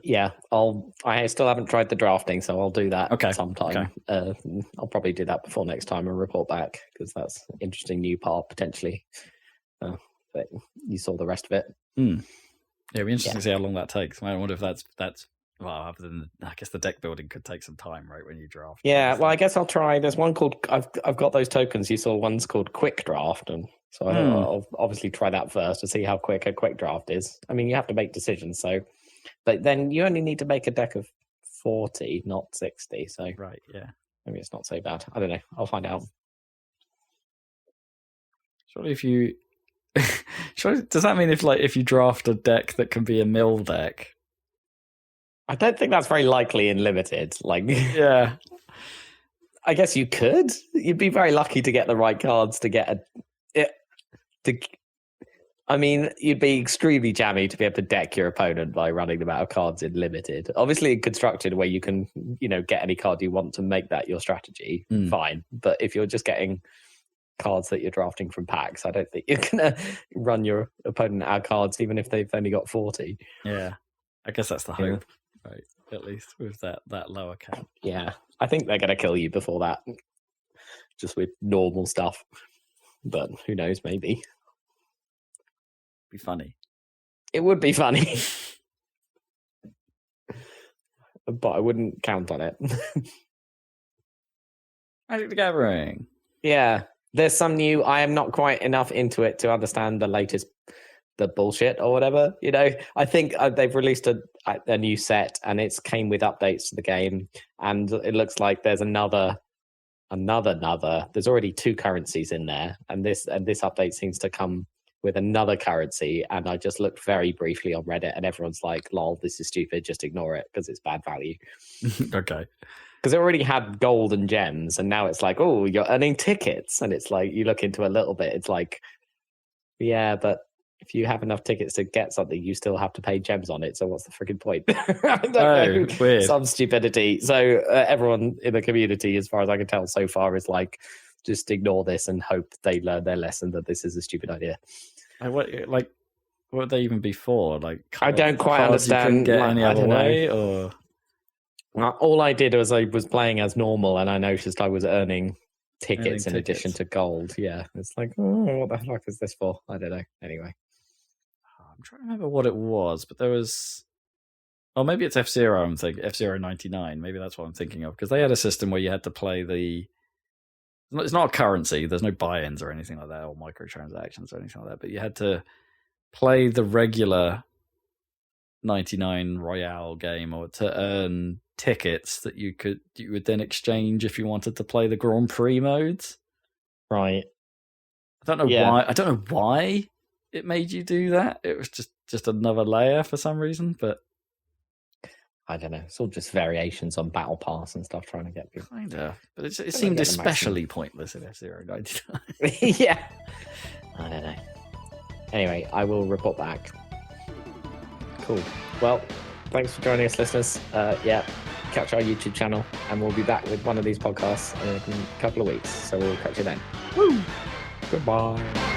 Yeah, I still haven't tried the drafting, so I'll do that sometime. Okay. I'll probably do that before next time and report back, because that's an interesting new part, potentially. But you saw the rest of it. Yeah, it'll be interesting to see how long that takes. I wonder if that's well, other than I guess the deck building could take some time, right, when you draft. Yeah, well, I guess I'll try. There's one called I've got those tokens. You saw one's called Quick Draft, and so I'll obviously try that first to see how quick a quick draft is. I mean, you have to make decisions, so. But then you only need to make a deck of 40, not 60. So right, yeah, maybe it's not so bad. I don't know. I'll find out. Surely, does that mean if you draft a deck that can be a mill deck? I don't think that's very likely in limited. Like, yeah, I guess you could. You'd be very lucky to get the right cards to get I mean, you'd be extremely jammy to be able to deck your opponent by running them out of cards in limited. Obviously, in constructed, where you can, get any card you want to make that your strategy, fine. But if you're just getting cards that you're drafting from packs, I don't think you're gonna run your opponent out of cards, even if they've only got 40. Yeah, I guess that's the hope, right? At least with that lower cap. Yeah, I think they're gonna kill you before that, just with normal stuff. But who knows? Maybe. Be funny. It would be funny. But I wouldn't count on it. Magic the Gathering. Yeah. There's some new, I am not quite enough into it to understand the bullshit or whatever. I think they've released a new set and it's came with updates to the game. And it looks like there's another. There's already 2 currencies in there. And this update seems to come with another currency, and I just looked very briefly on Reddit, and everyone's like, "Lol, this is stupid. Just ignore it because it's bad value." Okay. Because it already had gold and gems, and now it's like, "Oh, you're earning tickets," and it's like you look into it a little bit. It's like, yeah, but if you have enough tickets to get something, you still have to pay gems on it. So what's the freaking point? I don't know. Weird. Some stupidity. So everyone in the community, as far as I can tell so far, is like, just ignore this and hope they learn their lesson that this is a stupid idea. What would they even be for? I don't quite understand. Get any other way, or all I did was I was playing as normal, and I noticed I was earning tickets in addition to gold. Yeah, it's like, what the fuck is this for? I don't know. Anyway, I'm trying to remember what it was, but there was. Oh, maybe it's F-Zero. I'm thinking F-Zero 99. Maybe that's what I'm thinking of, because they had a system where you had to play the. It's not a currency. There's no buy-ins or anything like that, or microtransactions or anything like that. But you had to play the regular 99 Royale game, or to earn tickets that you would then exchange if you wanted to play the Grand Prix modes. Right. I don't know why. I don't know why it made you do that. It was just another layer for some reason, but. I don't know. It's all just variations on Battle Pass and stuff, trying to get people. Kind of. But it seemed especially pointless in F-Zero 99. Yeah. I don't know. Anyway, I will report back. Cool. Well, thanks for joining us, listeners. Catch our YouTube channel, and we'll be back with one of these podcasts in a couple of weeks. So we'll catch you then. Woo! Goodbye.